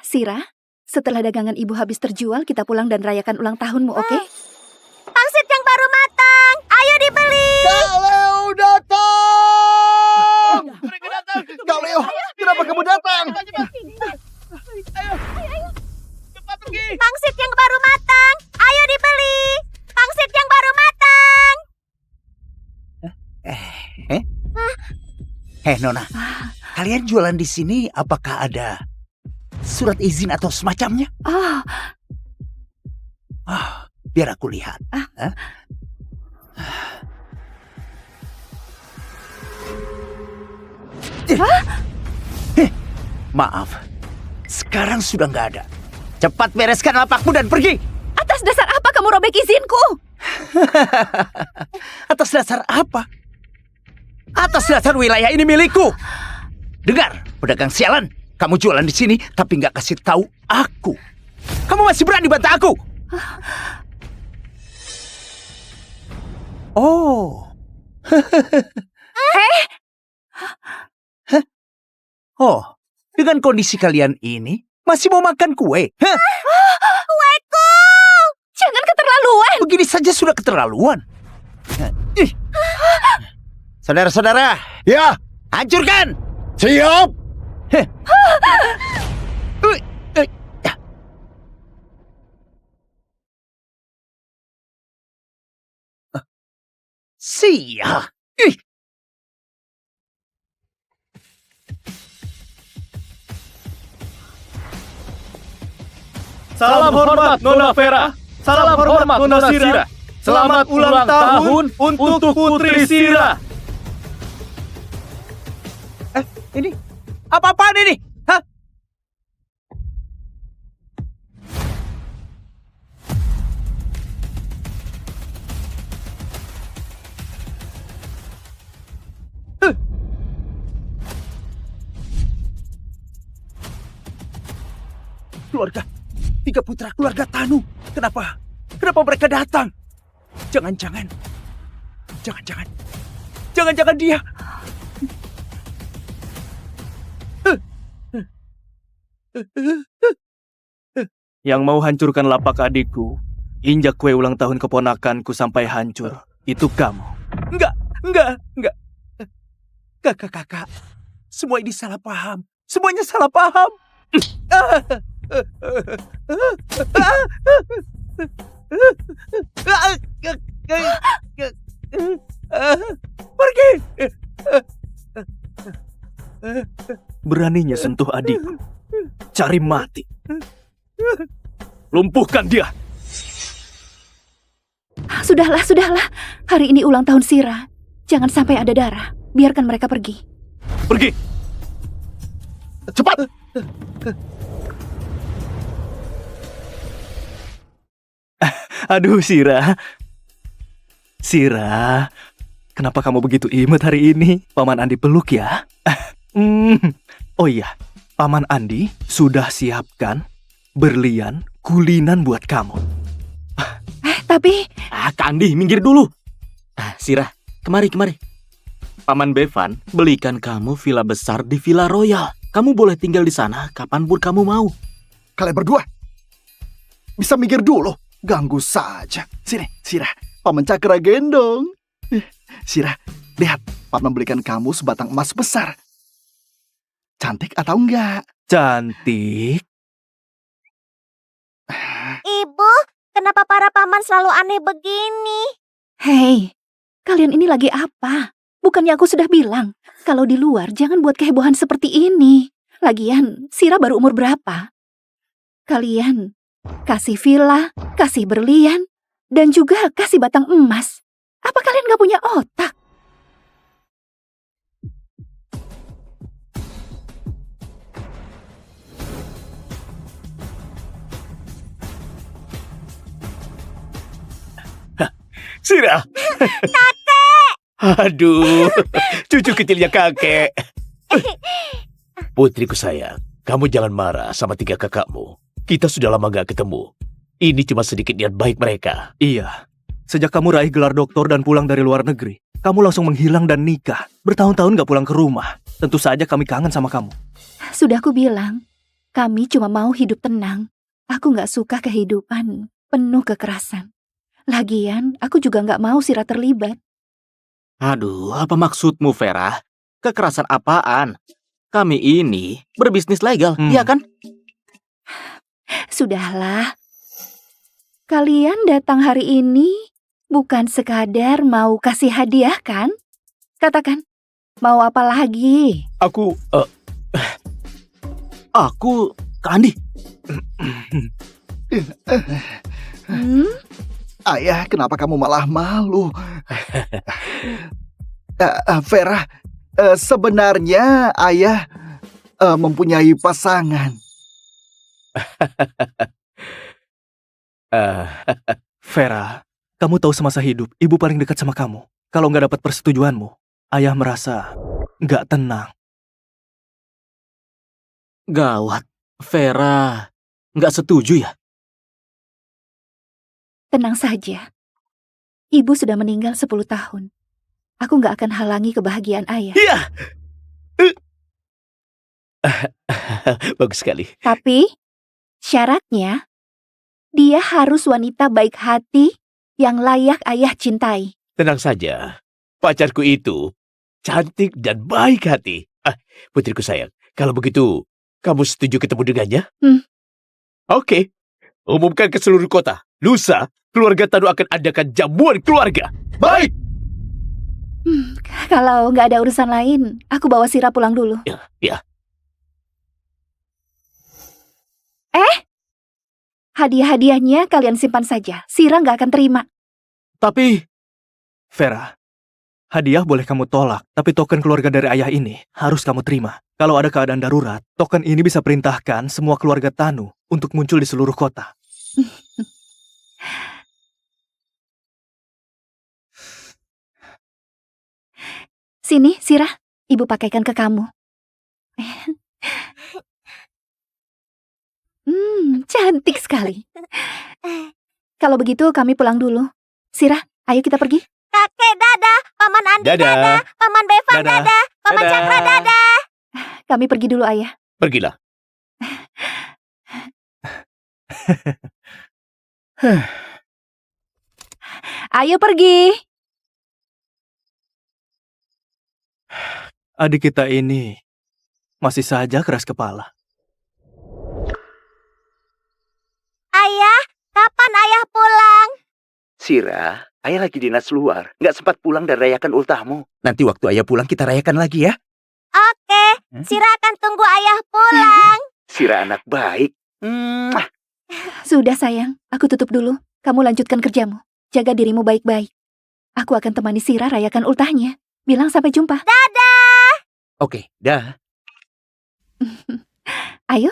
Sira, setelah dagangan ibu habis terjual, kita pulang dan rayakan ulang tahunmu, oke? Pangsit yang baru matang, ayo dibeli. Kak Leo datang! Mereka datang. Kak Leo, kenapa kamu datang? Cepat pergi. Pangsit yang baru matang, ayo dibeli. Pangsit yang baru matang. Nona, kalian jualan di sini apakah ada surat izin atau semacamnya? Biar aku lihat. Hah? Maaf, sekarang sudah nggak ada. Cepat bereskan lapakmu dan pergi. Atas dasar apa kamu robek izinku? Atas dasar apa? Atas dasar wilayah ini milikku. Dengar, pedagang sialan. Kamu jualan di sini tapi nggak kasih tahu aku. Kamu masih berani bantah aku? Oh. Oh, dengan kondisi kalian ini masih mau makan kue? Kueku. Jangan keterlaluan. Begini saja sudah keterlaluan. Saudara-saudara, Ya, hancurkan! siap! Sia! Salam hormat Nona Vera. Salam hormat Nona Sira. Selamat ulang tahun untuk Putri Sira. Ini apa-apaan ini? Hah? Keluarga, 3 putra keluarga Tanu. Kenapa mereka datang? Jangan-jangan dia. Yang mau hancurkan lapak adikku, injak kue ulang tahun keponakanku sampai hancur, itu kamu. Enggak. Kakak. Semua ini salah paham. Semuanya salah paham. Pergi. Beraninya sentuh adikku. Cari mati. Lumpuhkan dia. Sudahlah. Hari ini ulang tahun Sira. Jangan sampai ada darah. Biarkan mereka pergi. Pergi. Cepat! Aduh, Sira. Sira, kenapa kamu begitu imut hari ini? Paman Andi peluk ya. Oh iya, Paman Andi sudah siapkan berlian kulinan buat kamu. Tapi... Kak Andi, minggir dulu. Sira, kemari. Paman Bevan belikan kamu villa besar di Villa Royal. Kamu boleh tinggal di sana kapanpun kamu mau. Kalian berdua bisa minggir dulu. Ganggu saja. Sini, Sira. Paman Cakra gendong. Sira, lihat. Paman membelikan kamu sebatang emas besar. Cantik atau enggak? Cantik. Ibu, kenapa para paman selalu aneh begini? Hei, kalian ini lagi apa? Bukannya aku sudah bilang, kalau di luar jangan buat kehebohan seperti ini. Lagian, Sira baru umur berapa? Kalian kasih villa, kasih berlian, dan juga kasih batang emas. Apa kalian gak punya otak? Sira. Kakek. Aduh, cucu kecilnya kakek. Putriku sayang, kamu jangan marah sama 3 kakakmu. Kita sudah lama gak ketemu. Ini cuma sedikit niat baik mereka. Iya, sejak kamu raih gelar doktor dan pulang dari luar negeri, kamu langsung menghilang dan nikah. Bertahun-tahun gak pulang ke rumah. Tentu saja kami kangen sama kamu. Sudah aku bilang, Kami cuma mau hidup tenang. Aku nggak suka kehidupan penuh kekerasan. Lagian, aku juga nggak mau Sira terlibat. Aduh, apa maksudmu, Vera? Kekerasan apaan? Kami ini berbisnis legal, iya kan? Sudahlah. Kalian datang hari ini bukan sekadar mau kasih hadiah, kan? Katakan, mau apa lagi? Aku, Kak Andi. Hmm? Ayah, kenapa kamu malah malu? Vera, sebenarnya ayah mempunyai pasangan. Vera, kamu tahu semasa hidup, ibu paling dekat sama kamu. Kalau nggak dapat persetujuanmu, ayah merasa nggak tenang. Gawat, Vera, nggak setuju ya? Tenang saja. Ibu sudah meninggal 10 tahun. Aku nggak akan halangi kebahagiaan ayah. iya. Bagus sekali. Tapi, syaratnya, dia harus wanita baik hati yang layak ayah cintai. Tenang saja. Pacarku itu cantik dan baik hati. Putriku sayang, kalau begitu, kamu setuju ketemu dengannya? Oke. Umumkan ke seluruh kota. Lusa, keluarga Tanu akan adakan jamuan keluarga. Baik. Kalau nggak ada urusan lain, aku bawa Sira pulang dulu. Ya. Hadiah-hadiahnya kalian simpan saja. Sira nggak akan terima. Tapi, Vera, hadiah boleh kamu tolak, tapi token keluarga dari ayah ini harus kamu terima. Kalau ada keadaan darurat, token ini bisa perintahkan semua keluarga Tanu untuk muncul di seluruh kota. Sini, Sira. Ibu pakaikan ke kamu. Cantik sekali. Kalau begitu kami pulang dulu. Sira, ayo kita pergi. Kakek dadah, Paman Andi Dadah. dadah, Paman Bevan Dadah. dadah, Paman Dadah. Cakra dadah. Kami pergi dulu, ayah. Pergilah. Ayo pergi. Adik kita ini masih saja keras kepala. Ayah, kapan ayah pulang? Sira, ayah lagi dinas luar. Nggak sempat pulang dan rayakan ultahmu. Nanti waktu ayah pulang kita rayakan lagi ya. Oke, Sira akan tunggu ayah pulang. Sira anak baik. Sudah, sayang. Aku tutup dulu. Kamu lanjutkan kerjamu. Jaga dirimu baik-baik. Aku akan temani Sira rayakan ultahnya. Bilang sampai jumpa. Oke, dah. Ayo.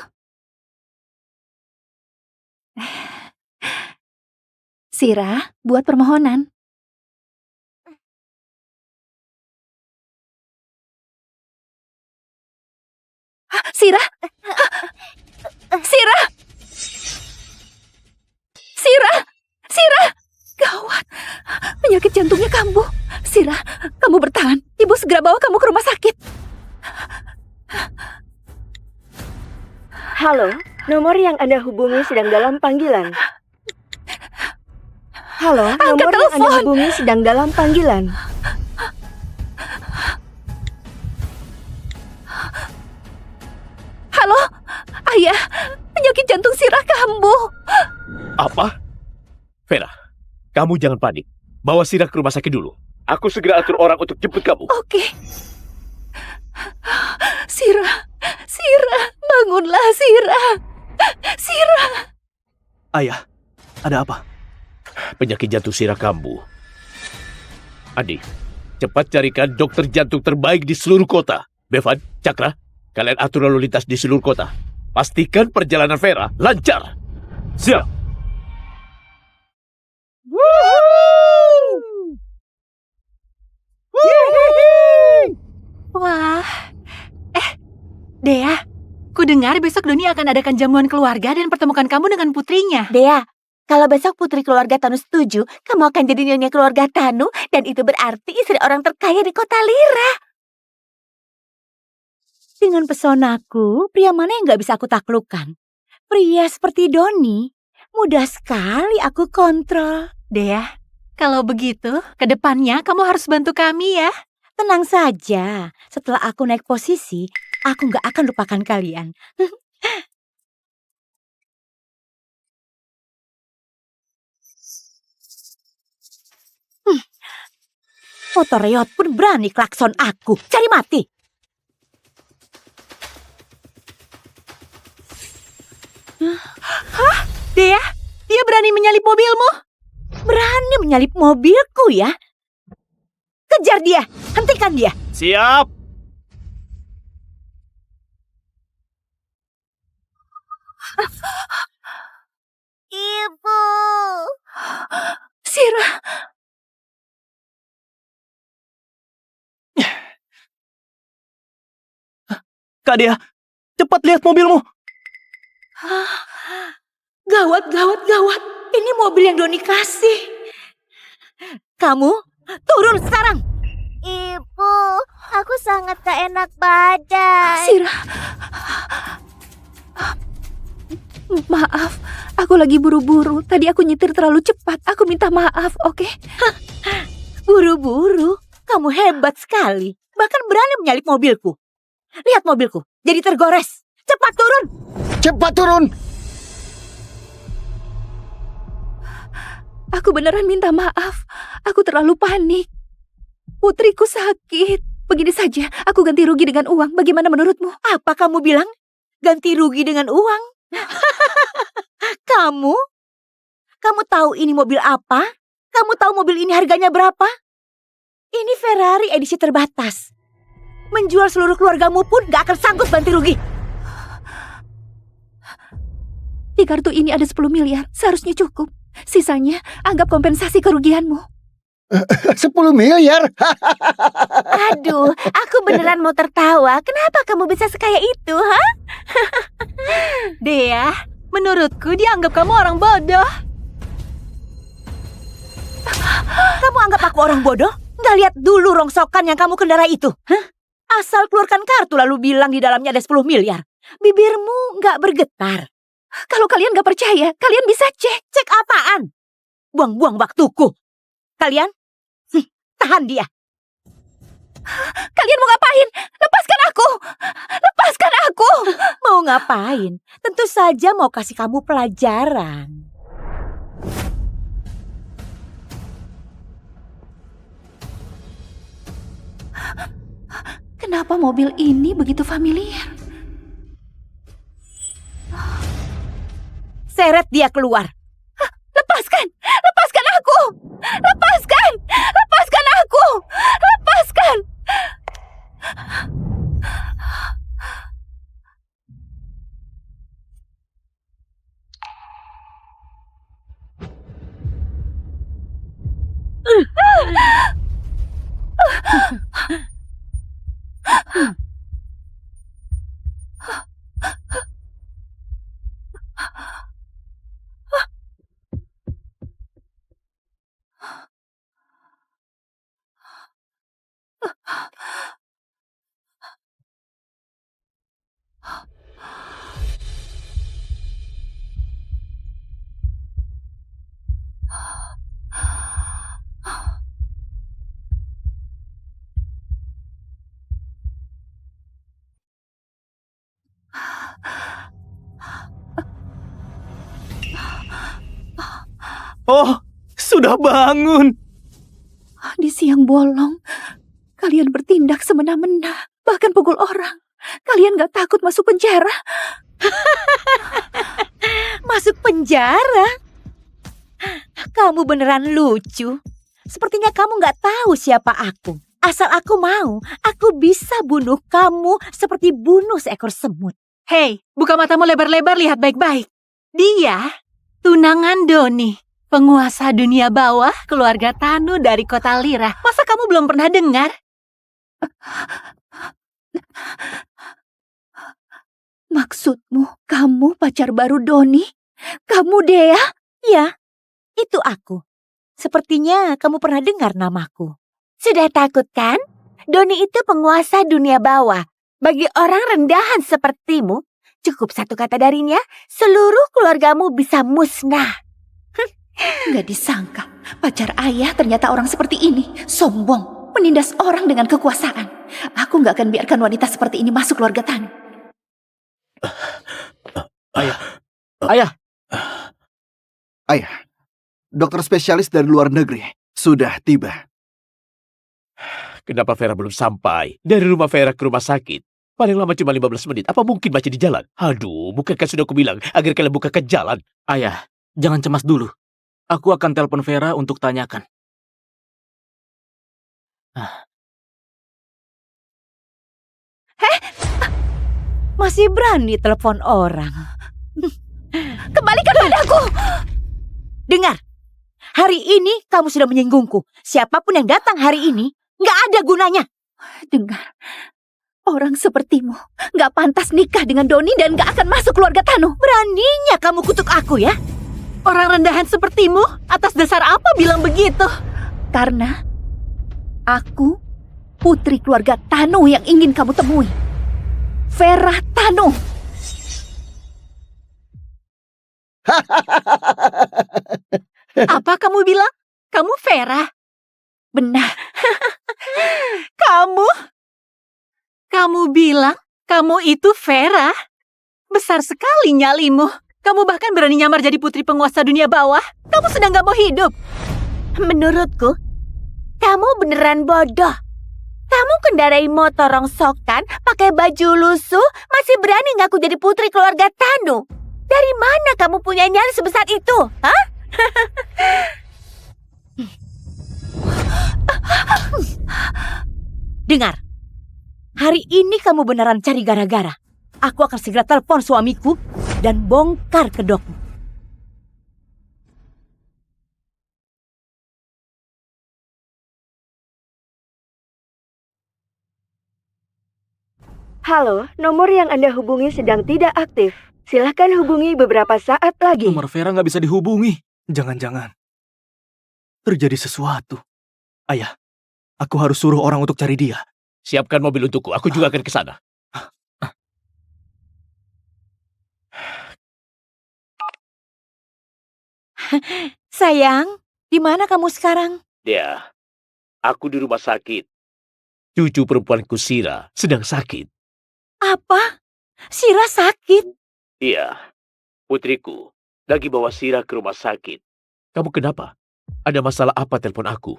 Sira, buat permohonan. Sira! Sira! Sira! Sira! Gawat! Penyakit jantungnya kambuh. Sira, kamu bertahan. Ibu segera bawa kamu ke rumah sakit. Halo, nomor yang Anda hubungi sedang dalam panggilan. Halo, Angkat nomor yang Anda telepon. hubungi sedang dalam panggilan. Halo? Ayah, penyakit jantung Sira kambuh. Apa? Vera, kamu jangan panik. Bawa Sira ke rumah sakit dulu. Aku segera atur orang untuk jemput kamu. Oke. Sira, Sira, bangunlah Sira. Sira. Ayah, ada apa? Penyakit jantung Sira kambuh. Andi, cepat carikan dokter jantung terbaik di seluruh kota. Bevan, Cakra, kalian atur lalu lintas di seluruh kota. Pastikan perjalanan Vera lancar. Siap. Wah. Dea, ku dengar besok Doni akan adakan jamuan keluarga dan pertemukan kamu dengan putrinya. Dea, kalau besok putri keluarga Tanu setuju, kamu akan jadi nyonya keluarga Tanu, dan itu berarti istri orang terkaya di kota Lira. Dengan pesonaku, pria mana yang gak bisa aku taklukkan? Pria seperti Doni, mudah sekali aku kontrol. Dea, kalau begitu, ke depannya kamu harus bantu kami ya. Tenang saja, setelah aku naik posisi, aku gak akan lupakan kalian. Motor Reot pun berani klakson aku. Cari mati. Hah? Dea, dia berani menyalip mobilmu? Berani menyalip mobilku ya? Kejar dia, hentikan dia. Siap. Ibu. Sira, Kak Dea, cepat lihat mobilmu. Gawat, gawat, gawat. Ini mobil yang Doni kasih. Kamu turun sekarang. Ibu, aku sangat gak enak badan. Sira. Maaf, aku lagi buru-buru. Tadi aku nyetir terlalu cepat. Aku minta maaf, oke? Buru-buru, kamu hebat sekali. Bahkan berani menyalip mobilku. Lihat mobilku, jadi tergores. Cepat turun. Cepat turun! Aku beneran minta maaf. Aku terlalu panik. Putriku sakit. Begini saja, aku ganti rugi dengan uang. Bagaimana menurutmu? Apa kamu bilang? Ganti rugi dengan uang? Kamu? Kamu tahu ini mobil apa? Kamu tahu mobil ini harganya berapa? Ini Ferrari edisi terbatas. Menjual seluruh keluargamu pun gak akan sanggup ganti rugi. Di kartu ini ada 10 miliar. Seharusnya cukup. Sisanya, anggap kompensasi kerugianmu. 10 miliar? Aduh, aku beneran mau tertawa. Kenapa kamu bisa sekaya itu, ha? Dea, menurutku dia anggap kamu orang bodoh. Kamu anggap aku orang bodoh? Nggak lihat dulu rongsokan yang kamu kendara itu? Hah? Asal keluarkan kartu lalu bilang di dalamnya ada 10 miliar. Bibirmu nggak bergetar. Kalau kalian gak percaya, kalian bisa cek. Cek apaan? Buang-buang waktuku. Kalian, tahan dia. Kalian mau ngapain? Lepaskan aku! Lepaskan aku! Mau ngapain? Tentu saja mau kasih kamu pelajaran. Kenapa mobil ini begitu familiar? Seret dia keluar. Lepaskan! Lepaskan aku! Lepaskan! Lepaskan aku! Lepaskan! Oh, sudah bangun. Di siang bolong, kalian bertindak semena-mena, bahkan pukul orang. Kalian gak takut masuk penjara? Masuk penjara? Kamu beneran lucu. Sepertinya kamu gak tahu siapa aku. Asal aku mau, aku bisa bunuh kamu seperti bunuh seekor semut. Hei, buka matamu lebar-lebar, lihat baik-baik. Dia tunangan Doni, penguasa dunia bawah, keluarga Tanu dari kota Lira. Masa kamu belum pernah dengar? Maksudmu, kamu pacar baru Doni? Kamu Dea? Ya, itu aku. Sepertinya kamu pernah dengar namaku. Sudah takut kan? Doni itu penguasa dunia bawah. Bagi orang rendahan sepertimu, cukup satu kata darinya, seluruh keluargamu bisa musnah. Gak disangka, pacar ayah ternyata orang seperti ini. Sombong, menindas orang dengan kekuasaan. Aku gak akan biarkan wanita seperti ini masuk keluarga Tanu. Ayah, Ayah, dokter spesialis dari luar negeri sudah tiba. Kenapa Vera belum sampai? Dari rumah Vera ke rumah sakit. Paling lama cuma 15 menit. Apa mungkin masih di jalan? Aduh, bukankah sudah aku bilang agar kalian bukakan jalan? Ayah, jangan cemas dulu. Aku akan telepon Vera untuk tanyakan. Masih berani telepon orang. Kembalikan padaku! Dengar, hari ini kamu sudah menyinggungku. Siapapun yang datang hari ini, nggak ada gunanya. Dengar, orang sepertimu gak pantas nikah dengan Doni dan gak akan masuk keluarga Tanu. Beraninya kamu kutuk aku ya? Orang rendahan sepertimu, atas dasar apa bilang begitu? Karena aku putri keluarga Tanu yang ingin kamu temui. Vera Tanu. Apa kamu bilang? Kamu Vera? Benar. Kamu bilang kamu itu Vera? Besar sekali nyalimu. Kamu bahkan berani nyamar jadi putri penguasa dunia bawah. Kamu sedang gak mau hidup. Menurutku, kamu beneran bodoh. Kamu kendarai motor rongsokan, pakai baju lusuh, masih berani ngaku jadi putri keluarga Tanu. Dari mana kamu punya nyali sebesar itu? Hah? Dengar, hari ini kamu beneran cari gara-gara. Aku akan segera telepon suamiku dan bongkar kedokmu. Halo, nomor yang Anda hubungi sedang tidak aktif. Silahkan hubungi beberapa saat lagi. Nomor Vera nggak bisa dihubungi. jangan-jangan terjadi sesuatu. Ayah, aku harus suruh orang untuk cari dia. Siapkan mobil untukku, aku juga akan ke sana. Sayang, di mana kamu sekarang? Dia, aku di rumah sakit. Cucu perempuanku Sira sedang sakit. Apa? Sira sakit? Iya, putriku lagi bawa Sira ke rumah sakit. Kamu kenapa? Ada masalah apa telepon aku?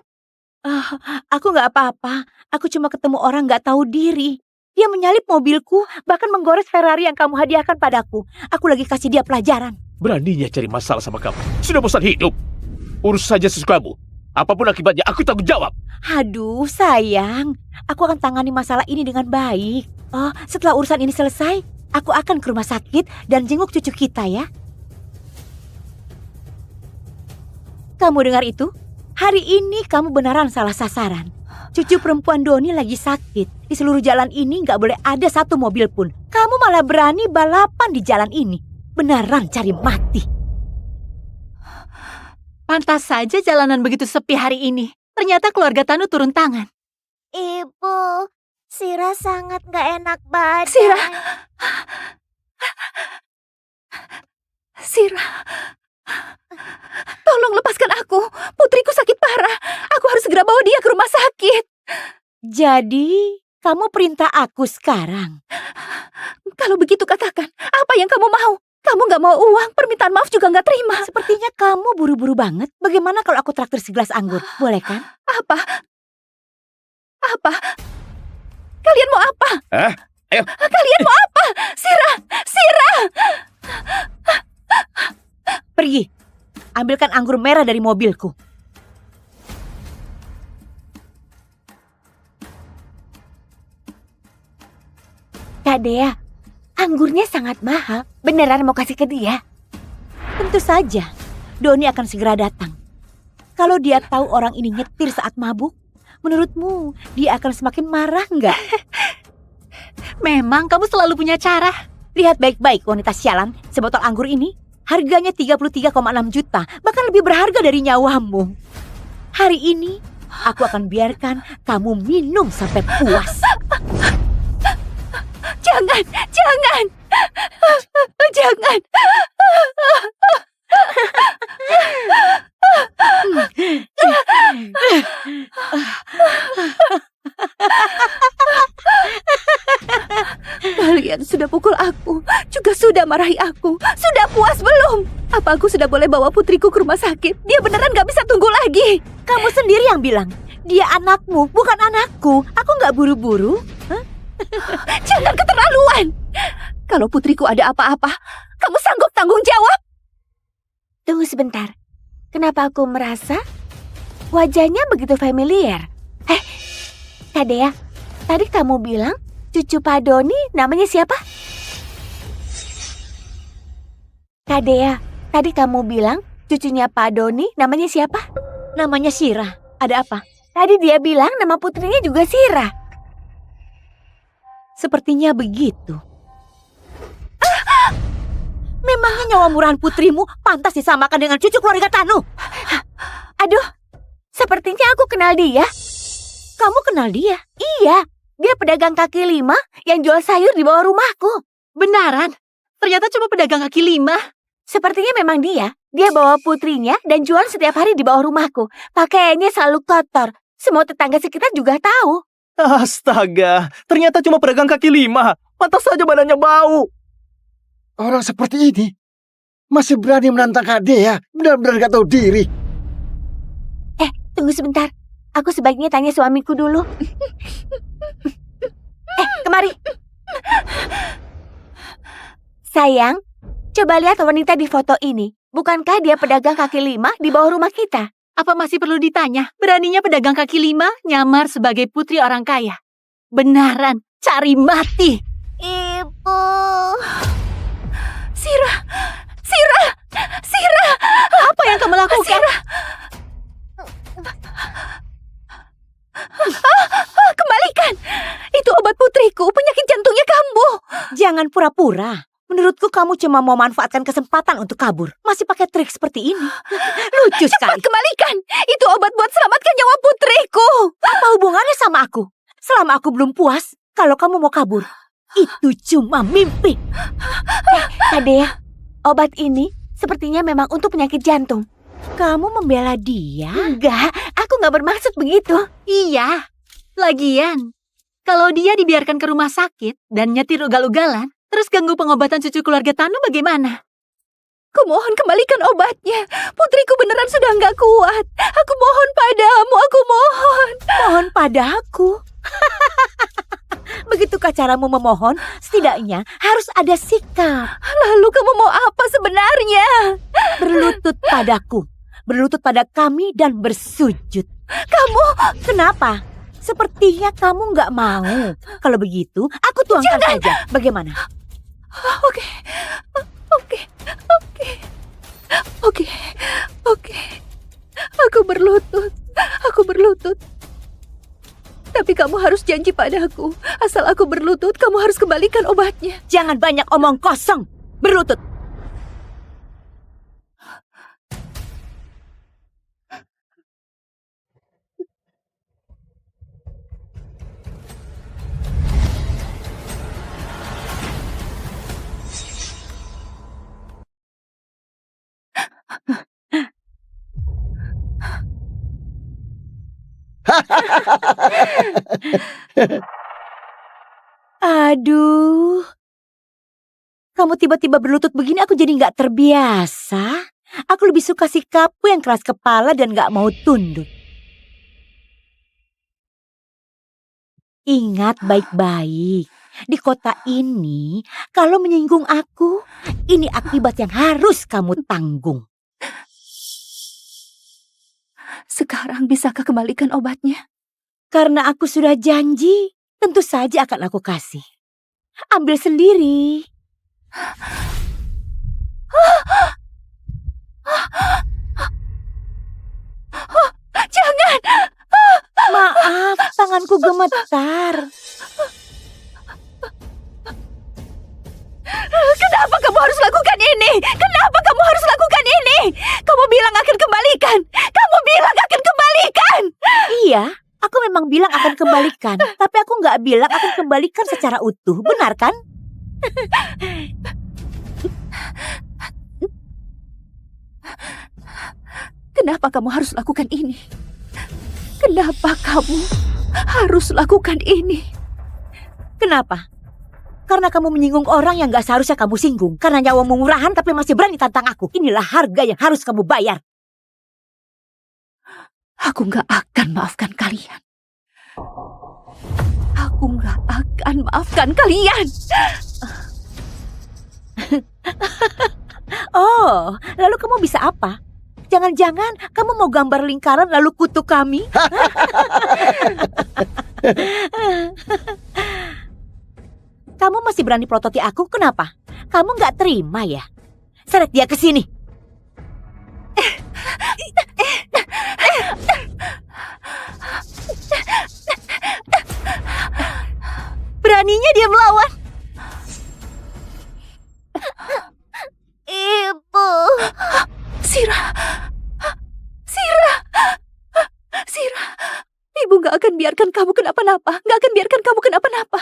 Aku nggak apa-apa. Aku cuma ketemu orang nggak tahu diri. Dia menyalip mobilku, bahkan menggores Ferrari yang kamu hadiahkan padaku. Aku lagi kasih dia pelajaran. Beraninya cari masalah sama kamu. Sudah bosan hidup. Urus saja sesukamu. Apapun akibatnya, aku tanggung jawab. Aduh, sayang. Aku akan tangani masalah ini dengan baik. Oh, setelah urusan ini selesai, aku akan ke rumah sakit dan jenguk cucu kita ya. Kamu dengar itu? Hari ini kamu beneran salah sasaran. Cucu perempuan Doni lagi sakit. Di seluruh jalan ini nggak boleh ada satu mobil pun. Kamu malah berani balapan di jalan ini. Beneran cari mati. Pantas saja jalanan begitu sepi hari ini. Ternyata keluarga Tanu turun tangan. Ibu, Sira sangat gak enak badan. Sira, tolong lepaskan aku. Putriku sakit parah. Aku harus segera bawa dia ke rumah sakit. Jadi, kamu perintah aku sekarang? Kalau begitu katakan, apa yang kamu mau? Kamu gak mau uang, permintaan maaf juga gak terima. Sepertinya kamu buru-buru banget. Bagaimana kalau aku traktir segelas anggur? Boleh kan? Apa? Kalian mau apa? Hah? Ayo. Kalian mau apa? Sira! Pergi. Ambilkan anggur merah dari mobilku. Kak Dea, anggurnya sangat mahal. Beneran mau kasih ke dia? Tentu saja. Doni akan segera datang. Kalau dia tahu orang ini nyetir saat mabuk, menurutmu dia akan semakin marah nggak? Memang kamu selalu punya cara. Lihat baik-baik wanita sialan, sebotol anggur ini harganya 33,6 juta, bahkan lebih berharga dari nyawamu. Hari ini aku akan biarkan kamu minum sampai puas. Jangan, jangan. Jangan. Kalian sudah pukul aku, juga sudah marahi aku. Sudah puas belum? Apa aku sudah boleh bawa putriku ke rumah sakit? Dia beneran gak bisa tunggu lagi. Kamu sendiri yang bilang, dia anakmu, bukan anakku. Aku nggak buru-buru. Jangan keterlaluan. Kalau putriku ada apa-apa, kamu sanggup tanggung jawab? Tunggu sebentar. Kenapa aku merasa wajahnya begitu familiar? Kak Dea, tadi kamu bilang cucu Pak Doni namanya siapa? Kak Dea, tadi kamu bilang cucunya Pak Doni namanya siapa? Namanya Sirah. Ada apa? Tadi dia bilang nama putrinya juga Sirah. Sepertinya begitu. Memangnya nyawa murahan putrimu pantas disamakan dengan cucu keluarga Tanu? Aduh, sepertinya aku kenal dia. Kamu kenal dia? Iya, dia pedagang kaki lima yang jual sayur di bawah rumahku. Benaran? Ternyata cuma pedagang kaki lima. Sepertinya memang dia. Dia bawa putrinya dan jual setiap hari di bawah rumahku. Pakaiannya selalu kotor. Semua tetangga sekitar juga tahu. Astaga, ternyata cuma pedagang kaki lima. Pantas saja badannya bau. Orang seperti ini masih berani menantang Kak Dea. Benar-benar gak tahu diri. Tunggu sebentar. Aku sebaiknya tanya suamiku dulu. Kemari. Sayang, coba lihat wanita di foto ini. Bukankah dia pedagang kaki lima di bawah rumah kita? Apa masih perlu ditanya? Beraninya pedagang kaki lima nyamar sebagai putri orang kaya. Benaran, cari mati. Ibu. Sirah, Sirah, Sirah. Apa yang kamu lakukan? Sirah. Kembalikan. Itu obat putriku, penyakit jantungnya kambuh. Jangan pura-pura. Menurutku kamu cuma mau manfaatkan kesempatan untuk kabur. Masih pakai trik seperti ini. Lucu Cepat sekali. kembalikan. Itu obat buat selamatkan nyawa putriku. Apa hubungannya sama aku? Selama aku belum puas, kalau kamu mau kabur, itu cuma mimpi. Kak Dea, obat ini sepertinya memang untuk penyakit jantung. Kamu membela dia? Enggak, aku nggak bermaksud begitu. Iya. Lagian, kalau dia dibiarkan ke rumah sakit dan nyetir ugal-ugalan, terus ganggu pengobatan cucu keluarga Tanu bagaimana? Kumohon kembalikan obatnya. Putriku beneran sudah nggak kuat. Aku mohon padamu, aku mohon. Mohon padaku. Begitukah caramu memohon? Setidaknya harus ada sikap. Lalu kamu mau apa sebenarnya? Berlutut padaku. Berlutut pada kami dan bersujud. Kamu... Kenapa? Sepertinya kamu nggak mau. Kalau begitu, aku tuangkan saja. Bagaimana? Oke. Aku berlutut. Tapi kamu harus janji padaku. Asal aku berlutut, kamu harus kembalikan obatnya. Jangan banyak omong kosong. Berlutut. Aduh. Kamu tiba-tiba berlutut begini aku jadi nggak terbiasa. Aku lebih suka sikapmu yang keras kepala dan nggak mau tunduk. Ingat baik-baik. Di kota ini, kalau menyinggung aku, ini akibat yang harus kamu tanggung. Sekarang bisakah kembalikan obatnya? Karena aku sudah janji, tentu saja akan aku kasih. Ambil sendiri. Jangan! Maaf, tanganku gemetar. Kenapa kamu harus lakukan ini? Kenapa kamu harus lakukan ini? Kamu bilang akan kembalikan. Kamu bilang akan kembalikan. Iya, Aku memang bilang akan kembalikan, tapi aku nggak bilang akan kembalikan secara utuh, benar kan? Kenapa kamu harus lakukan ini? Kenapa kamu harus lakukan ini? Kenapa? Karena kamu menyinggung orang yang gak seharusnya kamu singgung. Karena nyawamu murahan tapi masih berani tantang aku. Inilah harga yang harus kamu bayar. Aku gak akan maafkan kalian. Aku gak akan maafkan kalian. Oh, lalu kamu bisa apa? Jangan-jangan kamu mau gambar lingkaran lalu kutuk kami? Kamu masih berani prototi aku, kenapa? Kamu nggak terima ya? Seret dia ke sini. Beraninya dia melawan. Ibu. Sira. Sira. Ibu gak akan biarkan kamu kenapa-napa. Gak akan biarkan kamu kenapa-napa.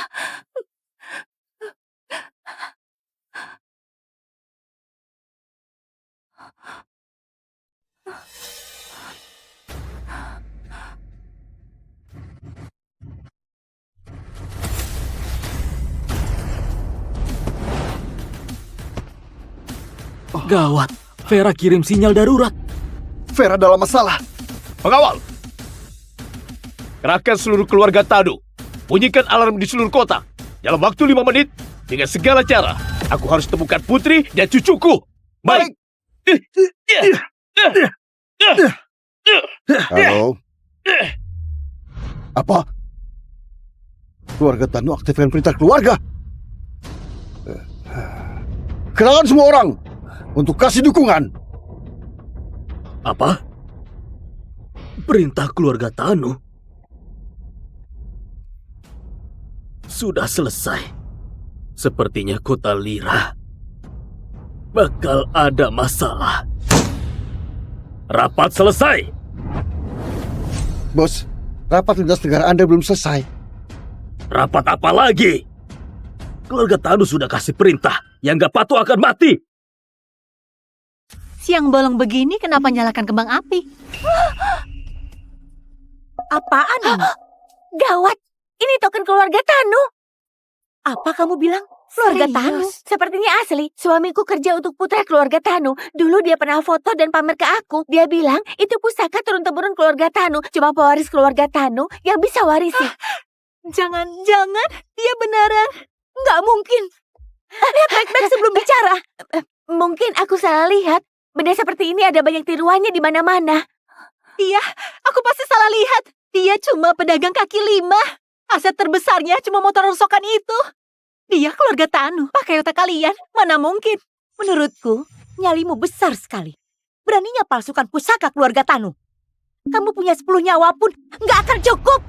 Gawat, Vera kirim sinyal darurat. Vera dalam masalah. Pengawal! Kerahkan seluruh keluarga Tanu. Bunyikan alarm di seluruh kota. Dalam waktu 5 menit, dengan segala cara, aku harus temukan putri dan cucuku. Baik. Halo? Apa? Keluarga Tanu aktifkan perintah keluarga? Kerahkan semua orang untuk kasih dukungan. Apa? Perintah keluarga Tanu? Sudah selesai. Sepertinya kota Lira bakal ada masalah. Rapat selesai. Bos, rapat lintas negara Anda belum selesai. Rapat apa lagi? Keluarga Tanu sudah kasih perintah. Yang gak patuh akan mati. Siang bolong begini kenapa nyalakan kembang api? Apaan ini? Gawat, ini token keluarga Tanu. Apa kamu bilang? Keluarga Tanu? Sepertinya asli. Suamiku kerja untuk putra keluarga Tanu. Dulu dia pernah foto dan pamer ke aku. Dia bilang itu pusaka turun-temurun keluarga Tanu. Cuma pewaris keluarga Tanu yang bisa warisi. Jangan-jangan dia beneran. Nggak mungkin. Lihat baik-baik sebelum bicara. Mungkin aku salah lihat. Benda seperti ini ada banyak tiruannya di mana-mana. Iya, aku pasti salah lihat. Dia cuma pedagang kaki 5. Aset terbesarnya cuma motor rongsokan itu. Dia keluarga Tanu, pakai otak kalian. Mana mungkin? Menurutku, nyalimu besar sekali. Beraninya palsukan pusaka keluarga Tanu. Kamu punya 10 nyawa pun nggak akan cukup.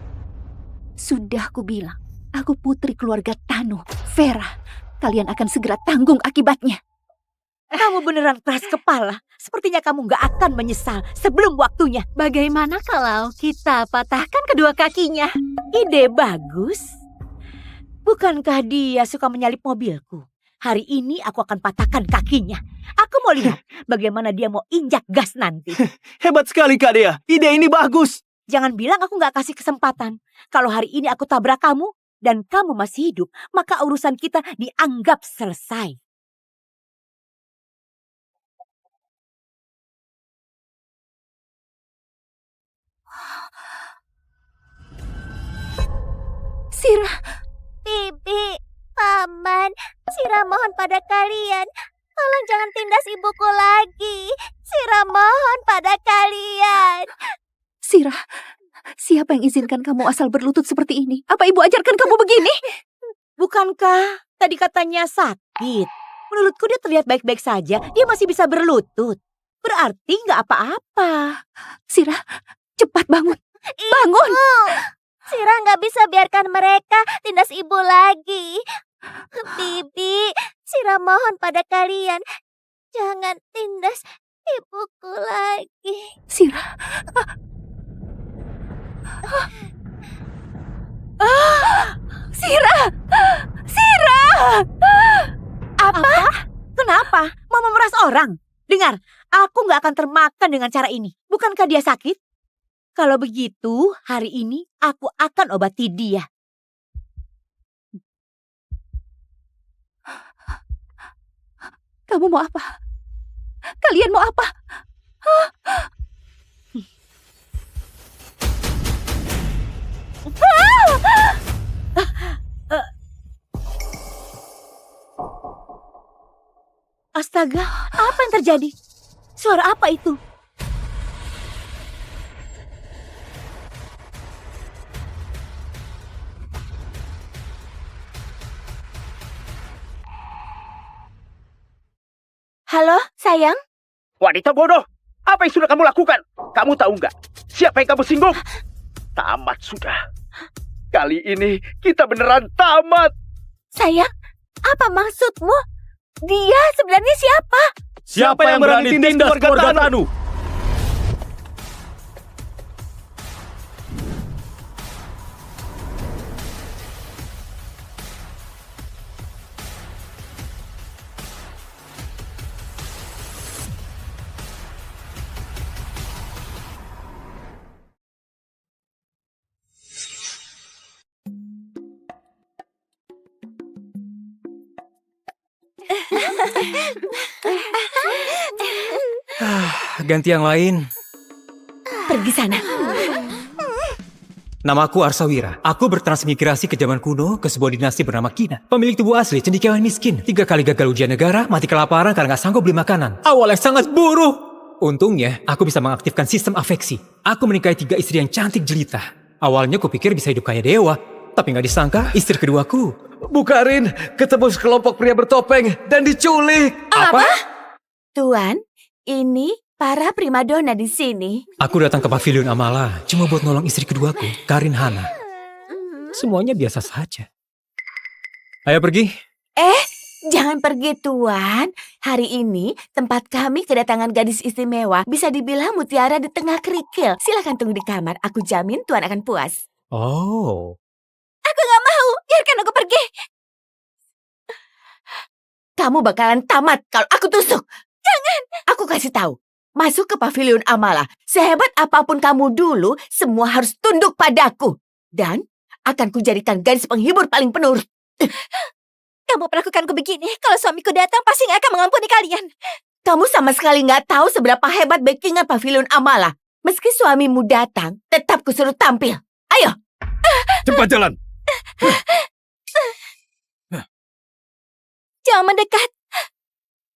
Sudah aku bilang, aku putri keluarga Tanu, Vera. Kalian akan segera tanggung akibatnya. Kamu beneran keras kepala. Sepertinya kamu nggak akan menyesal sebelum waktunya. Bagaimana kalau kita patahkan kedua kakinya? Ide bagus. Bukankah dia suka menyalip mobilku? Hari ini aku akan patahkan kakinya. Aku mau lihat bagaimana dia mau injak gas nanti. Hebat sekali Kak Dea. Ide ini bagus. Jangan bilang aku nggak kasih kesempatan. Kalau hari ini aku tabrak kamu dan kamu masih hidup, maka urusan kita dianggap selesai. Sira. Bibi, Paman, Sira mohon pada kalian. Tolong jangan tindas ibuku lagi. Sira mohon pada kalian. Sira, siapa yang izinkan kamu asal berlutut seperti ini? Apa ibu ajarkan kamu begini? Bukankah tadi katanya sakit? Menurutku dia terlihat baik-baik saja. Dia masih bisa berlutut. Berarti nggak apa-apa. Sira, cepat bangun. Bangun! Sira nggak bisa biarkan mereka tindas ibu lagi. Bibi, Sira mohon pada kalian. Jangan tindas ibuku lagi. Sira. Sira! Sira! Apa? Kenapa? Mau memeras orang? Dengar, aku nggak akan termakan dengan cara ini. Bukankah dia sakit? Kalau begitu, hari ini aku akan obati dia. Kamu mau apa? Kalian mau apa? Astaga, apa yang terjadi? Suara apa itu? Halo, sayang? Wanita bodoh, apa yang sudah kamu lakukan? Kamu tahu nggak? Siapa yang kamu singgung? Tamat sudah. Kali ini kita beneran tamat. Sayang, apa maksudmu? Dia sebenarnya siapa? Siapa yang berani tindas keluarga Tanu? Ganti yang lain. Pergi sana. Namaku Arsawira. Aku bertransmigrasi ke zaman kuno ke sebuah dinasti bernama Kina. Pemilik tubuh asli, cendekiawan miskin. 3 kali gagal ujian negara, mati kelaparan karena gak sanggup beli makanan. Awalnya sangat buruk. Untungnya, aku bisa mengaktifkan sistem afeksi. Aku menikahi 3 istri yang cantik jelita. Awalnya kupikir bisa hidup kayak dewa. Tapi gak disangka, istri keduaku. Bukarin, ketemu sekelompok pria bertopeng dan diculik. Apa? Tuan, ini para primadona di sini. Aku datang ke pavilion Amala cuma buat nolong istri keduaku, Karin Hana. Semuanya biasa saja. Ayo pergi. Jangan pergi, Tuan. Hari ini tempat kami kedatangan gadis istimewa. Bisa dibilang mutiara di tengah kerikil. Silakan tunggu di kamar. Aku jamin Tuan akan puas. Oh. Aku gak mau. Biarkan aku pergi. Kamu bakalan tamat kalau aku tusuk. Jangan. Aku kasih tahu. Masuk ke pavilion Amala. Sehebat apapun kamu dulu, semua harus tunduk padaku. Dan akan kujadikan gadis penghibur paling penurut. Kamu perlakukanku begini, kalau suamiku datang pasti gak akan mengampuni kalian. Kamu sama sekali gak tahu seberapa hebat backingan pavilion Amala. Meski suamimu datang, tetap kusuruh tampil. Ayo. Cepat jalan. Jangan mendekat.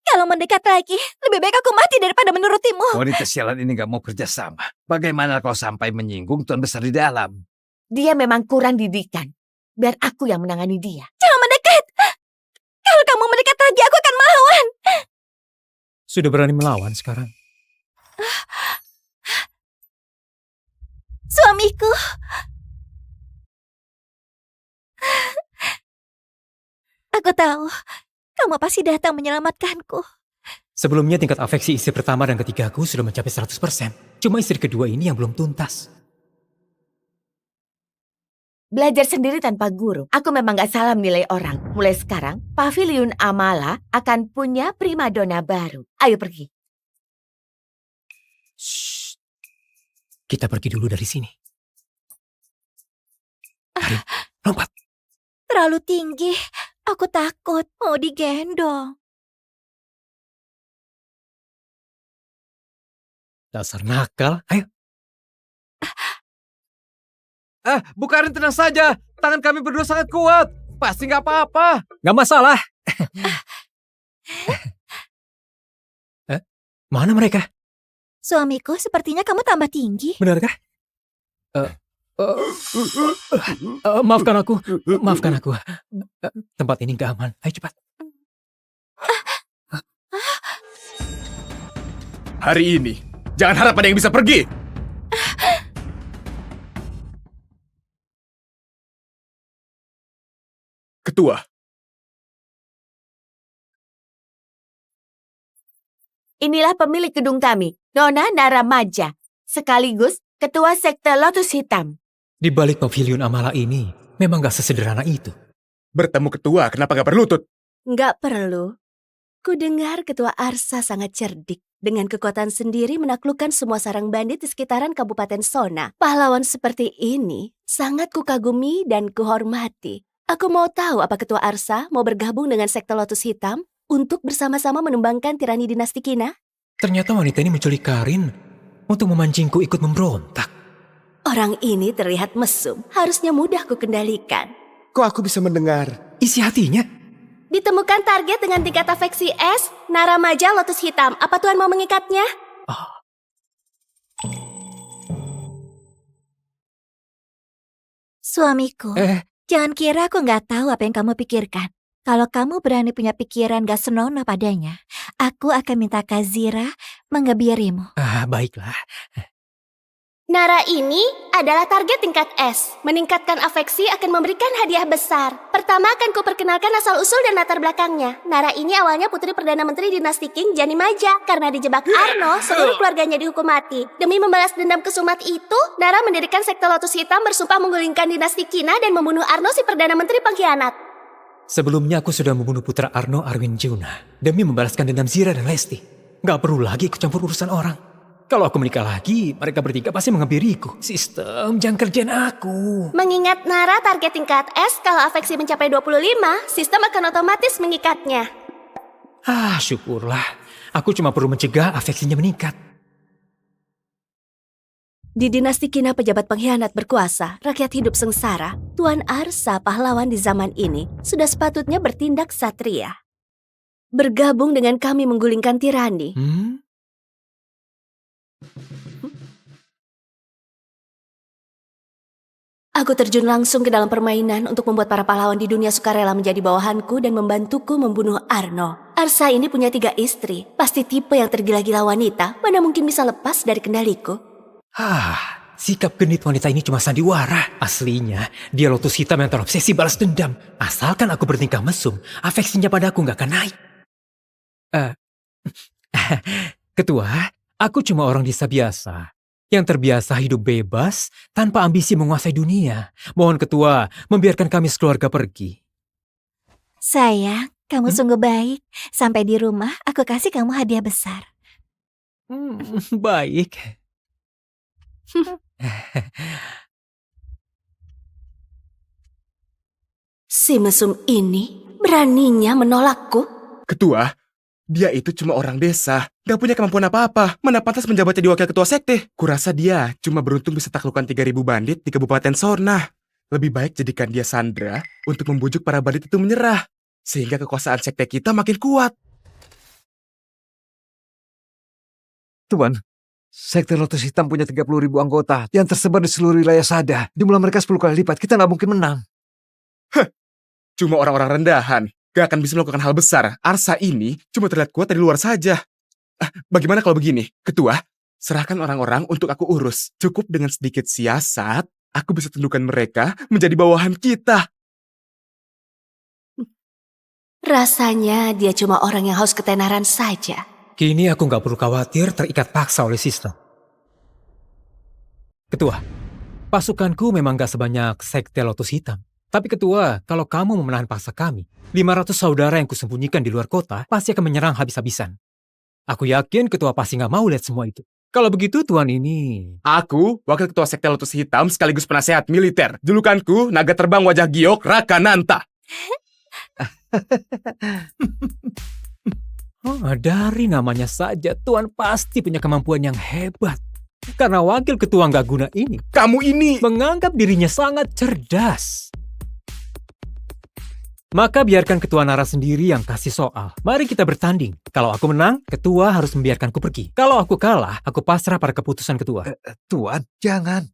Kalau mendekat lagi, lebih baik aku mati daripada menurutimu. Wanita sialan ini gak mau kerjasama. Bagaimana kalau sampai menyinggung tuan besar di dalam? Dia memang kurang didikan. Biar aku yang menangani dia. Jangan mendekat. Kalau kamu mendekat lagi, aku akan melawan. Sudah berani melawan sekarang. Suamiku. Aku tahu, kamu pasti datang menyelamatkanku. Sebelumnya tingkat afeksi istri pertama dan ketigaku sudah mencapai 100%. Cuma istri kedua ini yang belum tuntas. Belajar sendiri tanpa guru. Aku memang gak salah menilai orang. Mulai sekarang, pavilion Amala akan punya primadona baru. Ayo pergi. Shh. Kita pergi dulu dari sini. Karin, lompat. Terlalu tinggi. Aku takut mau digendong. Dasar nakal. Ayo. Bukarin tenang saja. Tangan kami berdua sangat kuat. Pasti gak apa-apa. Gak masalah. Mana mereka? Suamiku, sepertinya kamu tambah tinggi. Benarkah? Maafkan aku. Maafkan aku. Tempat ini gak aman. Ayo cepat. Hari ini, jangan harap ada yang bisa pergi. Ketua. Inilah pemilik gedung kami, Nona Naramaja. Sekaligus Ketua Sekte Lotus Hitam. Di balik pavilion Amala ini, memang gak sesederhana itu. Bertemu ketua, kenapa gak berlutut? Nggak perlu. Kudengar Ketua Arsa sangat cerdik. Dengan kekuatan sendiri menaklukkan semua sarang bandit di sekitaran Kabupaten Sona. Pahlawan seperti ini sangat kukagumi dan kuhormati. Aku mau tahu apa Ketua Arsa mau bergabung dengan sekte Lotus Hitam untuk bersama-sama menumbangkan tirani dinasti Kina? Ternyata wanita ini menculik Karin untuk memancingku ikut memberontak. Orang ini terlihat mesum, harusnya mudah kukendalikan. Kok aku bisa mendengar? Isi hatinya. Ditemukan target dengan tingkat afeksi S, Naramaja Lotus Hitam. Apa Tuan mau mengikatnya? Suamiku, jangan kira aku nggak tahu apa yang kamu pikirkan. Kalau kamu berani punya pikiran gak senonoh padanya, aku akan minta Kazira mengebirimu. Baiklah. Nara ini adalah target tingkat S. Meningkatkan afeksi akan memberikan hadiah besar. Pertama akan kuperkenalkan asal-usul dan latar belakangnya. Nara ini awalnya putri Perdana Menteri dinasti King Janimaja. Karena dijebak Arno, seluruh keluarganya dihukum mati. Demi membalas dendam kesumat itu, Nara mendirikan sekte Lotus Hitam bersumpah menggulingkan dinasti Kina dan membunuh Arno si Perdana Menteri pengkhianat. Sebelumnya aku sudah membunuh putra Arno Arwinjuna demi membalaskan dendam Zira dan Lesti. Gak perlu lagi ikut campur urusan orang. Kalau aku menikah lagi, mereka bertiga pasti mengebiriku. Sistem jam kerjaan aku. Mengingat Nara target tingkat S, kalau afeksi mencapai 25, sistem akan otomatis mengikatnya. Syukurlah. Aku cuma perlu mencegah afeksinya meningkat. Di dinasti Kina pejabat pengkhianat berkuasa, rakyat hidup sengsara, Tuan Arsa pahlawan di zaman ini sudah sepatutnya bertindak satria. Bergabung dengan kami menggulingkan tirani. Aku terjun langsung ke dalam permainan untuk membuat para pahlawan di dunia sukarela menjadi bawahanku dan membantuku membunuh Arno. Arsa ini punya 3 istri, pasti tipe yang tergila-gila wanita, mana mungkin bisa lepas dari kendaliku. Sikap genit wanita ini cuma sandiwara. Aslinya, dia Lotus Hitam yang terobsesi balas dendam. Asalkan aku bertingkah mesum, afeksinya padaku gak akan naik. Ketua, aku cuma orang desa biasa yang terbiasa hidup bebas tanpa ambisi menguasai dunia. Mohon ketua membiarkan kami sekeluarga pergi. Sayang, kamu sungguh baik. Sampai di rumah, aku kasih kamu hadiah besar. Baik. Si mesum ini beraninya menolakku. Ketua, dia itu cuma orang desa, gak punya kemampuan apa-apa. Mana pantas menjabat jadi wakil ketua sekte? Kurasa dia cuma beruntung bisa taklukkan 3.000 bandit di Kabupaten Sona. Lebih baik jadikan dia sandera untuk membujuk para bandit itu menyerah. Sehingga kekuasaan sekte kita makin kuat. Tuan, sekte Lotus Hitam punya 30.000 anggota yang tersebar di seluruh wilayah Sada. Jumlah mereka 10 kali lipat, kita gak mungkin menang. Cuma orang-orang rendahan. Gak akan bisa melakukan hal besar. Arsa ini cuma terlihat kuat dari luar saja. Bagaimana kalau begini? Ketua, serahkan orang-orang untuk aku urus. Cukup dengan sedikit siasat, aku bisa tundukkan mereka menjadi bawahan kita. Rasanya dia cuma orang yang haus ketenaran saja. Kini aku gak perlu khawatir terikat paksa oleh sistem. Ketua, pasukanku memang gak sebanyak sekte Lotus Hitam. Tapi ketua, kalau kamu mau menahan paksa kami, 500 saudara yang kusembunyikan di luar kota pasti akan menyerang habis-habisan. Aku yakin ketua pasti gak mau lihat semua itu. Kalau begitu tuan ini... Aku, wakil ketua sekte Lotus Hitam sekaligus penasehat militer. Julukanku, naga terbang wajah giok Rakananta. Dari namanya saja, tuan pasti punya kemampuan yang hebat. Karena wakil ketua gak guna ini, kamu ini menganggap dirinya sangat cerdas. Maka biarkan ketua Nara sendiri yang kasih soal. Mari kita bertanding. Kalau aku menang, ketua harus membiarkanku pergi. Kalau aku kalah, aku pasrah pada keputusan ketua. Tuan, jangan.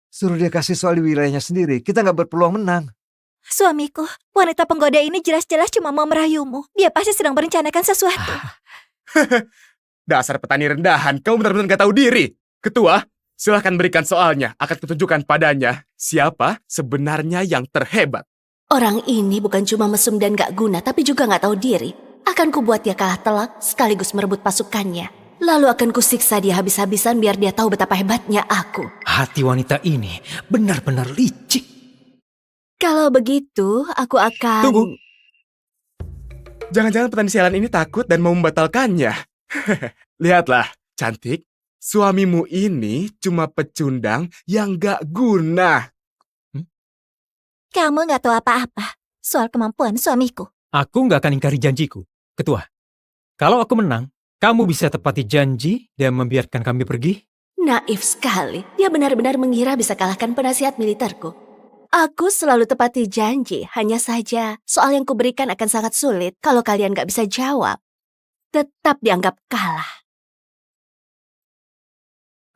Suruh dia kasih soal di wilayahnya sendiri. Kita gak berpeluang menang. Suamiku, wanita penggoda ini jelas-jelas cuma mau merayumu. Dia pasti sedang merencanakan sesuatu. Dasar petani rendahan, kamu benar-benar gak tahu diri. Ketua, silahkan berikan soalnya. Akan kutunjukkan padanya siapa sebenarnya yang terhebat. Orang ini bukan cuma mesum dan gak guna, tapi juga gak tahu diri. Akan kubuat dia kalah telak sekaligus merebut pasukannya. Lalu akan kusiksa dia habis-habisan biar dia tahu betapa hebatnya aku. Hati wanita ini benar-benar licik. Kalau begitu, aku akan... Tunggu. Jangan-jangan petani sialan ini takut dan mau membatalkannya. Lihatlah, cantik. Suamimu ini cuma pecundang yang gak guna. Kamu nggak tahu apa-apa soal kemampuan suamiku. Aku nggak akan ingkari janjiku. Ketua, kalau aku menang, kamu bisa tepati janji dan membiarkan kami pergi? Naif sekali. Dia benar-benar mengira bisa kalahkan penasihat militerku. Aku selalu tepati janji. Hanya saja, soal yang kuberikan akan sangat sulit kalau kalian gak bisa jawab. Tetap dianggap kalah.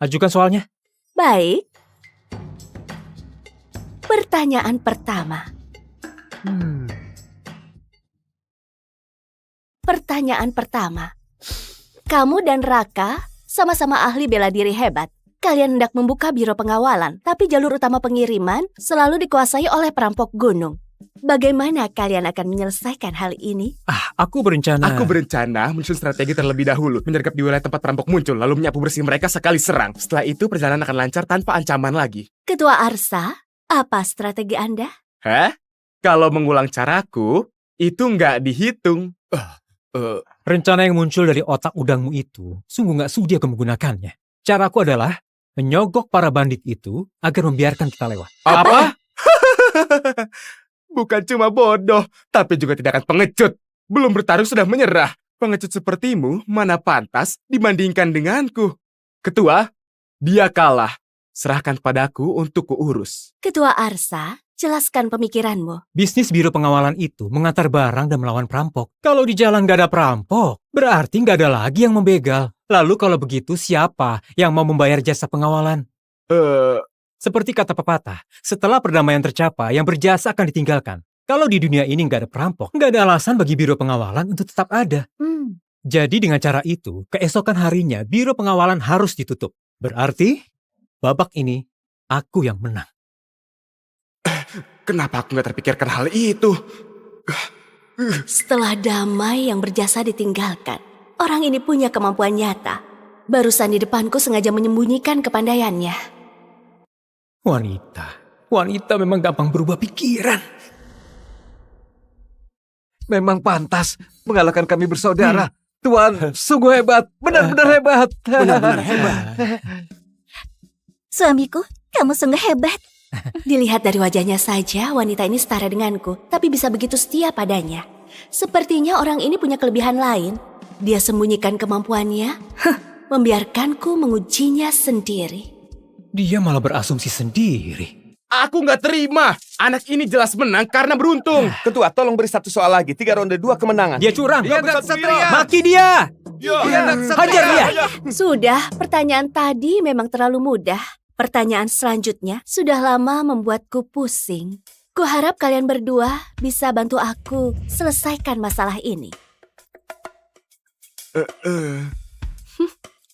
Ajukan soalnya. Baik. Pertanyaan pertama. Pertanyaan pertama. Kamu dan Raka sama-sama ahli bela diri hebat. Kalian hendak membuka biro pengawalan, tapi jalur utama pengiriman selalu dikuasai oleh perampok gunung. Bagaimana kalian akan menyelesaikan hal ini? Aku berencana menyusun strategi terlebih dahulu, menyergap di wilayah tempat perampok muncul, lalu menyapu bersih mereka sekali serang. Setelah itu perjalanan akan lancar tanpa ancaman lagi. Ketua Arsa, apa strategi Anda? Kalau mengulang caraku, itu nggak dihitung. Rencana yang muncul dari otak udangmu itu sungguh nggak sudi aku menggunakannya. Caraku adalah menyogok para bandit itu agar membiarkan kita lewat. Apa? Bukan cuma bodoh, tapi juga tidak akan pengecut. Belum bertarung sudah menyerah. Pengecut sepertimu mana pantas dibandingkan denganku. Ketua, dia kalah. Serahkan padaku untuk kuurus. Ketua Arsa, jelaskan pemikiranmu. Bisnis biro pengawalan itu mengantar barang dan melawan perampok. Kalau di jalan nggak ada perampok, berarti nggak ada lagi yang membegal. Lalu kalau begitu siapa yang mau membayar jasa pengawalan? Seperti kata pepatah, setelah perdamaian tercapai, yang berjasa akan ditinggalkan. Kalau di dunia ini nggak ada perampok, nggak ada alasan bagi biro pengawalan untuk tetap ada. Jadi dengan cara itu, keesokan harinya biro pengawalan harus ditutup. Berarti, babak ini, aku yang menang. Kenapa aku nggak terpikirkan hal itu? Setelah damai yang berjasa ditinggalkan, orang ini punya kemampuan nyata. Barusan di depanku sengaja menyembunyikan kepandaiannya. Wanita memang gampang berubah pikiran. Memang pantas mengalahkan kami bersaudara. Tuan, sungguh hebat. Benar-benar hebat. Benar-benar hebat. Suamiku, kamu sungguh hebat. Dilihat dari wajahnya saja, wanita ini setara denganku, tapi bisa begitu setia padanya. Sepertinya orang ini punya kelebihan lain. Dia sembunyikan kemampuannya, membiarkanku mengujinya sendiri. Dia malah berasumsi sendiri. Aku nggak terima. Anak ini jelas menang karena beruntung. Ketua, tolong beri satu soal lagi. 3 ronde 2 kemenangan. Dia curang. Dia kesatria. Maki dia. Hajar dia. Sudah, pertanyaan tadi memang terlalu mudah. Pertanyaan selanjutnya sudah lama membuatku pusing. Kuharap kalian berdua bisa bantu aku selesaikan masalah ini.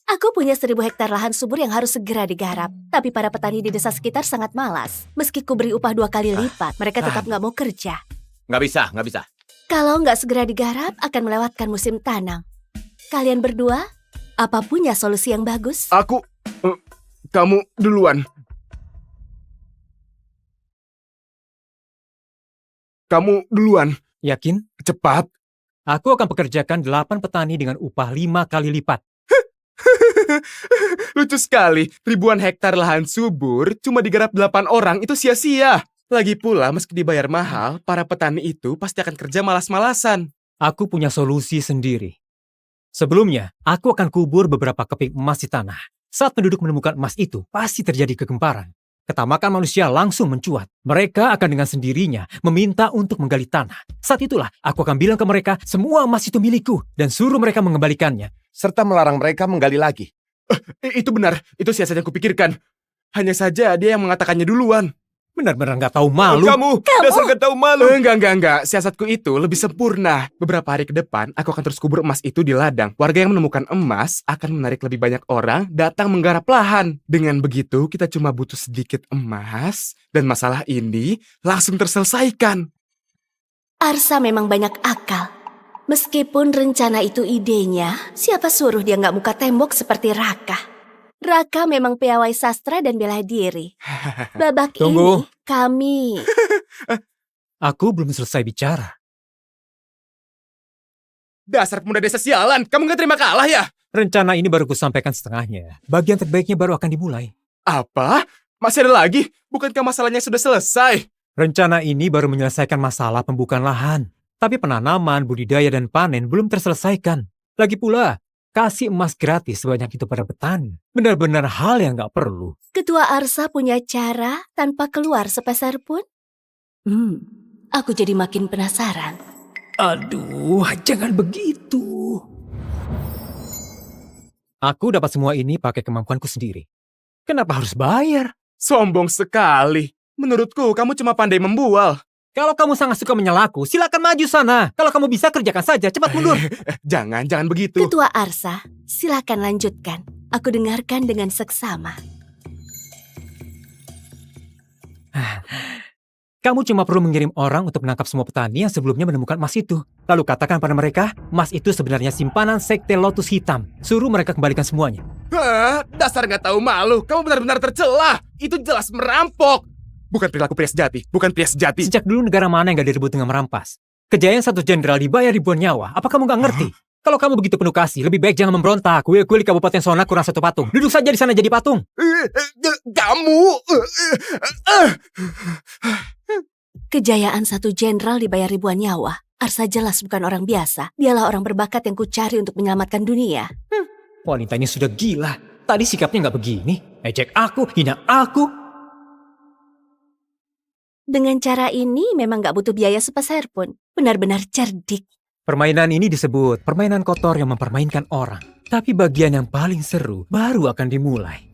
Aku punya 1000 hektar lahan subur yang harus segera digarap. Tapi para petani di desa sekitar sangat malas. Meski ku beri upah 2 kali lipat, mereka tetap nggak mau kerja. Nggak bisa. Kalau nggak segera digarap, akan melewatkan musim tanam. Kalian berdua, apa punya solusi yang bagus? Kamu duluan. Kamu duluan. Yakin? Cepat. Aku akan pekerjakan 8 petani dengan upah 5 kali lipat. Lucu sekali, ribuan hektar lahan subur cuma digarap 8 orang, itu sia-sia. Lagi pula, meski dibayar mahal, para petani itu pasti akan kerja malas-malasan. Aku punya solusi sendiri. Sebelumnya, aku akan kubur beberapa keping emas di tanah. Saat penduduk menemukan emas itu, pasti terjadi kegemparan. Ketamakan manusia langsung mencuat. Mereka akan dengan sendirinya meminta untuk menggali tanah. Saat itulah, aku akan bilang ke mereka, semua emas itu milikku, dan suruh mereka mengembalikannya. Serta melarang mereka menggali lagi. Itu benar, itu siasat yang kupikirkan. Hanya saja dia yang mengatakannya duluan. Benar-benar nggak tahu malu. Kamu dasar nggak tahu malu. Enggak. Siasatku itu lebih sempurna. Beberapa hari ke depan, aku akan terus kubur emas itu di ladang. Warga yang menemukan emas akan menarik lebih banyak orang datang menggarap lahan. Dengan begitu, kita cuma butuh sedikit emas. Dan masalah ini langsung terselesaikan. Arsa memang banyak akal. Meskipun rencana itu idenya, siapa suruh dia nggak muka tembok seperti Raka? Raka memang piawai sastra dan bela diri. Babak Tunggu. ini kami Aku belum selesai bicara. Dasar pemuda desa sialan, kamu gak terima kalah ya? Rencana ini baru kusampaikan setengahnya. Bagian terbaiknya baru akan dimulai. Apa? Masih ada lagi? Bukankah masalahnya sudah selesai? Rencana ini baru menyelesaikan masalah pembukaan lahan. Tapi penanaman, budidaya, dan panen belum terselesaikan. Lagi pula, kasih emas gratis sebanyak itu pada petani. Benar-benar hal yang gak perlu. Ketua Arsa punya cara tanpa keluar sepeser pun? Aku jadi makin penasaran. Aduh, jangan begitu. Aku dapat semua ini pakai kemampuanku sendiri. Kenapa harus bayar? Sombong sekali. Menurutku, kamu cuma pandai membual. Kalau kamu sangat suka menyalaku, silakan maju sana. Kalau kamu bisa, kerjakan saja. Cepat mundur. Jangan begitu. Ketua Arsa, silakan lanjutkan. Aku dengarkan dengan seksama. Kamu cuma perlu mengirim orang untuk menangkap semua petani yang sebelumnya menemukan emas itu. Lalu katakan pada mereka, emas itu sebenarnya simpanan sekte Lotus Hitam. Suruh mereka kembalikan semuanya. Hah? Dasar nggak tahu malu. Kamu benar-benar tercela. Itu jelas merampok. Bukan perilaku pria sejati. Bukan pria sejati. Sejak dulu negara mana yang gak direbut dengan merampas? Kejayaan satu jenderal dibayar ribuan nyawa. Apa kamu gak ngerti? Kalau kamu begitu penuh kasih, lebih baik jangan memberontak. Kuil-kuil di Kabupaten Sona kurang satu patung. Duduk saja di sana jadi patung. Kamu... Kejayaan satu jenderal dibayar ribuan nyawa. Arsa jelas bukan orang biasa. Dialah orang berbakat yang kucari untuk menyelamatkan dunia. Wanita ini sudah gila. Tadi sikapnya gak begini. Ejek aku, hina aku. Dengan cara ini memang gak butuh biaya sepeser pun. Benar-benar cerdik. Permainan ini disebut permainan kotor yang mempermainkan orang. Tapi bagian yang paling seru baru akan dimulai.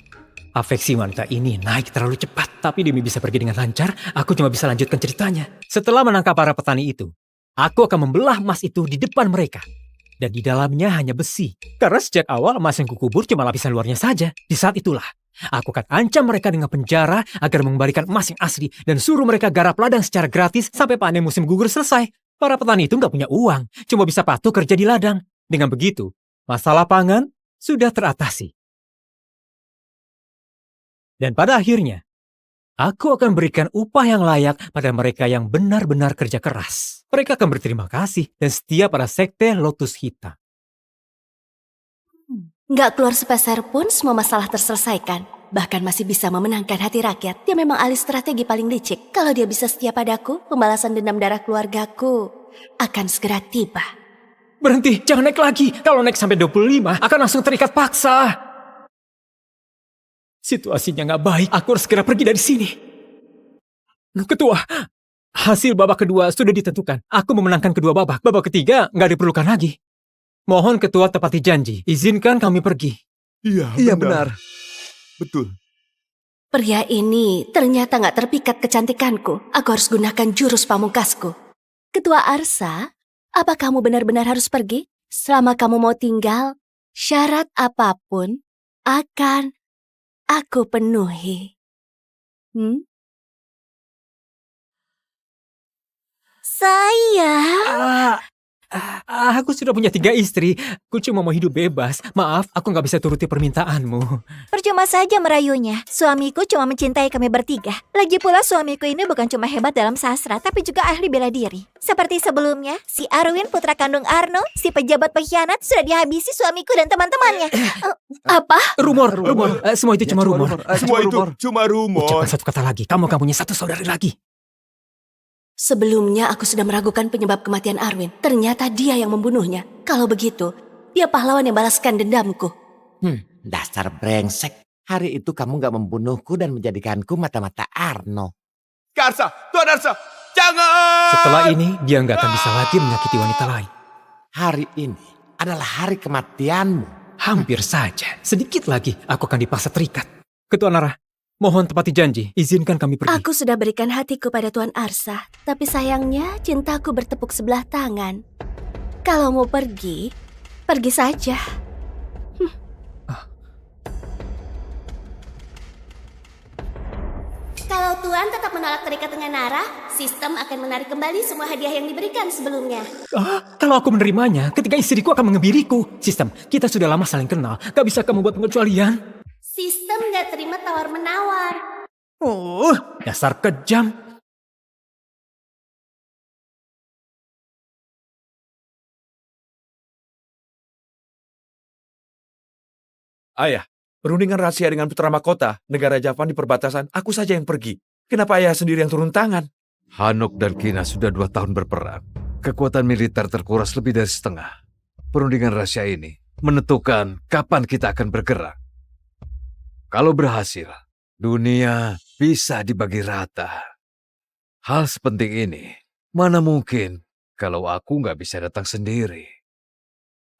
Afeksi wanita ini naik terlalu cepat. Tapi demi bisa pergi dengan lancar, aku cuma bisa lanjutkan ceritanya. Setelah menangkap para petani itu, aku akan membelah emas itu di depan mereka. Dan di dalamnya hanya besi. Karena sejak awal emas yang kukubur cuma lapisan luarnya saja. Di saat itulah, aku akan ancam mereka dengan penjara agar mengembalikan emas yang asli. Dan suruh mereka garap ladang secara gratis sampai panen musim gugur selesai. Para petani itu nggak punya uang, cuma bisa patuh kerja di ladang. Dengan begitu, masalah pangan sudah teratasi. Dan pada akhirnya, aku akan berikan upah yang layak pada mereka yang benar-benar kerja keras. Mereka akan berterima kasih dan setia pada sekte Lotus Hitam. Nggak keluar sepeser pun semua masalah terselesaikan. Bahkan masih bisa memenangkan hati rakyat. Dia memang ahli strategi paling licik. Kalau dia bisa setia padaku, pembalasan dendam darah keluargaku akan segera tiba. Berhenti, jangan naik lagi. Kalau naik sampai 25, akan langsung terikat paksa. Situasinya nggak baik, aku harus segera pergi dari sini. Ketua, hasil babak kedua sudah ditentukan. Aku memenangkan kedua babak. Babak ketiga nggak diperlukan lagi. Mohon ketua tepati janji. Izinkan kami pergi. Iya benar. Betul. Pria ini ternyata nggak terpikat kecantikanku. Aku harus gunakan jurus pamungkasku. Ketua Arsa, apa kamu benar-benar harus pergi? Selama kamu mau tinggal, syarat apapun akan aku penuhi. Sayang. Aku sudah punya 3 istri. Aku cuma mau hidup bebas. Maaf, aku nggak bisa turuti permintaanmu. Percuma saja merayunya. Suamiku cuma mencintai kami bertiga. Lagi pula suamiku ini bukan cuma hebat dalam sastra, tapi juga ahli bela diri. Seperti sebelumnya, si Arwin putra kandung Arno, si pejabat pengkhianat sudah dihabisi suamiku dan teman-temannya. Apa? Rumor. Semua itu cuma rumor. Semua itu cuma rumor. Ucapkan satu kata lagi. Kamu akan punya 1 saudari lagi. Sebelumnya aku sudah meragukan penyebab kematian Arwin. Ternyata dia yang membunuhnya. Kalau begitu, dia pahlawan yang balaskan dendamku. Dasar brengsek. Hari itu kamu gak membunuhku dan menjadikanku mata-mata Arno. Arsa, Tuan Arsa, jangan! Setelah ini, dia gak akan bisa lagi menyakiti wanita lain. Hari ini adalah hari kematianmu. Hampir saja. Sedikit lagi, aku akan dipaksa terikat. Ketua Nara, mohon tepati janji, izinkan kami pergi. Aku sudah berikan hatiku pada Tuan Arsa, tapi sayangnya cintaku bertepuk sebelah tangan. Kalau mau pergi, pergi saja. Kalau Tuan tetap menolak terikat dengan Nara, sistem akan menarik kembali semua hadiah yang diberikan sebelumnya. Kalau aku menerimanya, ketika istriku akan mengebiriku. Sistem, kita sudah lama saling kenal. Gak bisa kamu buat pengecualian. Sistem gak terima tawar-menawar. Dasar kejam. Ayah, perundingan rahasia dengan putra mahkota, negara Javan di perbatasan, aku saja yang pergi. Kenapa ayah sendiri yang turun tangan? Hanok dan Kina sudah 2 tahun berperang. Kekuatan militer terkuras lebih dari setengah. Perundingan rahasia ini menentukan kapan kita akan bergerak. Kalau berhasil, dunia bisa dibagi rata. Hal sepenting ini, mana mungkin kalau aku nggak bisa datang sendiri.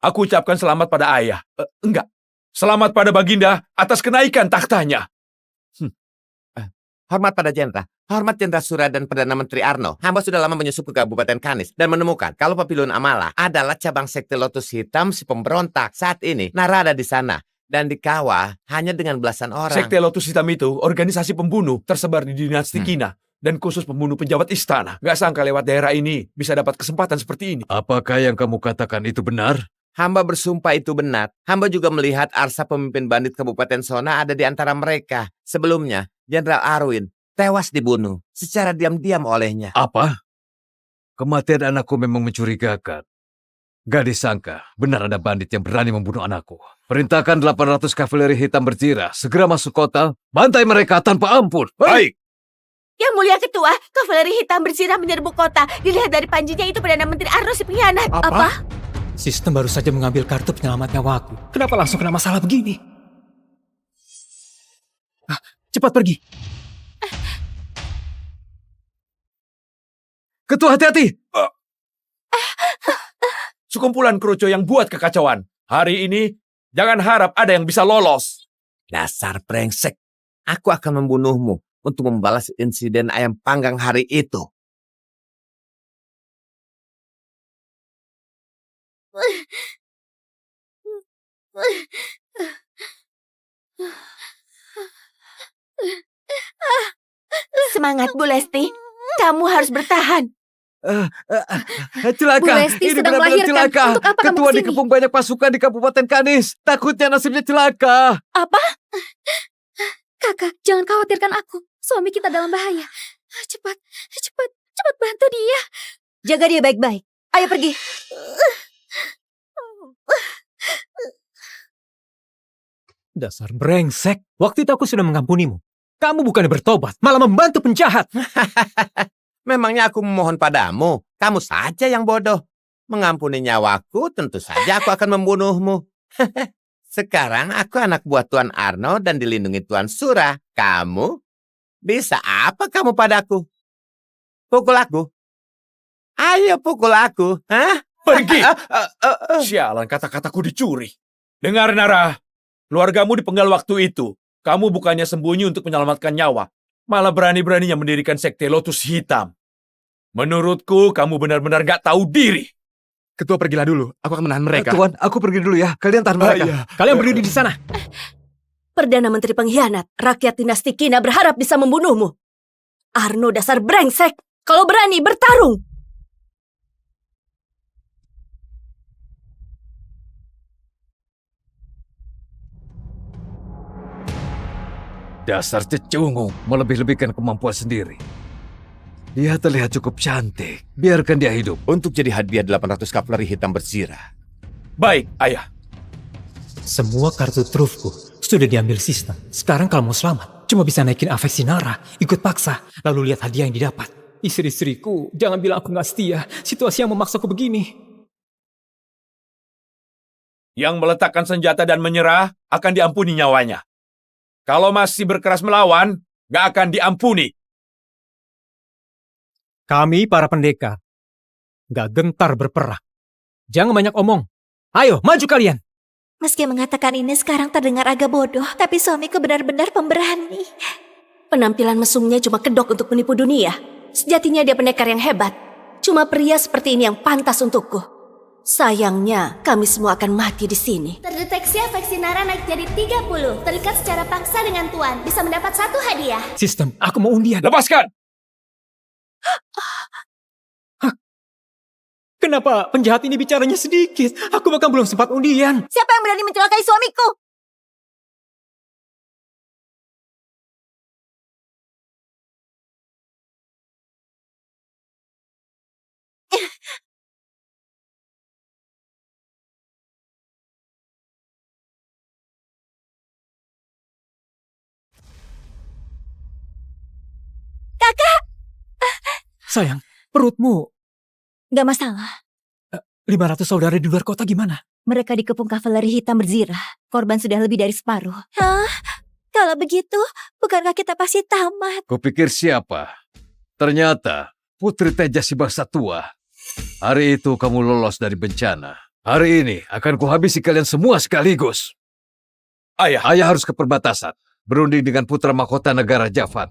Aku ucapkan selamat pada ayah. Enggak. Selamat pada Baginda atas kenaikan tahtanya. Hormat pada Jenderal. Hormat Jenderal Sura dan Perdana Menteri Arno. Hamba sudah lama menyusup ke Kabupaten Kanis dan menemukan kalau Papilun Amala adalah cabang sekte Lotus Hitam si pemberontak. Saat ini, Nara ada di sana dan dikawal hanya dengan belasan orang. Sekte Lotus Hitam itu organisasi pembunuh tersebar di dinasti Kina dan khusus pembunuh penjabat istana. Gak sangka lewat daerah ini bisa dapat kesempatan seperti ini. Apakah yang kamu katakan itu benar? Hamba bersumpah itu benar. Hamba juga melihat Arsa pemimpin bandit Kabupaten Sona ada di antara mereka. Sebelumnya, Jenderal Arwin tewas dibunuh secara diam-diam olehnya. Apa? Kematian anakku memang mencurigakan. Gak disangka, benar ada bandit yang berani membunuh anakku. Perintahkan 800 kavaleri hitam berjira, segera masuk kota, bantai mereka tanpa ampun. Baik! Yang mulia ketua, kavaleri hitam bersirah menyerbu kota. Dilihat dari panjinya itu Perdana Menteri Arno si pengkhianat. Apa? Sistem baru saja mengambil kartu penyelamat nyawaku. Kenapa langsung kena masalah begini? Cepat pergi. Ketua, hati-hati! Sekumpulan kerucu yang buat kekacauan. Hari ini, jangan harap ada yang bisa lolos. Dasar brengsek. Aku akan membunuhmu untuk membalas insiden ayam panggang hari itu. Semangat, Bu Lesti. Kamu harus bertahan. Celaka, Bu Lesti ini sedang benar-benar melahirkan. celaka. Untuk apa kamu Ketua kesini? dikepung banyak pasukan di Kabupaten Kanis. Takutnya nasibnya celaka. Apa? Kakak, jangan khawatirkan aku. Suami kita dalam bahaya. Cepat bantu dia. Jaga dia baik-baik. Ayo pergi. Dasar brengsek. Waktu itu aku sudah mengampunimu. Kamu bukannya bertobat, malah membantu penjahat. Memangnya aku memohon padamu? Kamu saja yang bodoh. Mengampuni nyawaku, tentu saja aku akan membunuhmu. Sekarang aku anak buah Tuan Arno dan dilindungi Tuan Sura. Kamu? Bisa apa kamu padaku? Pukul aku. Ayo pukul aku. Hah? Pergi! Sialan, kata-kataku dicuri. Dengar, Nara. Keluargamu dipenggal waktu itu. Kamu bukannya sembunyi untuk menyelamatkan nyawa. Malah berani-beraninya mendirikan sekte Lotus Hitam. Menurutku, kamu benar-benar gak tahu diri. Ketua, pergilah dulu. Aku akan menahan mereka. Tuan, aku pergi dulu ya. Kalian tahan mereka. Kalian berdiri di sana. Perdana Menteri pengkhianat, rakyat dinasti Kina berharap bisa membunuhmu. Arno dasar brengsek. Kalau berani, bertarung. Dasar cecungu, melebih-lebihkan kemampuan sendiri. Dia terlihat cukup cantik. Biarkan dia hidup. Untuk jadi hadiah 800 kavaleri hitam bersirah. Baik, ayah. Semua kartu trufku sudah diambil sistem. Sekarang kalau mau selamat, cuma bisa naikin afeksi Nara, ikut paksa, lalu lihat hadiah yang didapat. Istri-istriku, jangan bilang aku gak setia. Situasi yang memaksaku begini. Yang meletakkan senjata dan menyerah akan diampuni nyawanya. Kalau masih berkeras melawan, gak akan diampuni. Kami para pendekar gak gentar berperang. Jangan banyak omong. Ayo, maju kalian. Meski mengatakan ini sekarang terdengar agak bodoh, tapi suamiku benar-benar pemberani. Penampilan mesumnya cuma kedok untuk menipu dunia. Sejatinya dia pendekar yang hebat. Cuma pria seperti ini yang pantas untukku. Sayangnya, kami semua akan mati di sini. Terdeteksi afeksi Nara naik jadi 30. Terikat secara paksa dengan Tuan. Bisa mendapat 1 hadiah. Sistem, aku mau undian. Lepaskan! Kenapa penjahat ini bicaranya sedikit? Aku bahkan belum sempat undian. Siapa yang berani mencelakai suamiku? Kakak. Sayang, perutmu. Gak masalah. 500 saudara di luar kota gimana? Mereka dikepung kavaleri hitam berzirah. Korban sudah lebih dari separuh. Hah? Kalau begitu, bukankah kita pasti tamat? Kupikir siapa? Ternyata Putri Teja si bangsa tua. Hari itu kamu lolos dari bencana. Hari ini akan kuhabisi kalian semua sekaligus. Ayah harus ke perbatasan. Berunding dengan putra mahkota negara Javad.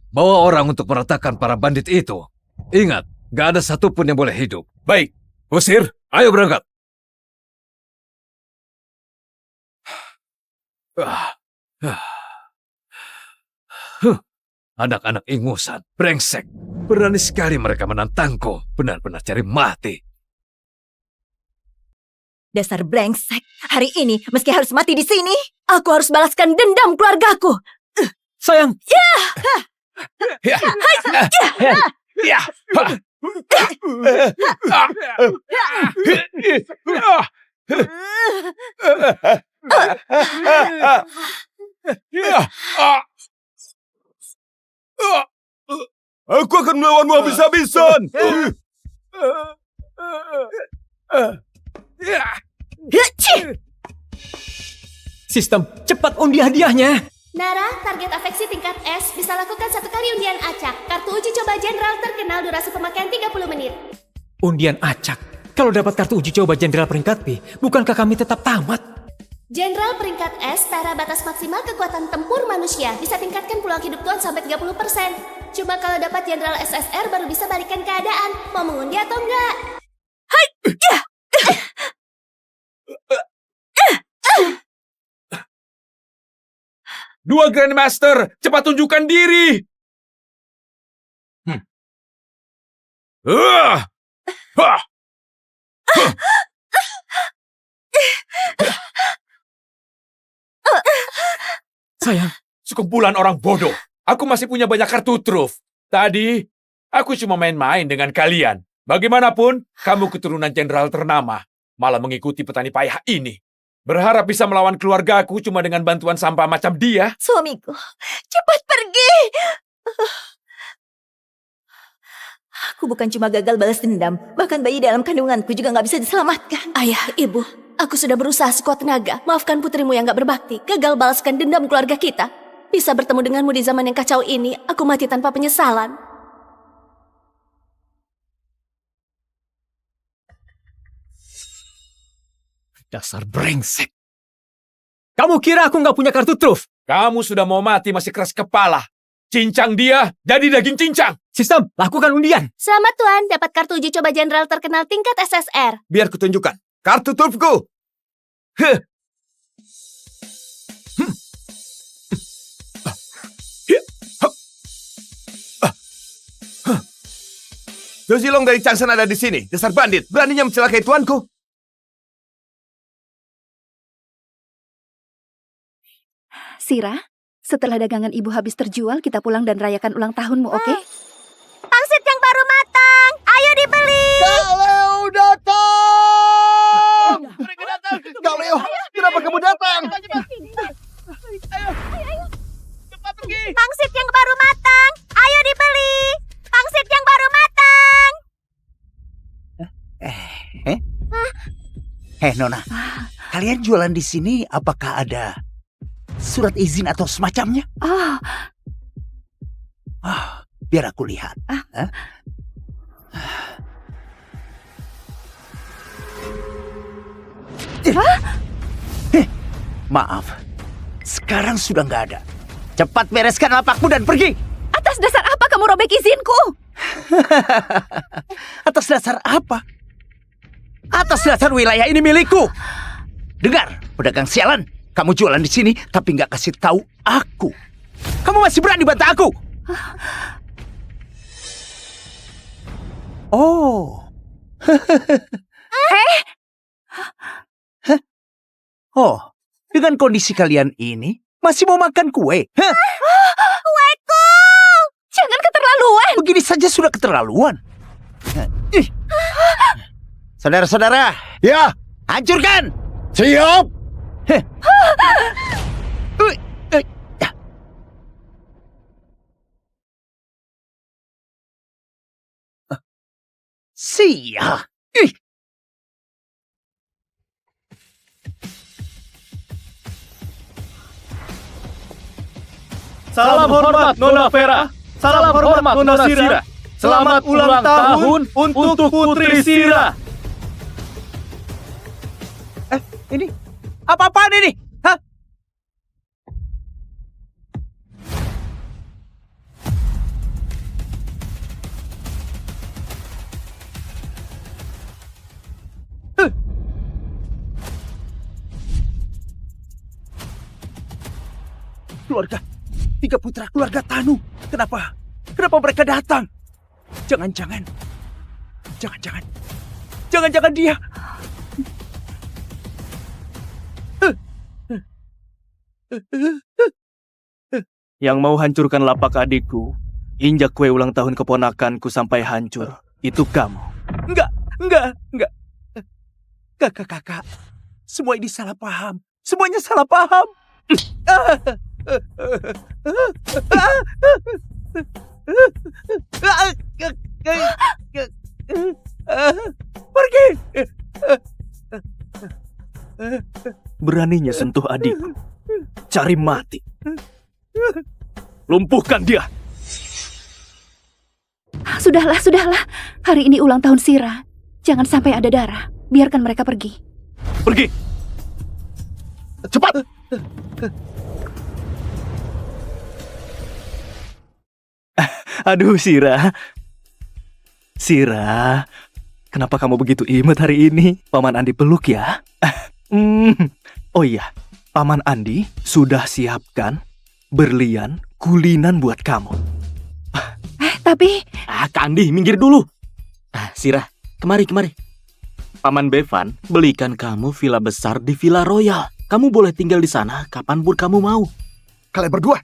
Bawa orang untuk meratakan para bandit itu. Ingat, gak ada satupun yang boleh hidup. Baik, usir. Ayo berangkat. Anak-anak ingusan, brengsek. Berani sekali mereka menantangku. Benar-benar cari mati. Dasar brengsek. Hari ini, meski harus mati di sini, aku harus balaskan dendam keluargaku. Sayang. Aku akan melawanmu habis-habisan. Sistem, cepat undi hadiahnya. Nara, target afeksi tingkat S bisa lakukan 1 kali undian acak. Kartu uji coba jenderal terkenal durasi pemakaian 30 menit. Undian acak. Kalau dapat kartu uji coba jenderal peringkat B, bukankah kami tetap tamat? Jenderal peringkat S, setara batas maksimal kekuatan tempur manusia. Bisa tingkatkan peluang hidup Tuan sampai 30%. Cuma kalau dapat jenderal SSR baru bisa balikan keadaan. Mau mengundi atau enggak? Dua Grandmaster, cepat tunjukkan diri. Sayang, sekumpulan orang bodoh. Aku masih punya banyak kartu truf. Tadi, aku cuma main-main dengan kalian. Bagaimanapun, kamu keturunan jenderal ternama. Malah mengikuti petani payah ini. Berharap bisa melawan keluargaku cuma dengan bantuan sampah macam dia. Suamiku, cepat pergi. Aku bukan cuma gagal balas dendam, bahkan bayi dalam kandunganku juga gak bisa diselamatkan. Ayah, ibu, aku sudah berusaha sekuat tenaga. Maafkan putrimu yang gak berbakti. Gagal balaskan dendam keluarga kita. Bisa bertemu denganmu di zaman yang kacau ini, aku mati tanpa penyesalan. Dasar brengsek. Kamu kira aku nggak punya kartu truf? Kamu sudah mau mati masih keras kepala. Cincang dia, jadi daging cincang. Sistem, lakukan undian. Selamat Tuan, dapat kartu uji coba jenderal terkenal tingkat SSR. Biar kutunjukkan. Kartu trufku. Dosilong dari Changsan ada di sini. Dasar bandit, beraninya mencelakai tuanku. Sira, setelah dagangan ibu habis terjual, kita pulang dan rayakan ulang tahunmu, oke? Pangsit yang baru matang, ayo dibeli. Galeo datang! Galeo, kenapa kamu datang? Pangsit yang baru matang, ayo dibeli. Pangsit yang baru matang. Nona, kalian jualan di sini apakah ada surat izin atau semacamnya? Biar aku lihat. Maaf, sekarang sudah nggak ada. Cepat bereskan lapakmu dan pergi. Atas dasar apa kamu robek izinku? Atas dasar apa? Atas dasar wilayah ini milikku. Dengar, pedagang sialan. Kamu jualan di sini tapi nggak kasih tahu aku. Kamu masih berani bantah aku? Oh. Oh, dengan kondisi kalian ini masih mau makan kue? Kueku! Jangan keterlaluan. Begini saja sudah keterlaluan. Saudara-saudara, ya, hancurkan. Siap. Sial. Ih. Salam hormat Nona Vera. Salam hormat Nona Sira. Selamat ulang tahun untuk Putri Sira. Ini apa-apaan ini? Hah? Keluarga, 3 putra keluarga Tanu. Kenapa mereka datang? Jangan-jangan dia. Yang mau hancurkan lapak adikku, injak kue ulang tahun keponakanku sampai hancur, itu kamu. Enggak. Kakak. Semua ini salah paham. Semuanya salah paham. Pergi. Beraninya sentuh adikku. Cari mati. Lumpuhkan dia. Sudahlah. Hari ini ulang tahun Sira. Jangan sampai ada darah. Biarkan mereka pergi. Pergi. Cepat. Aduh, Sira. Kenapa kamu begitu imut hari ini? Paman Andi peluk ya. Oh iya, Paman Andi sudah siapkan berlian kulinan buat kamu. Tapi... Kak Andi, minggir dulu. Sira, kemari. Paman Bevan belikan kamu villa besar di Villa Royal. Kamu boleh tinggal di sana kapanpun kamu mau. Kalian berdua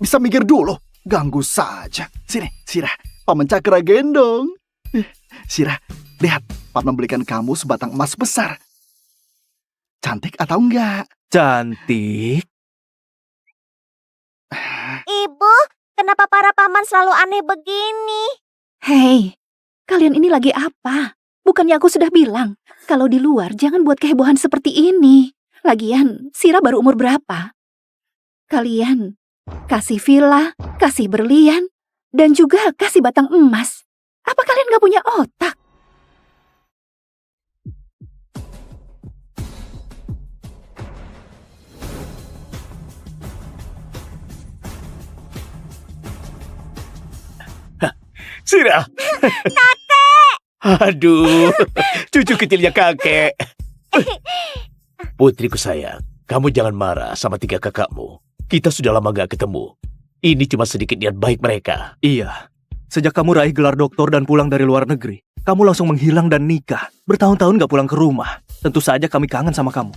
bisa minggir dulu. Ganggu saja. Sini, Sira. Paman Cakra gendong. Sira, lihat. Paman membelikan kamu sebatang emas besar. Cantik atau enggak? Cantik. Ibu, kenapa para paman selalu aneh begini? Hei, kalian ini lagi apa? Bukannya aku sudah bilang, kalau di luar jangan buat kehebohan seperti ini. Lagian, Sira baru umur berapa? Kalian kasih villa, kasih berlian, dan juga kasih batang emas. Apa kalian gak punya otak? Sira. Kakek! Aduh, cucu kecilnya kakek. Putriku sayang, kamu jangan marah sama 3 kakakmu. Kita sudah lama gak ketemu. Ini cuma sedikit niat baik mereka. Iya, sejak kamu raih gelar doktor dan pulang dari luar negeri, kamu langsung menghilang dan nikah. Bertahun-tahun gak pulang ke rumah. Tentu saja kami kangen sama kamu.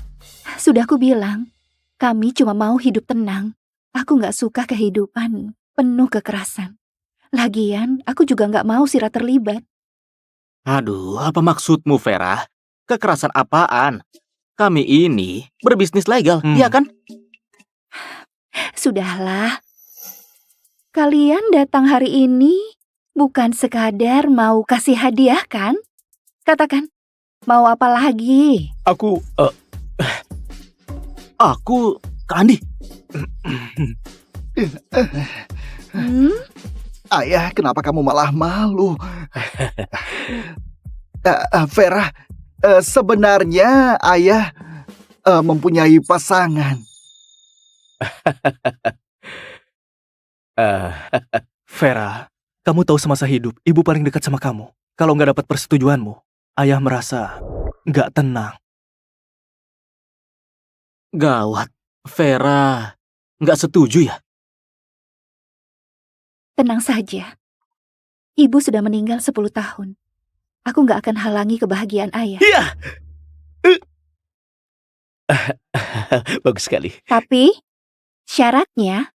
Sudah aku bilang, kami cuma mau hidup tenang. Aku gak suka kehidupan penuh kekerasan. Lagian, aku juga gak mau Sira terlibat. Aduh, apa maksudmu, Vera? Kekerasan apaan? Kami ini berbisnis legal, iya kan? Sudahlah. Kalian datang hari ini bukan sekadar mau kasih hadiah kan? Katakan, mau apa lagi? Aku, Kak Andi. Ayah, kenapa kamu malah malu? Vera, sebenarnya ayah mempunyai pasangan. Vera, kamu tahu semasa hidup, ibu paling dekat sama kamu. Kalau nggak dapat persetujuanmu, ayah merasa nggak tenang. Gawat, Vera nggak setuju ya? Tenang saja. Ibu sudah meninggal 10 tahun. Aku nggak akan halangi kebahagiaan ayah. Iya. Bagus sekali. Tapi syaratnya,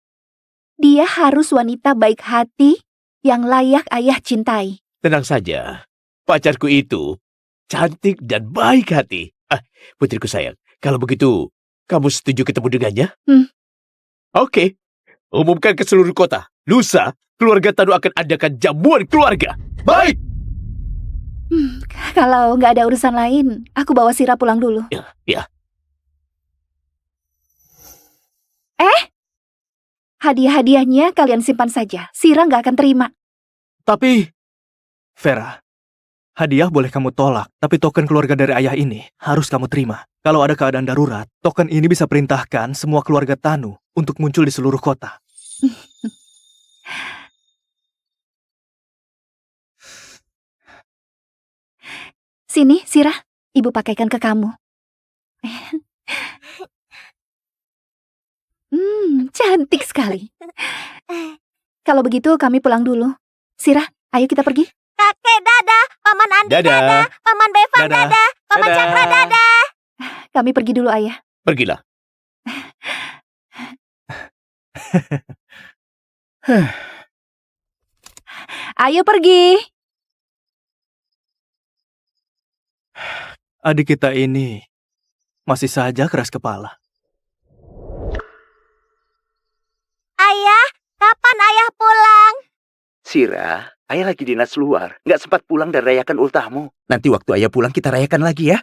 dia harus wanita baik hati yang layak ayah cintai. Tenang saja. Pacarku itu cantik dan baik hati. Putriku sayang, kalau begitu kamu setuju ketemu dengannya? Oke. Umumkan ke seluruh kota. Lusa, keluarga Tanu akan adakan jamuan keluarga. Baik. Kalau nggak ada urusan lain, aku bawa Sira pulang dulu. Ya. Hadiah-hadiahnya kalian simpan saja. Sira nggak akan terima. Tapi, Vera, hadiah boleh kamu tolak, tapi token keluarga dari ayah ini harus kamu terima. Kalau ada keadaan darurat, token ini bisa perintahkan semua keluarga Tanu untuk muncul di seluruh kota. Sini, Sira. Ibu pakaikan ke kamu. Cantik sekali. Kalau begitu kami pulang dulu. Sira, ayo kita pergi. Kakek dadah, Paman Andi dadah, Paman Bevan dadah, Paman Cakra dadah. Kami pergi dulu, Ayah. Pergilah. Ayo pergi. Adik kita ini masih saja keras kepala. Ayah, kapan ayah pulang? Sira, ayah lagi dinas luar. Nggak sempat pulang dan rayakan ultahmu. Nanti waktu ayah pulang kita rayakan lagi ya.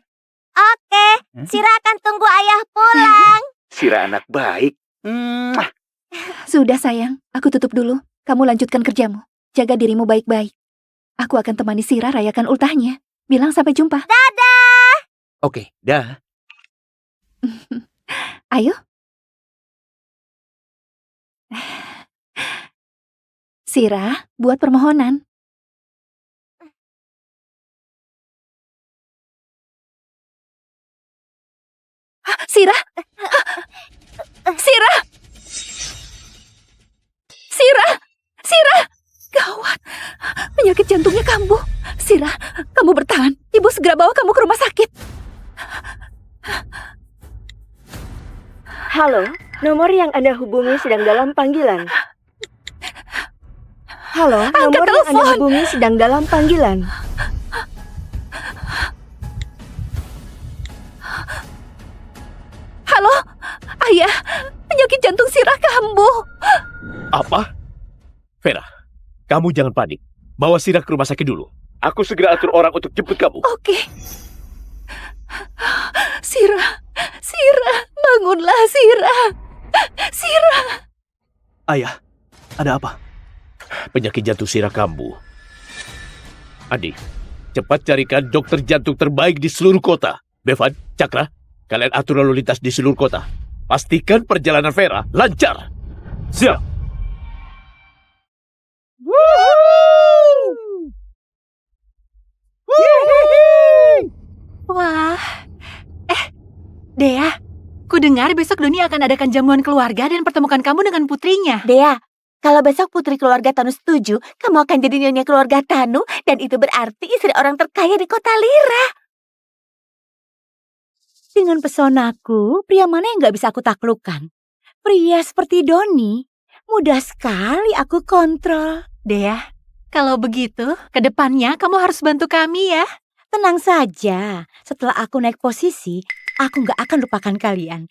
Oke, Sira akan tunggu ayah pulang. Sira anak baik. Sudah sayang, aku tutup dulu. Kamu lanjutkan kerjamu. Jaga dirimu baik-baik. Aku akan temani Sira rayakan ultahnya. Bilang sampai jumpa. Dadah. Oke, dah. Ayo. Sira, buat permohonan. Sira! Sira! Sira! Sira! Gawat! Penyakit jantungnya kambuh. Sira, kamu bertahan. Ibu segera bawa kamu ke rumah sakit. Halo, nomor yang Anda hubungi sedang dalam panggilan. Halo, nomor yang Anda hubungi sedang dalam panggilan. Halo, Ayah. Penyakit jantung Sira kambuh. Apa? Vera, kamu jangan panik. Bawa Sira ke rumah sakit dulu. Aku segera atur orang untuk jemput kamu. Oke. Sira, Sira, bangunlah Sira. Sira. Ayah, ada apa? Penyakit jantung Sira kambuh. Andi, cepat carikan dokter jantung terbaik di seluruh kota. Bevan, Cakra, kalian atur lalu lintas di seluruh kota. Pastikan perjalanan Vera lancar. Siap. Wah. Dea, ku dengar besok Doni akan adakan jamuan keluarga dan pertemukan kamu dengan putrinya. Dea, kalau besok putri keluarga Tanu setuju, kamu akan jadi nyonya keluarga Tanu, dan itu berarti istri orang terkaya di kota Lira. Dengan pesonaku, pria mana yang gak bisa aku taklukkan? Pria seperti Doni, mudah sekali aku kontrol. Dea, kalau begitu, ke depannya kamu harus bantu kami ya. Tenang saja, setelah aku naik posisi, aku gak akan lupakan kalian.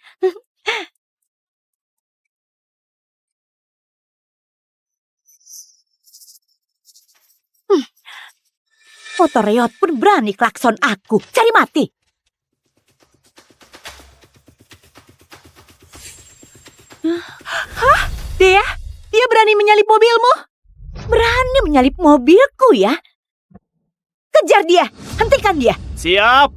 Motor Reot pun berani klakson aku. Cari mati. Hah? Dea, dia berani menyalip mobilmu? Berani menyalip mobilku ya? Kejar dia, hentikan dia. Siap.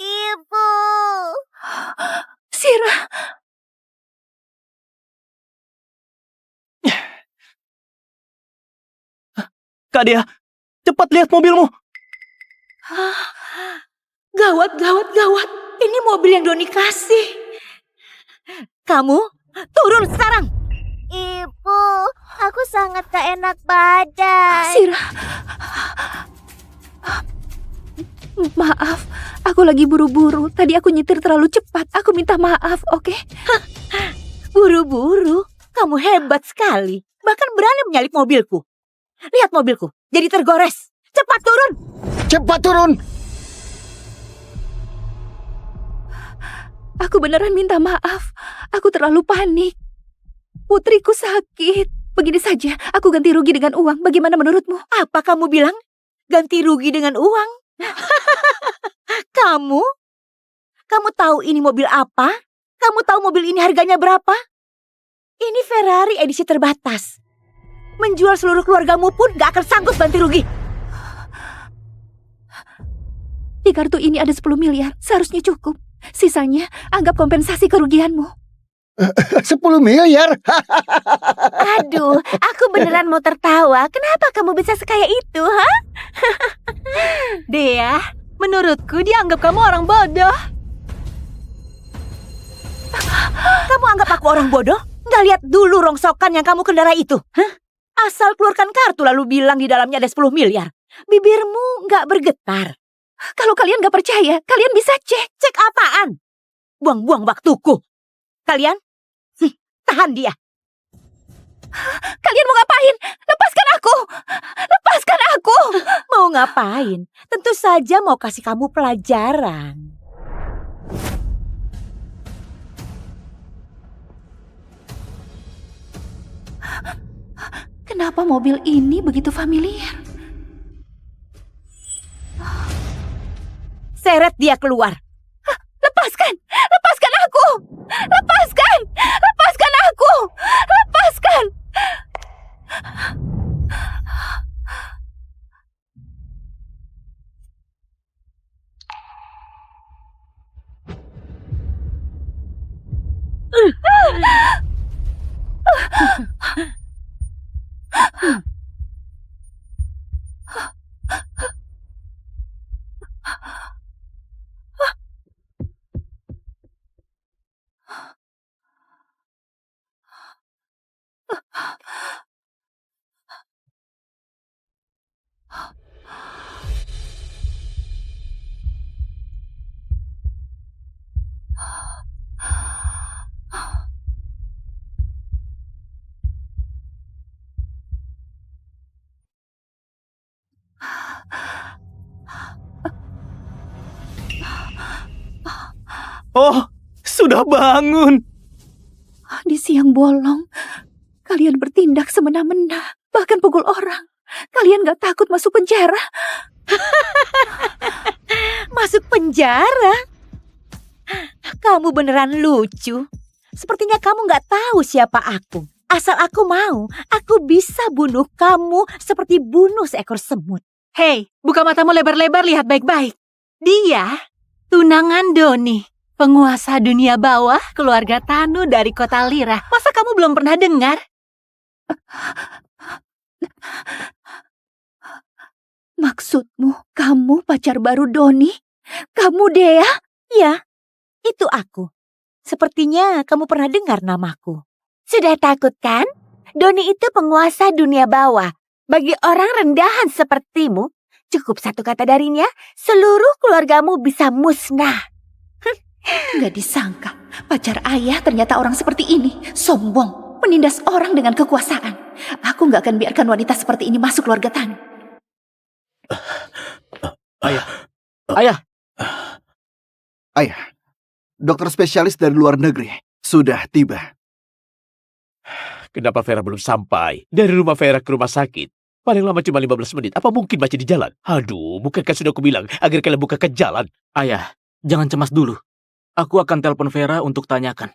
Ibu. Sira. Kak Dea, cepat lihat mobilmu. Gawat, gawat, gawat. Ini mobil yang Doni kasih. Kamu turun sekarang. Ibu, aku sangat gak enak badan. Sira. Maaf, aku lagi buru-buru. Tadi aku nyetir terlalu cepat. Aku minta maaf, oke? Buru-buru? Kamu hebat sekali. Bahkan berani menyalip mobilku. Lihat mobilku, jadi tergores. Cepat turun. Cepat turun. Aku beneran minta maaf. Aku terlalu panik. Putriku sakit. Begini saja, aku ganti rugi dengan uang. Bagaimana menurutmu? Apa kamu bilang? Ganti rugi dengan uang? Kamu? Kamu tahu ini mobil apa? Kamu tahu mobil ini harganya berapa? Ini Ferrari edisi terbatas. Menjual seluruh keluargamu pun gak akan sanggup ganti rugi. Di kartu ini ada 10 miliar, seharusnya cukup. Sisanya, anggap kompensasi kerugianmu. 10 miliar? Aduh, aku beneran mau tertawa. Kenapa kamu bisa sekaya itu, ha? Dea, menurutku dia anggap kamu orang bodoh. Kamu anggap aku orang bodoh? Nggak lihat dulu rongsokan yang kamu kendara itu? Hah? Asal keluarkan kartu lalu bilang di dalamnya ada 10 miliar. Bibirmu nggak bergetar. Kalau kalian nggak percaya, kalian bisa cek. Cek apaan? Buang-buang waktuku. Kalian, tahan dia. Kalian mau ngapain? Lepaskan aku! Lepaskan aku! Mau ngapain? Tentu saja mau kasih kamu pelajaran. Kenapa mobil ini begitu familiar? Seret dia keluar. Lepaskan! Lepaskan aku! Lepaskan! Lepaskan aku! Lepaskan! Oh, sudah bangun. Di siang bolong, kalian bertindak semena-mena, bahkan pukul orang. Kalian gak takut masuk penjara? Masuk penjara? Kamu beneran lucu. Sepertinya kamu gak tahu siapa aku. Asal aku mau, aku bisa bunuh kamu seperti bunuh seekor semut. Hei, buka matamu lebar-lebar, lihat baik-baik. Dia tunangan Doni, penguasa dunia bawah, keluarga Tanu dari kota Lira. Masa kamu belum pernah dengar? Maksudmu, kamu pacar baru Doni? Kamu Dea? Ya, itu aku. Sepertinya kamu pernah dengar namaku. Sudah takut kan? Doni itu penguasa dunia bawah. Bagi orang rendahan sepertimu, cukup satu kata darinya, seluruh keluargamu bisa musnah. Gak disangka, pacar ayah ternyata orang seperti ini. Sombong, menindas orang dengan kekuasaan. Aku gak akan biarkan wanita seperti ini masuk keluarga Tanu. Ayah. Ayah, dokter spesialis dari luar negeri sudah tiba. Kenapa Vera belum sampai? Dari rumah Vera ke rumah sakit. Paling lama cuma 15 menit. Apa mungkin masih di jalan? Aduh, bukankah sudah aku bilang agar kalian bukakan jalan? Ayah, jangan cemas dulu. Aku akan telepon Vera untuk tanyakan.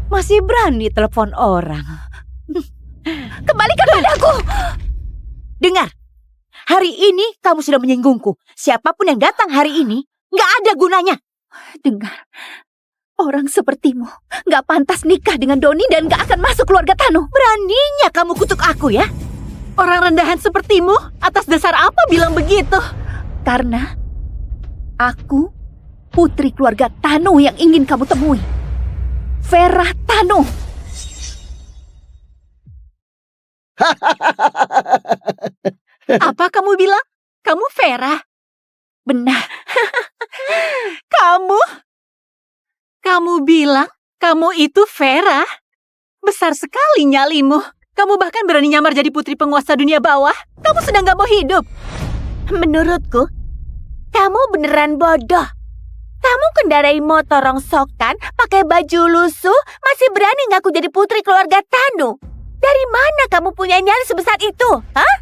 Masih berani telepon orang. Kembalikan padaku! Dengar, hari ini kamu sudah menyinggungku. Siapapun yang datang hari ini, nggak ada gunanya. Dengar, orang sepertimu gak pantas nikah dengan Doni dan gak akan masuk keluarga Tanu. Beraninya kamu kutuk aku ya? Orang rendahan sepertimu, atas dasar apa bilang begitu? Karena aku putri keluarga Tanu yang ingin kamu temui. Vera Tanu. Apa kamu bilang? Kamu Vera? Benar. Kamu bilang kamu itu Vera? Besar sekali nyalimu. Kamu bahkan berani nyamar jadi putri penguasa dunia bawah. Kamu sedang gak mau hidup. Menurutku, Kamu beneran bodoh. Kamu kendarai motor rongsokan, pakai baju lusuh, masih berani ngaku jadi putri keluarga Tanu. Dari mana kamu punya nyali sebesar itu? Hah?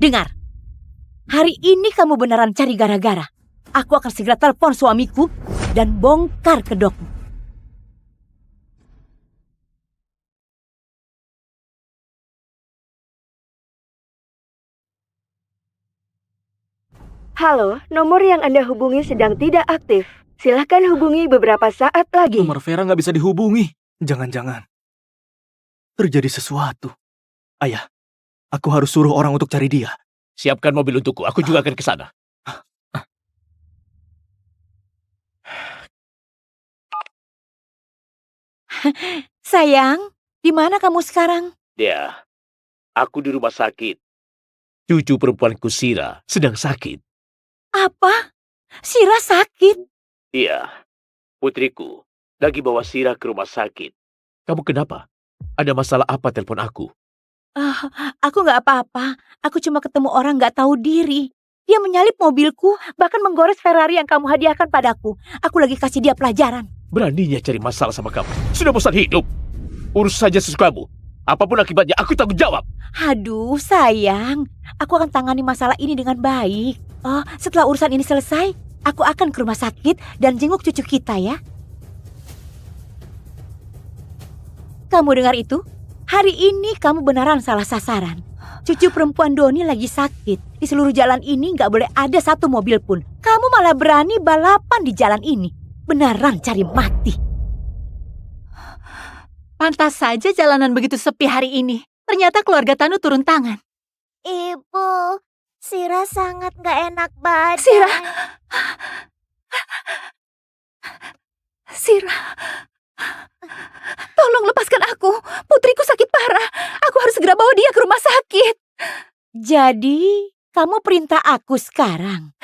Dengar, hari ini kamu beneran cari gara-gara. Aku akan segera telepon suamiku dan bongkar kedokmu. Halo, nomor yang Anda hubungi sedang tidak aktif. Silahkan hubungi beberapa saat lagi. Nomor Vera nggak bisa dihubungi. Jangan-jangan terjadi sesuatu. Ayah, aku harus suruh orang untuk cari dia. Siapkan mobil untukku, aku juga akan ke sana. Sayang, di mana kamu sekarang? Dia, aku di rumah sakit. Cucu perempuanku Sira sedang sakit. Apa? Sira sakit? Iya, putriku lagi bawa Sira ke rumah sakit. Kamu kenapa? Ada masalah apa telepon aku? Aku nggak apa-apa. Aku cuma ketemu orang nggak tahu diri. Dia menyalip mobilku, bahkan menggores Ferrari yang kamu hadiahkan padaku. Aku lagi kasih dia pelajaran. Beraninya cari masalah sama kamu. Sudah bosan hidup. Urus saja sesukamu. Apapun akibatnya, aku tanggung jawab. Aduh, sayang. Aku akan tangani masalah ini dengan baik. Oh, setelah urusan ini selesai, aku akan ke rumah sakit dan jenguk cucu kita ya. Kamu dengar itu? Hari ini kamu beneran salah sasaran. Cucu perempuan Doni lagi sakit. Di seluruh jalan ini nggak boleh ada satu mobil pun. Kamu malah berani balapan di jalan ini. Beneran cari mati. Pantas saja jalanan begitu sepi hari ini. Ternyata keluarga Tanu turun tangan. Ibu, Sira sangat gak enak badan. Sira, tolong lepaskan aku. Putriku sakit parah. Aku harus segera bawa dia ke rumah sakit. Jadi, kamu perintah aku sekarang?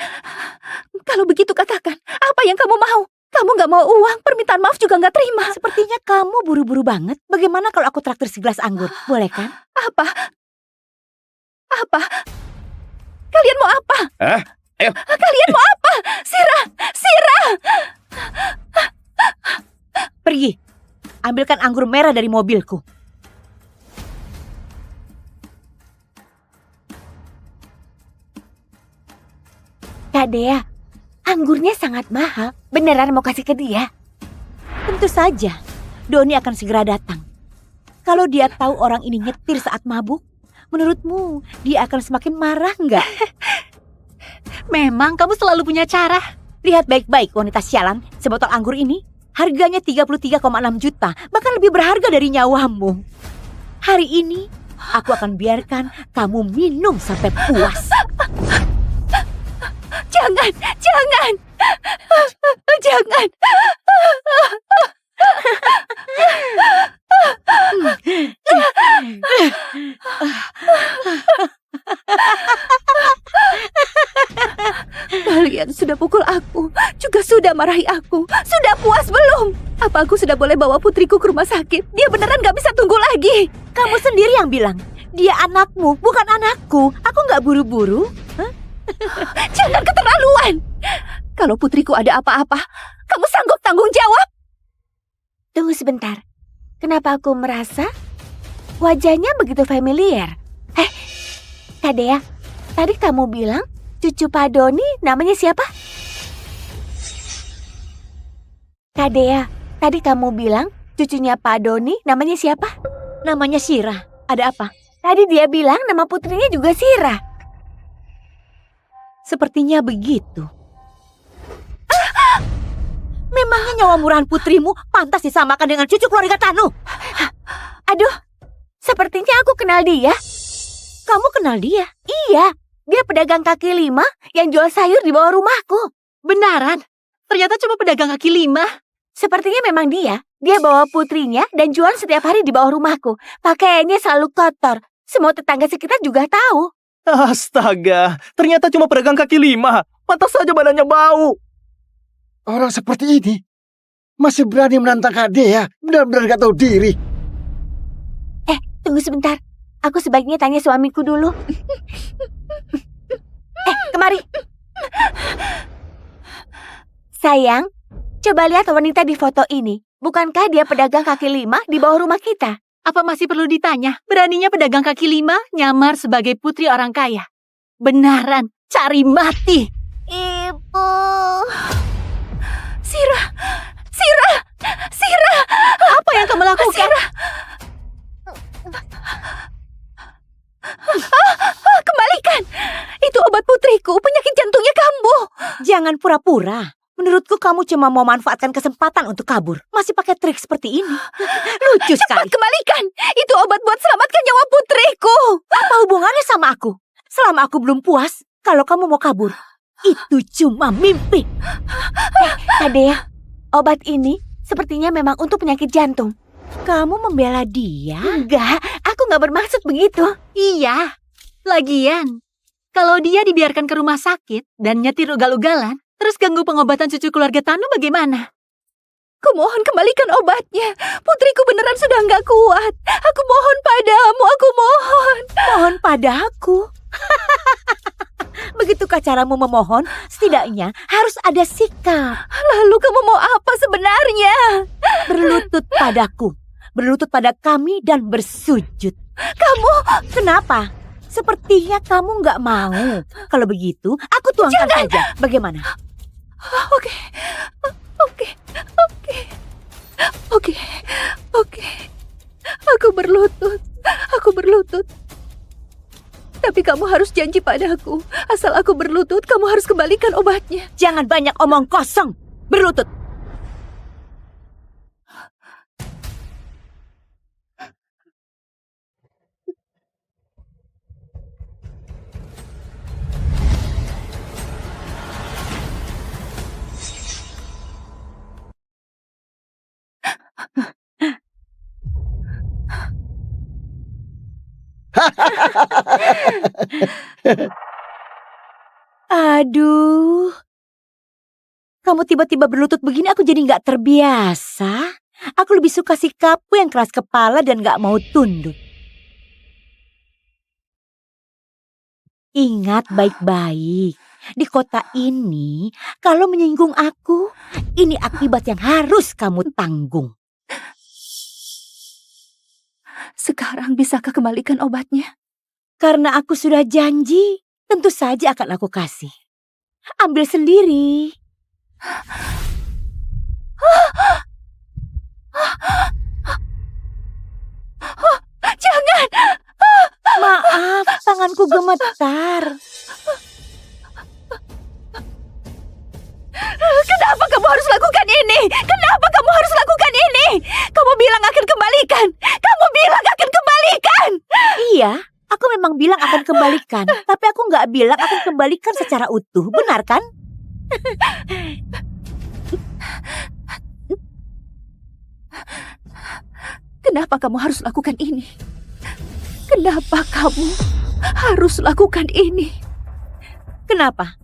Kalau begitu katakan, apa yang kamu mau? Kamu gak mau uang, permintaan maaf juga gak terima. Sepertinya kamu buru-buru banget. Bagaimana kalau aku traktir segelas anggur? Boleh kan? Apa? Kalian mau apa? Hah? Ayo. Kalian mau apa? Sira! Pergi. Ambilkan anggur merah dari mobilku. Kak Dea, anggurnya sangat mahal. Beneran mau kasih ke dia? Tentu saja. Doni akan segera datang. Kalau dia tahu orang ini nyetir saat mabuk, menurutmu dia akan semakin marah nggak? Memang kamu selalu punya cara. Lihat baik-baik wanita sialan, sebotol anggur ini harganya 33,6 juta, bahkan lebih berharga dari nyawamu. Hari ini aku akan biarkan kamu minum sampai puas. Jangan! Kalian sudah pukul aku, juga sudah marahi aku. Sudah puas belum? Apa aku sudah boleh bawa putriku ke rumah sakit? Dia beneran gak bisa tunggu lagi. Kamu sendiri yang bilang, dia anakmu, bukan anakku. Aku gak buru-buru. Jangan keterlaluan. Kalau putriku ada apa-apa, kamu sanggup tanggung jawab? Tunggu sebentar. Kenapa aku merasa wajahnya begitu familiar? Kak Dea, tadi kamu bilang cucu Pak Doni namanya siapa? Kak Dea, tadi kamu bilang cucunya Pak Doni namanya siapa? Namanya Sira. Ada apa? Tadi dia bilang nama putrinya juga Sira. Sepertinya begitu. Memangnya nyawa murahan putrimu pantas disamakan dengan cucu keluarga Tanu? Aduh, sepertinya aku kenal dia. Kamu kenal dia? Iya, dia pedagang kaki lima yang jual sayur di bawah rumahku. Benaran? Ternyata cuma pedagang kaki lima. Sepertinya memang dia. Dia bawa putrinya dan jual setiap hari di bawah rumahku. Pakaiannya selalu kotor. Semua tetangga sekitar juga tahu. Astaga, ternyata cuma pedagang kaki lima. Pantas saja badannya bau. Orang seperti ini masih berani menantang Kak Dea. Benar-benar gak tahu diri. Tunggu sebentar. Aku sebaiknya tanya suamiku dulu. Kemari. Sayang, coba lihat wanita di foto ini. Bukankah dia pedagang kaki lima di bawah rumah kita? Apa masih perlu ditanya? Beraninya pedagang kaki lima nyamar sebagai putri orang kaya. Benaran, cari mati. Ibu. Sira! Apa yang kamu lakukan? Sira! Kembalikan! Itu obat putriku, penyakit jantungnya kambuh. Jangan pura-pura. Menurutku kamu cuma mau manfaatkan kesempatan untuk kabur. Masih pakai trik seperti ini. Lucu sekali. Cepat kembalikan! Itu obat buat selamatkan nyawa putriku. Apa hubungannya sama aku? Selama aku belum puas, kalau kamu mau kabur, itu cuma mimpi. Tadea, obat ini sepertinya memang untuk penyakit jantung. Kamu membela dia? Enggak, aku nggak bermaksud begitu. Iya. Lagian, kalau dia dibiarkan ke rumah sakit dan nyetir ugal-ugalan, terus ganggu pengobatan cucu keluarga Tanu bagaimana? Kumohon kembalikan obatnya. Putriku beneran sudah nggak kuat. Aku mohon padamu, aku mohon. Mohon padaku? Begitukah caramu memohon? Setidaknya harus ada sikap. Lalu kamu mau apa sebenarnya? Berlutut padaku. Berlutut pada kami dan bersujud. Kamu? Kenapa? Sepertinya kamu nggak mau. Kalau begitu, aku tuangkan saja. Bagaimana? Oke. Aku berlutut. Tapi kamu harus janji padaku. Asal aku berlutut, kamu harus kembalikan obatnya. Jangan banyak omong kosong. Berlutut. Aduh. Kamu tiba-tiba berlutut begini aku jadi nggak terbiasa. Aku lebih suka sikapmu yang keras kepala dan nggak mau tunduk. Ingat baik-baik. Di kota ini, kalau menyinggung aku, ini akibat yang harus kamu tanggung. Sekarang bisakah kembalikan obatnya? Karena aku sudah janji, tentu saja akan aku kasih. Ambil sendiri. Jangan! Maaf, tanganku gemetar. Kenapa kamu harus lakukan ini? Kenapa kamu harus lakukan ini? Kamu bilang akan kembalikan. Kamu bilang akan kembalikan. Iya, aku memang bilang akan kembalikan. Tapi aku nggak bilang akan kembalikan secara utuh. Benar kan? Kenapa kamu harus lakukan ini? Kenapa kamu harus lakukan ini? Kenapa?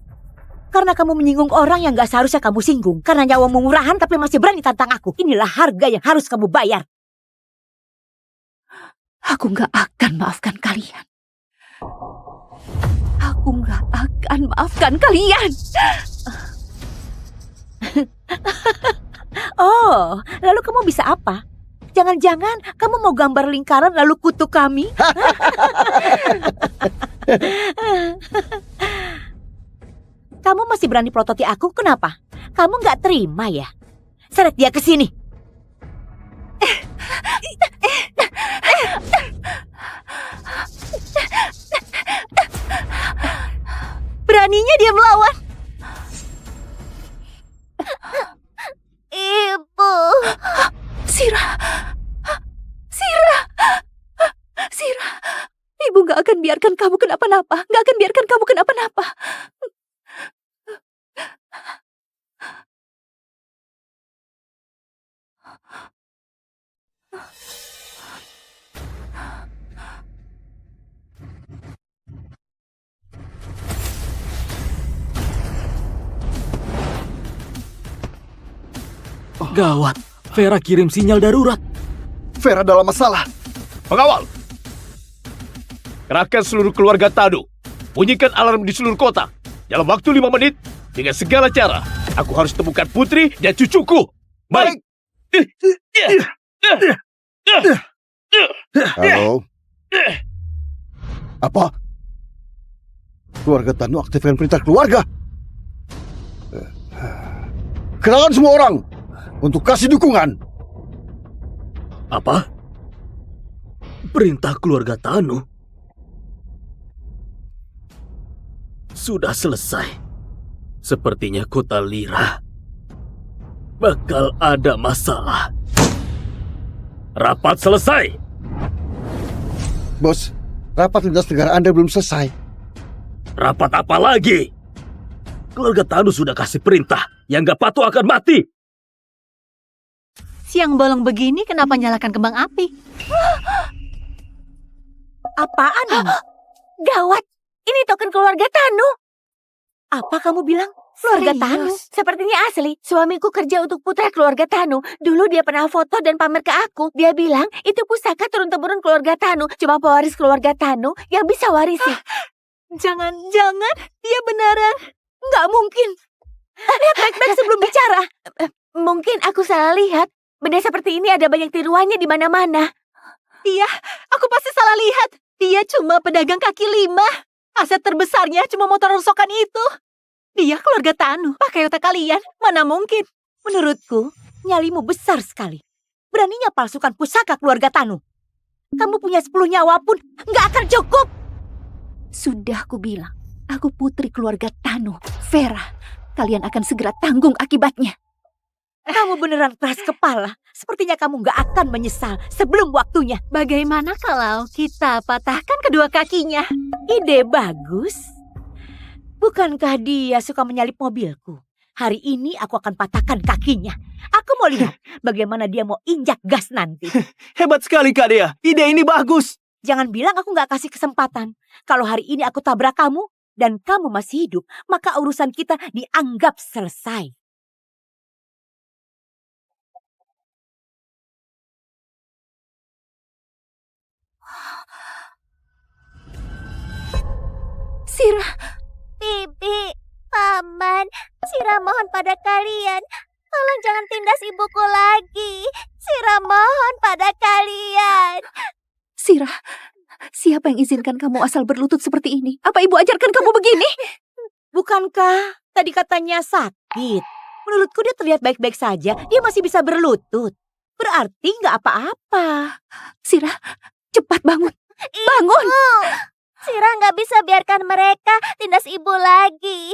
Karena kamu menyinggung orang yang gak seharusnya kamu singgung. Karena nyawamu murahan tapi masih berani tantang aku. Inilah harga yang harus kamu bayar. Aku gak akan maafkan kalian. Aku gak akan maafkan kalian. Oh, lalu kamu bisa apa? Jangan-jangan kamu mau gambar lingkaran lalu kutuk kami? Kamu masih berani prototi aku? Kenapa? Kamu nggak terima ya? Seret dia ke sini. Beraninya dia melawan. Ibu. Sira. Ibu gak akan biarkan kamu kenapa-napa. Gak akan biarkan kamu kenapa-napa. Gawat, Vera kirim sinyal darurat. Vera dalam masalah. Pengawal, Kerahkan seluruh keluarga Tanu. Bunyikan alarm di seluruh kota. Dalam waktu 5 menit, dengan segala cara, aku harus temukan putri dan cucuku. Baik. Halo. Apa? Keluarga Tanu aktifkan perintah keluarga. Kerahkan semua orang untuk kasih dukungan. Apa? Perintah keluarga Tanu? Sudah selesai. Sepertinya kota Lira bakal ada masalah. Rapat selesai. Bos, rapat lintas negara Anda belum selesai. Rapat apa lagi? Keluarga Tanu sudah kasih perintah. Yang gak patuh akan mati. Siang bolong begini kenapa nyalakan kembang api? Apaan ini? Gawat, ini token keluarga Tanu. Apa kamu bilang? Keluarga Tanu? Sepertinya asli. Suamiku kerja untuk putra keluarga Tanu. Dulu dia pernah foto dan pamer ke aku. Dia bilang itu pusaka turun-temurun keluarga Tanu. Cuma pewaris keluarga Tanu yang bisa warisi. Jangan-jangan dia beneran. Nggak mungkin. Lihat baik-baik sebelum bicara. Mungkin aku salah lihat. Benda seperti ini ada banyak tiruannya di mana-mana. Iya, aku pasti salah lihat. Dia cuma pedagang kaki 5. Aset terbesarnya cuma motor rongsokan itu. Dia keluarga Tanu, pakai otak kalian. Mana mungkin? Menurutku, nyalimu besar sekali. Beraninya palsukan pusaka keluarga Tanu. Kamu punya 10 nyawa pun nggak akan cukup. Sudah aku bilang, aku putri keluarga Tanu, Vera. Kalian akan segera tanggung akibatnya. Kamu beneran keras kepala. Sepertinya kamu nggak akan menyesal sebelum waktunya. Bagaimana kalau kita patahkan kedua kakinya? Ide bagus. Bukankah dia suka menyalip mobilku? Hari ini aku akan patahkan kakinya. Aku mau lihat bagaimana dia mau injak gas nanti. Hebat sekali Kak Dea. Ide ini bagus. Jangan bilang aku nggak kasih kesempatan. Kalau hari ini aku tabrak kamu dan kamu masih hidup, maka urusan kita dianggap selesai. Sira. Bibi, Paman, Sira mohon pada kalian. Tolong jangan tindas ibuku lagi. Sira mohon pada kalian. Sira, siapa yang izinkan kamu asal berlutut seperti ini? Apa ibu ajarkan kamu begini? Bukankah tadi katanya sakit? Menurutku dia terlihat baik-baik saja. Dia masih bisa berlutut. Berarti nggak apa-apa. Sira, cepat bangun. Bangun! Ibu, Sira nggak bisa biarkan mereka tindas ibu lagi.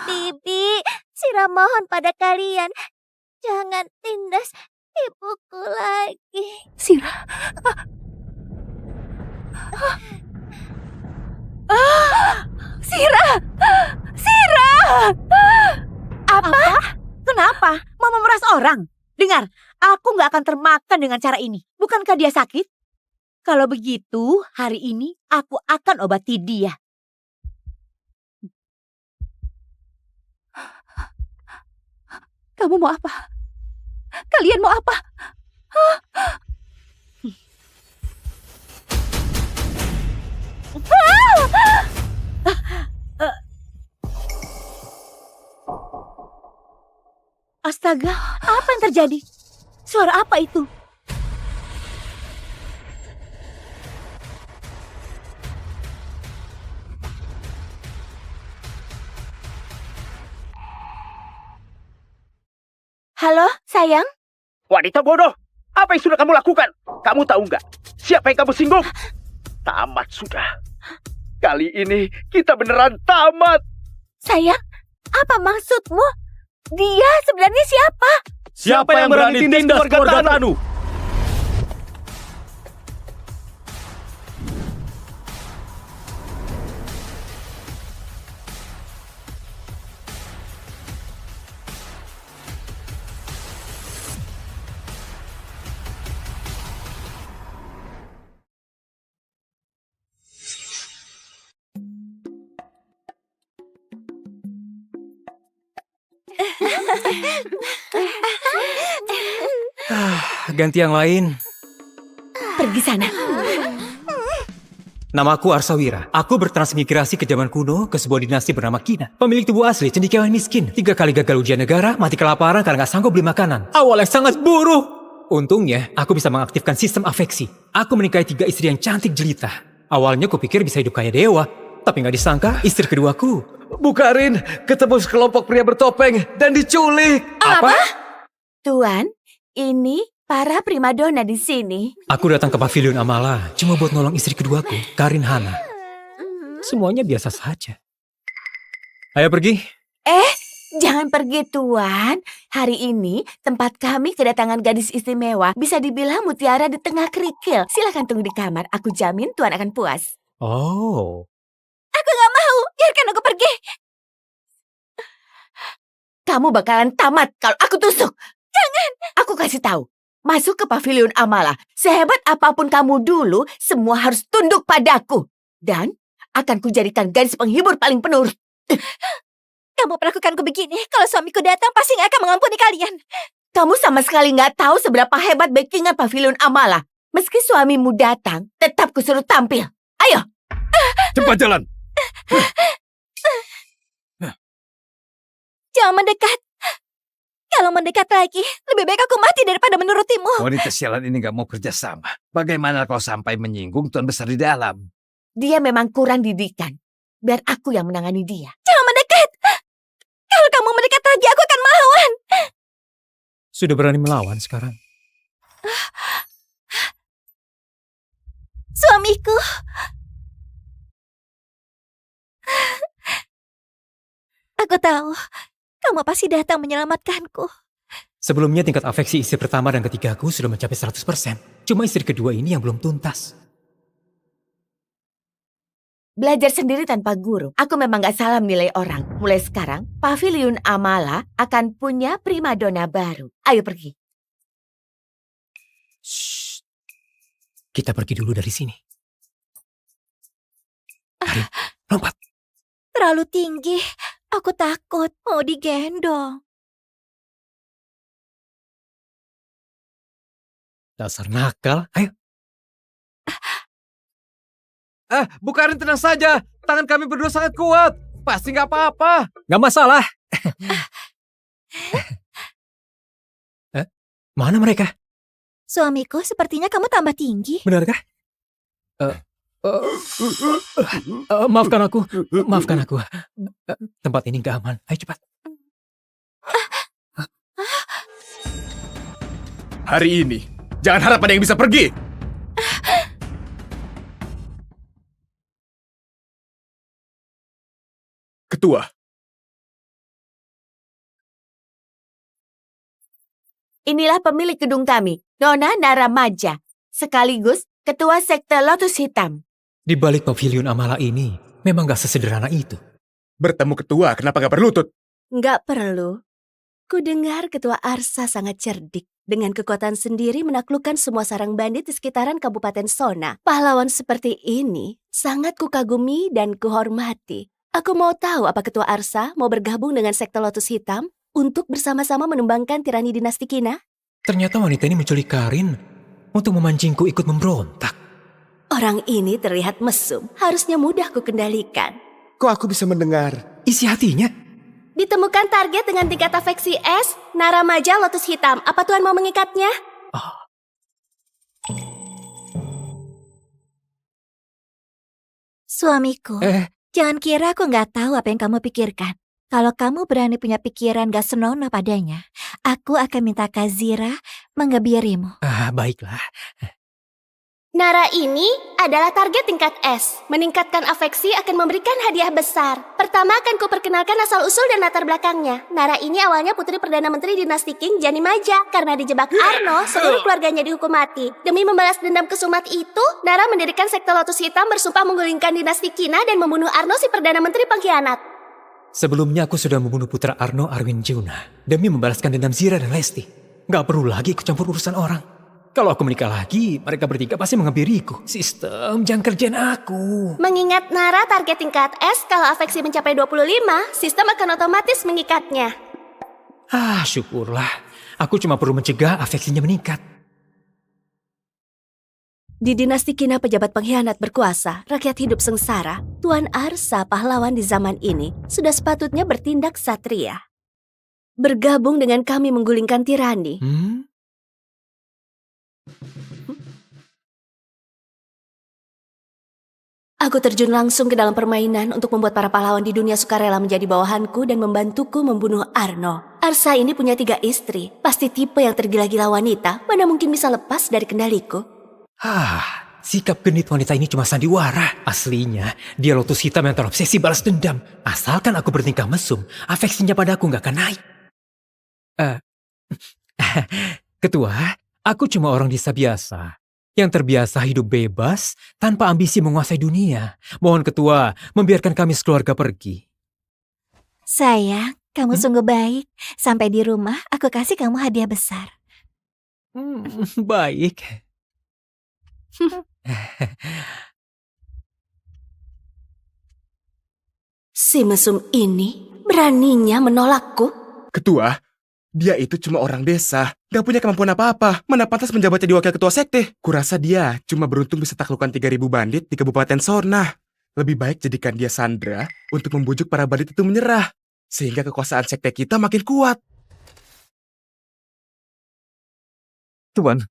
Bibi, Sira mohon pada kalian. Jangan tindas ibuku lagi. Sira. Sira! Sira! Apa? Kenapa? Mau memeras orang? Dengar, aku nggak akan termakan dengan cara ini. Bukankah dia sakit? Kalau begitu, hari ini aku akan obati dia. Kamu mau apa? Kalian mau apa? Astaga, apa yang terjadi? Suara apa itu? Halo, sayang? Wanita bodoh, apa yang sudah kamu lakukan? Kamu tahu nggak? Siapa yang kamu singgung? Tamat sudah. Kali ini kita beneran tamat. Sayang, apa maksudmu? Dia sebenarnya siapa? Siapa yang berani tindas keluarga Tanu? Ganti yang lain. Pergi sana. Namaku Arsawira. Aku bertransmigrasi ke zaman kuno ke sebuah dinasti bernama Kina. Pemilik tubuh asli, cendekiawan miskin. 3 kali gagal ujian negara, mati kelaparan karena gak sanggup beli makanan. Awalnya sangat buruk. Untungnya, aku bisa mengaktifkan sistem afeksi. Aku menikahi 3 istri yang cantik jelita. Awalnya kupikir bisa hidup kayak dewa. Tapi gak disangka, istri keduaku. Bu Karin, ketemu sekelompok pria bertopeng dan diculik. Apa? Tuan, ini para primadona di sini. Aku datang ke pavilion Amala cuma buat nolong istri keduaku, Karin Hana. Semuanya biasa saja. Ayo pergi. Jangan pergi, Tuan. Hari ini tempat kami kedatangan gadis istimewa. Bisa dibilang mutiara di tengah kerikil. Silakan tunggu di kamar. Aku jamin Tuan akan puas. Oh. Aku gak mau. Biarkan aku pergi. Kamu bakalan tamat kalau aku tusuk. Jangan. Aku kasih tahu. Masuk ke pavilion Amala. Sehebat apapun kamu dulu, semua harus tunduk padaku. Dan akan kujadikan gadis penghibur paling penurut. Kamu perlakukanku begini, kalau suamiku datang pasti gak akan mengampuni kalian. Kamu sama sekali gak tahu seberapa hebat backingan pavilion Amala. Meski suamimu datang, tetap kusuruh tampil. Ayo. Cepat jalan. Jangan mendekat. Kalau mendekat lagi, lebih baik aku mati daripada menurutimu. Wanita sialan ini gak mau kerjasama. Bagaimana kalau sampai menyinggung tuan besar di dalam? Dia memang kurang didikan. Biar aku yang menangani dia. Jangan mendekat. Kalau kamu mendekat lagi, aku akan melawan. Sudah berani melawan sekarang. Suamiku. Aku tahu, kamu pasti datang menyelamatkanku. Sebelumnya tingkat afeksi istri pertama dan ketigaku sudah mencapai 100%. Cuma istri kedua ini yang belum tuntas. Belajar sendiri tanpa guru. Aku memang gak salah menilai orang. Mulai sekarang, pavilion Amala akan punya primadona baru. Ayo pergi. Shh. Kita pergi dulu dari sini. Karin, lompat. Terlalu tinggi. Aku takut mau digendong. Dasar nakal. Ayo. Bu Karin, tenang saja. Tangan kami berdua sangat kuat. Pasti nggak apa-apa. Nggak masalah. Mana mereka? Suamiku, sepertinya kamu tambah tinggi. Benarkah? Maafkan aku. Maafkan aku. Tempat ini nggak aman. Ayo cepat. Hari ini, jangan harap ada yang bisa pergi. Ketua. Inilah pemilik gedung kami, Nona Naramaja. Sekaligus ketua sekte Lotus Hitam. Di balik pavilion Amala ini, memang gak sesederhana itu. Bertemu ketua, kenapa gak berlutut? Nggak perlu. Kudengar Ketua Arsa sangat cerdik. Dengan kekuatan sendiri menaklukkan semua sarang bandit di sekitaran Kabupaten Sona. Pahlawan seperti ini sangat kukagumi dan kuhormati. Aku mau tahu apa Ketua Arsa mau bergabung dengan sekte Lotus Hitam untuk bersama-sama menumbangkan tirani dinasti Kina? Ternyata wanita ini menculik Karin untuk memancingku ikut memberontak. Orang ini terlihat mesum, harusnya mudah kukendalikan. Kok aku bisa mendengar? Isi hatinya. Ditemukan target dengan tingkat afeksi S, Naramaja Lotus Hitam. Apa Tuan mau mengikatnya? Suamiku, jangan kira aku nggak tahu apa yang kamu pikirkan. Kalau kamu berani punya pikiran gak senonoh padanya, aku akan minta Kazira mengebirimu. Baiklah. Nara ini adalah target tingkat S. Meningkatkan afeksi akan memberikan hadiah besar. Pertama akan kuperkenalkan asal-usul dan latar belakangnya. Nara ini awalnya putri Perdana Menteri dinasti King Janimaja. Karena dijebak Arno, seluruh keluarganya dihukum mati. Demi membalas dendam kesumat itu, Nara mendirikan sekte Lotus Hitam bersumpah menggulingkan dinasti Kina dan membunuh Arno si Perdana Menteri pengkhianat. Sebelumnya aku sudah membunuh putra Arno Arwin Juna demi membalaskan dendam Zira dan Lesti. Gak perlu lagi ikut campur urusan orang. Kalau aku menikah lagi, mereka bertiga pasti mengebiriku. Sistem jam kerjaan aku. Mengingat Nara target tingkat S, kalau afeksi mencapai 25, sistem akan otomatis mengikatnya. Syukurlah. Aku cuma perlu mencegah afeksinya meningkat. Di dinasti Kina pejabat pengkhianat berkuasa, rakyat hidup sengsara, Tuan Arsa pahlawan di zaman ini sudah sepatutnya bertindak satria. Bergabung dengan kami menggulingkan tirani. Aku terjun langsung ke dalam permainan untuk membuat para pahlawan di dunia sukarela menjadi bawahanku dan membantuku membunuh Arno. Arsa ini punya 3 istri, pasti tipe yang tergila-gila wanita, mana mungkin bisa lepas dari kendaliku. Sikap genit wanita ini cuma sandiwara. Aslinya, dia lotus hitam yang terobsesi balas dendam. Asalkan aku bertingkah mesum, afeksinya padaku nggak akan naik. Ketua, aku cuma orang desa biasa yang terbiasa hidup bebas tanpa ambisi menguasai dunia. Mohon ketua, membiarkan kami sekeluarga pergi. Sayang, kamu sungguh baik. Sampai di rumah, aku kasih kamu hadiah besar. Baik. Si mesum ini beraninya menolakku. Ketua, dia itu cuma orang desa, gak punya kemampuan apa-apa. Mana pantas menjabat jadi wakil ketua sekte? Kurasa dia cuma beruntung bisa taklukkan 3.000 bandit di Kabupaten Sona. Lebih baik jadikan dia sandera untuk membujuk para bandit itu menyerah. Sehingga kekuasaan sekte kita makin kuat. Tuan,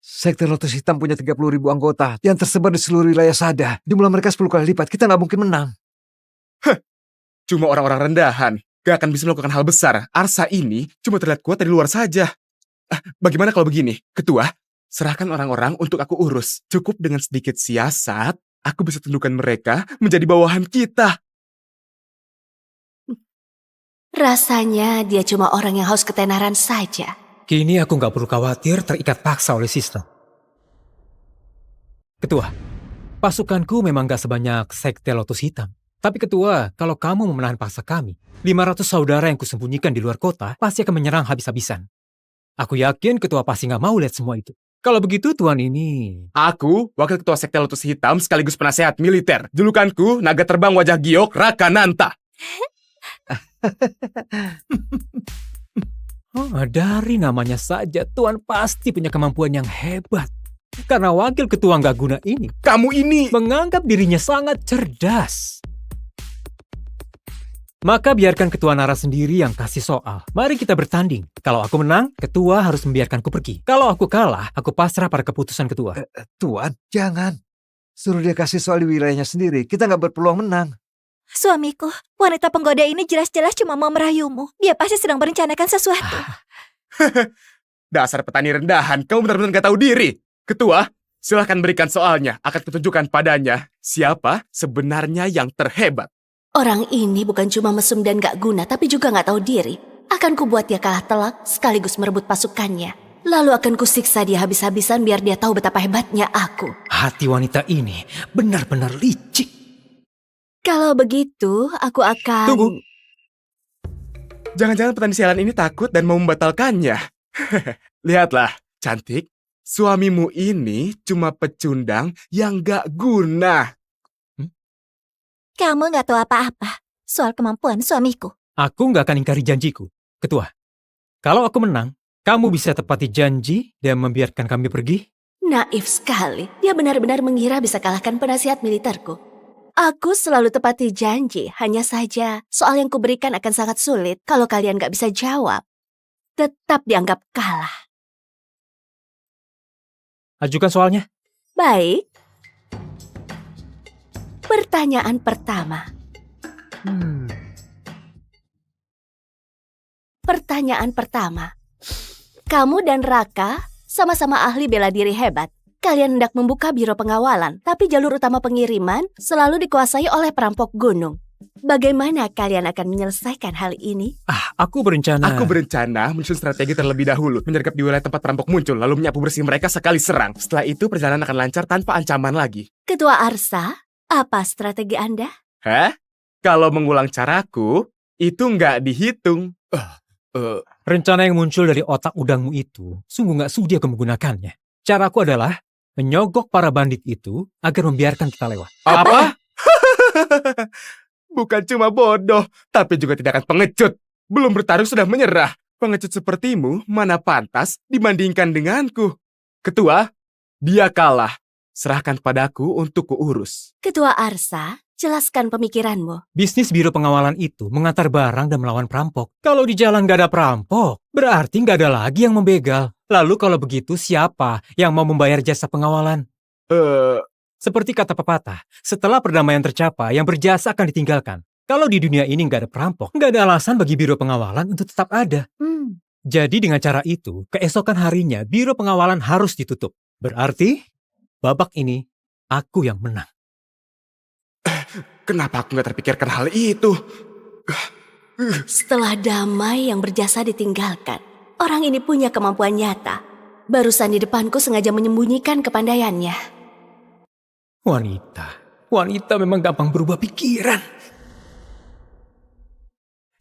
Sekte Lotus Hitam punya 30.000 anggota yang tersebar di seluruh wilayah Sada. Jumlah mereka 10 kali lipat, kita nggak mungkin menang. Cuma orang-orang rendahan. Gak akan bisa melakukan hal besar. Arsa ini cuma terlihat kuat dari luar saja. Bagaimana kalau begini? Ketua, serahkan orang-orang untuk aku urus. Cukup dengan sedikit siasat, aku bisa tundukkan mereka menjadi bawahan kita. Rasanya dia cuma orang yang haus ketenaran saja. Kini aku nggak perlu khawatir terikat paksa oleh sistem. Ketua, pasukanku memang nggak sebanyak Sekte Lotus Hitam. Tapi ketua, kalau kamu mau menahan paksa kami, 500 saudara yang kusembunyikan di luar kota pasti akan menyerang habis-habisan. Aku yakin ketua pasti nggak mau lihat semua itu. Kalau begitu tuan ini... Aku, wakil ketua Sekte Lotus Hitam sekaligus penasehat militer. Julukanku, naga terbang wajah giok Rakananta. Dari namanya saja, tuan pasti punya kemampuan yang hebat. Karena wakil ketua nggak guna ini, kamu ini menganggap dirinya sangat cerdas. Maka biarkan ketua Nara sendiri yang kasih soal. Mari kita bertanding. Kalau aku menang, ketua harus membiarkanku pergi. Kalau aku kalah, aku pasrah pada keputusan ketua. Tuan, jangan. Suruh dia kasih soal di wilayahnya sendiri. Kita nggak berpeluang menang. Suamiku, wanita penggoda ini jelas-jelas cuma mau merayumu. Dia pasti sedang merencanakan sesuatu. Dasar petani rendahan, kamu benar-benar gak tahu diri. Ketua, silahkan berikan soalnya. Akan kutunjukkan padanya siapa sebenarnya yang terhebat. Orang ini bukan cuma mesum dan gak guna, tapi juga gak tahu diri. Akan kubuat dia kalah telak sekaligus merebut pasukannya. Lalu akan kusiksa dia habis-habisan biar dia tahu betapa hebatnya aku. Hati wanita ini benar-benar licik. Kalau begitu, aku akan... Tunggu. Jangan-jangan petani sialan ini takut dan mau membatalkannya. Lihatlah, cantik. Suamimu ini cuma pecundang yang gak guna. Kamu gak tahu apa-apa soal kemampuan suamiku. Aku gak akan ingkari janjiku. Ketua, kalau aku menang, kamu bisa tepati janji dan membiarkan kami pergi? Naif sekali. Dia benar-benar mengira bisa kalahkan penasihat militerku. Aku selalu tepati janji, hanya saja soal yang kuberikan akan sangat sulit kalau kalian gak bisa jawab. Tetap dianggap kalah. Ajukan soalnya. Baik. Pertanyaan pertama. Pertanyaan pertama. Kamu dan Raka sama-sama ahli bela diri hebat. Kalian hendak membuka biro pengawalan, tapi jalur utama pengiriman selalu dikuasai oleh perampok gunung. Bagaimana kalian akan menyelesaikan hal ini? Aku berencana menyusun strategi terlebih dahulu, menyergap di wilayah tempat perampok muncul, lalu menyapu bersih mereka sekali serang. Setelah itu perjalanan akan lancar tanpa ancaman lagi. Ketua Arsa, apa strategi Anda? Kalau mengulang caraku, itu nggak dihitung. Rencana yang muncul dari otak udangmu itu sungguh nggak sudi aku menggunakannya. Caraku adalah menyogok para bandit itu agar membiarkan kita lewat. Apa? Bukan cuma bodoh, tapi juga tidak akan pengecut. Belum bertarung sudah menyerah. Pengecut sepertimu mana pantas dibandingkan denganku. Ketua, dia kalah. Serahkan padaku untuk kuurus. Ketua Arsa, jelaskan pemikiranmu. Bisnis biro pengawalan itu mengantar barang dan melawan perampok. Kalau di jalan gak ada perampok, berarti gak ada lagi yang membegal. Lalu kalau begitu siapa yang mau membayar jasa pengawalan? Seperti kata pepatah, setelah perdamaian tercapai, yang berjasa akan ditinggalkan. Kalau di dunia ini gak ada perampok, gak ada alasan bagi biro pengawalan untuk tetap ada. Jadi dengan cara itu, keesokan harinya biro pengawalan harus ditutup. Berarti, babak ini aku yang menang. Kenapa aku gak terpikirkan hal itu? Setelah damai yang berjasa ditinggalkan, orang ini punya kemampuan nyata. Barusan di depanku sengaja menyembunyikan kepandaiannya. Wanita memang gampang berubah pikiran.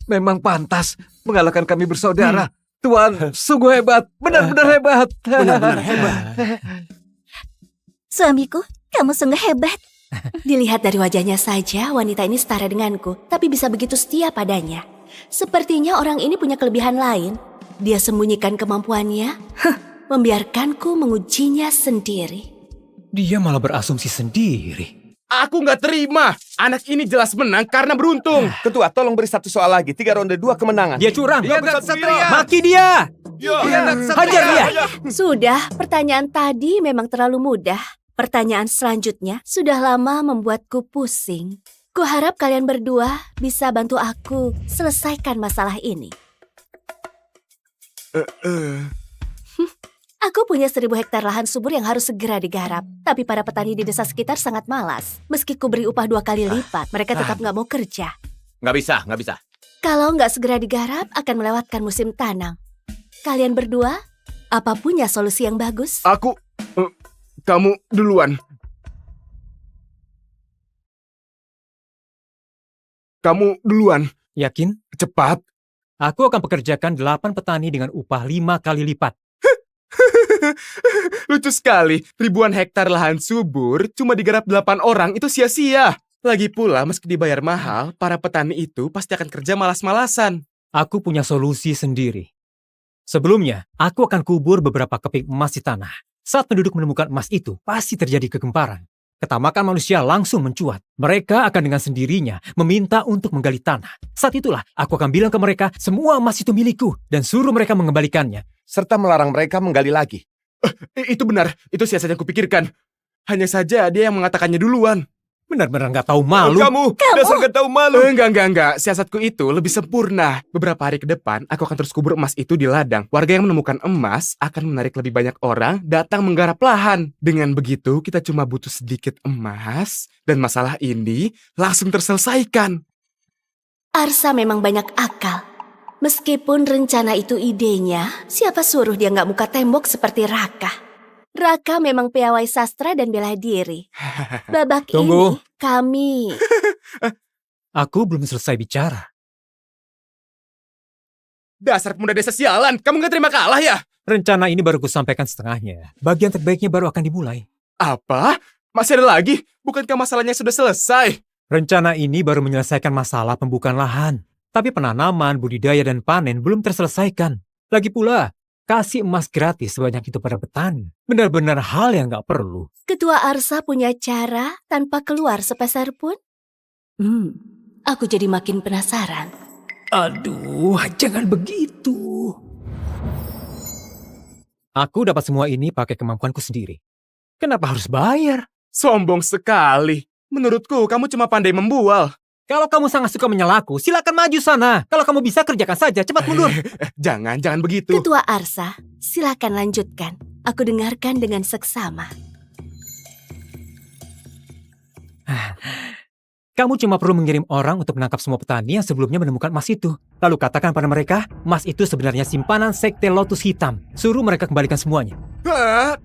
Memang pantas mengalahkan kami bersaudara. Tuan, sungguh hebat. Benar-benar hebat. Benar-benar hebat. Suamiku, kamu sungguh hebat. Dilihat dari wajahnya saja, wanita ini setara denganku, tapi bisa begitu setia padanya. Sepertinya orang ini punya kelebihan lain. Dia sembunyikan kemampuannya, membiarkanku mengujinya sendiri. Dia malah berasumsi sendiri. Aku nggak terima. Anak ini jelas menang karena beruntung. Ketua, tolong beri satu soal lagi. 3 ronde 2 kemenangan. Dia curang. Dia bukan satria. Maki dia. Hajar dia. Sudah, pertanyaan tadi memang terlalu mudah. Pertanyaan selanjutnya sudah lama membuatku pusing. Kuharap kalian berdua bisa bantu aku selesaikan masalah ini. Aku punya 1000 hektar lahan subur yang harus segera digarap. Tapi para petani di desa sekitar sangat malas. Meski ku beri upah 2 kali lipat, mereka tetap nggak mau kerja. Nggak bisa. Kalau nggak segera digarap, akan melewatkan musim tanam. Kalian berdua, apa punya solusi yang bagus? Kamu duluan. Kamu duluan. Yakin? Cepat. Aku akan pekerjakan 8 petani dengan upah 5 kali lipat. Lucu sekali, ribuan hektar lahan subur cuma digarap 8 orang, itu sia-sia. Lagi pula, meski dibayar mahal, para petani itu pasti akan kerja malas-malasan. Aku punya solusi sendiri. Sebelumnya, aku akan kubur beberapa keping emas di tanah. Saat penduduk menemukan emas itu, pasti terjadi kegemparan. Ketamakan manusia langsung mencuat. Mereka akan dengan sendirinya meminta untuk menggali tanah. Saat itulah, aku akan bilang ke mereka, semua emas itu milikku, dan suruh mereka mengembalikannya. Serta melarang mereka menggali lagi. Itu benar, itu siasat yang kupikirkan. Hanya saja dia yang mengatakannya duluan. Benar-benar nggak tahu malu. Kamu dasar nggak tahu malu. Enggak. Siasatku itu lebih sempurna. Beberapa hari ke depan, aku akan terus kubur emas itu di ladang. Warga yang menemukan emas akan menarik lebih banyak orang datang menggarap lahan. Dengan begitu, kita cuma butuh sedikit emas, dan masalah ini langsung terselesaikan. Arsa memang banyak akal. Meskipun rencana itu idenya, siapa suruh dia nggak muka tembok seperti Raka? Raka memang piawai sastra dan bela diri. Babak Tunggu. ini kami... Aku belum selesai bicara. Dasar pemuda desa sialan, kamu nggak terima kalah ya? Rencana ini baru kusampaikan setengahnya. Bagian terbaiknya baru akan dimulai. Apa? Masih ada lagi? Bukankah masalahnya sudah selesai? Rencana ini baru menyelesaikan masalah pembukaan lahan. Tapi penanaman, budidaya, dan panen belum terselesaikan. Lagi pula, kasih emas gratis sebanyak itu pada petani. Benar-benar hal yang gak perlu. Ketua Arsa punya cara tanpa keluar sepeser pun? Aku jadi makin penasaran. Aduh, jangan begitu. Aku dapat semua ini pakai kemampuanku sendiri. Kenapa harus bayar? Sombong sekali. Menurutku, kamu cuma pandai membual. Kalau kamu sangat suka menyalaku, silakan maju sana. Kalau kamu bisa, kerjakan saja. Cepat mundur. Jangan begitu. Ketua Arsa, silakan lanjutkan. Aku dengarkan dengan seksama. Kamu cuma perlu mengirim orang untuk menangkap semua petani yang sebelumnya menemukan emas itu. Lalu katakan pada mereka, emas itu sebenarnya simpanan sekte Lotus Hitam. Suruh mereka kembalikan semuanya.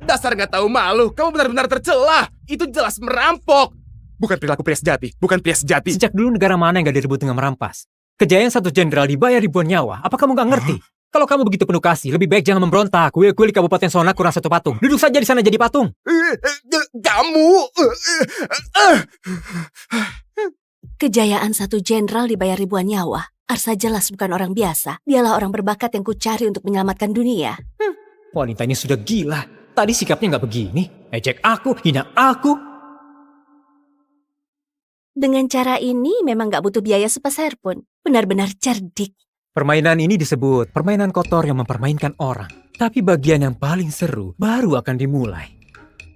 Dasar nggak tahu malu. Kamu benar-benar tercela. Itu jelas merampok. Bukan perilaku pria sejati. Sejak dulu negara mana yang gak direbut dengan merampas? Kejayaan satu jenderal dibayar ribuan nyawa. Apa kamu gak ngerti? Kalau kamu begitu penuh kasih, lebih baik jangan memberontak. Kuil-kuil di Kabupaten Sona kurang 1 patung. Duduk saja di sana jadi patung. Kamu... Kejayaan satu jenderal dibayar ribuan nyawa. Arsa jelas bukan orang biasa. Dialah orang berbakat yang kucari untuk menyelamatkan dunia. Wanita ini sudah gila. Tadi sikapnya nggak begini. Ejek aku, hina aku. Dengan cara ini memang nggak butuh biaya sepeser pun. Benar-benar cerdik. Permainan ini disebut permainan kotor yang mempermainkan orang. Tapi bagian yang paling seru baru akan dimulai.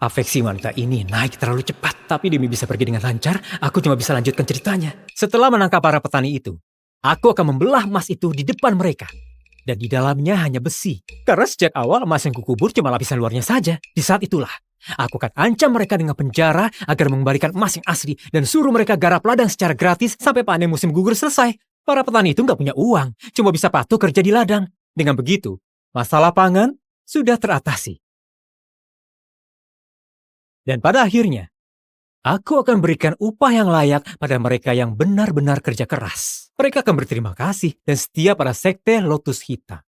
Afeksi wanita ini naik terlalu cepat. Tapi demi bisa pergi dengan lancar, aku cuma bisa lanjutkan ceritanya. Setelah menangkap para petani itu, aku akan membelah emas itu di depan mereka. Dan di dalamnya hanya besi. Karena sejak awal emas yang kukubur cuma lapisan luarnya saja. Di saat itulah, aku akan ancam mereka dengan penjara agar mengembalikan emas yang asli. Dan suruh mereka garap ladang secara gratis sampai panen musim gugur selesai. Para petani itu nggak punya uang, cuma bisa patuh kerja di ladang. Dengan begitu, masalah pangan sudah teratasi. Dan pada akhirnya, aku akan berikan upah yang layak pada mereka yang benar-benar kerja keras. Mereka akan berterima kasih dan setia pada sekte Lotus Hitam.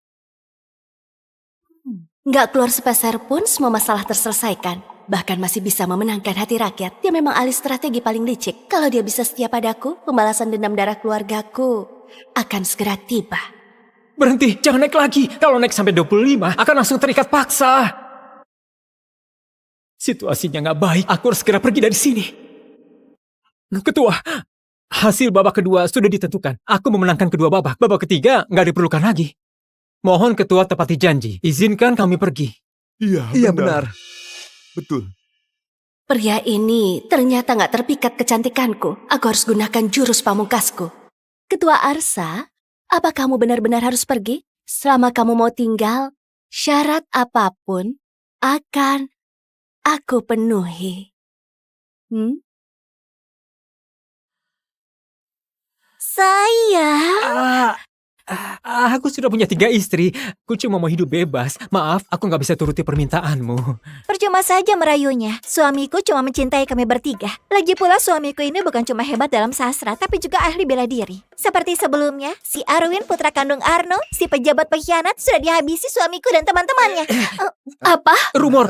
Nggak keluar sepeser pun semua masalah terselesaikan. Bahkan masih bisa memenangkan hati rakyat. Dia memang ahli strategi paling licik. Kalau dia bisa setia padaku, pembalasan dendam darah keluargaku akan segera tiba. Berhenti, jangan naik lagi. Kalau naik sampai 25, akan langsung terikat paksa. Situasinya nggak baik, aku harus segera pergi dari sini. Ketua, hasil babak kedua sudah ditentukan. Aku memenangkan kedua babak. Babak ketiga nggak diperlukan lagi. Mohon ketua tepati janji. Izinkan kami pergi. Iya benar. Betul. Pria ini ternyata nggak terpikat kecantikanku. Aku harus gunakan jurus pamungkasku. Ketua Arsa, apa kamu benar-benar harus pergi? Selama kamu mau tinggal, syarat apapun akan aku penuhi. Sayang. Aku sudah punya 3 istri. Aku cuma mau hidup bebas. Maaf, aku nggak bisa turuti permintaanmu. Percuma saja merayunya. Suamiku cuma mencintai kami bertiga. Lagi pula suamiku ini bukan cuma hebat dalam sastra, tapi juga ahli bela diri. Seperti sebelumnya, si Arwin putra kandung Arno, si pejabat pengkhianat sudah dihabisi suamiku dan teman-temannya. Apa? Rumor.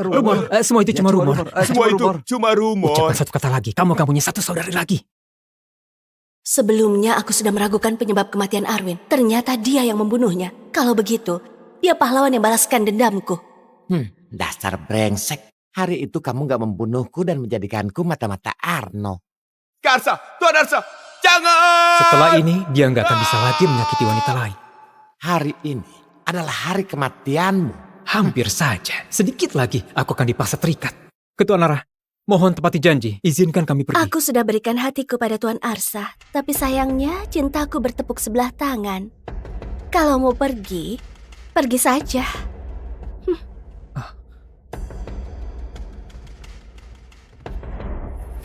Semua itu cuma rumor. Semua itu cuma rumor. Ucapkan satu kata lagi. Kamu akan punya 1 saudari lagi. Sebelumnya aku sudah meragukan penyebab kematian Arwin. Ternyata dia yang membunuhnya. Kalau begitu, dia pahlawan yang balaskan dendamku. Dasar brengsek. Hari itu kamu gak membunuhku dan menjadikanku mata-mata Arno. Arsa, Tuan Arsa, jangan! Setelah ini, dia nggak akan bisa lagi menyakiti wanita lain. Hari ini adalah hari kematianmu. Hampir saja. Sedikit lagi, aku akan dipaksa terikat. Ketua Nara, mohon tepati janji, izinkan kami pergi. Aku sudah berikan hatiku pada Tuan Arsa, tapi sayangnya cintaku bertepuk sebelah tangan. Kalau mau pergi, pergi saja.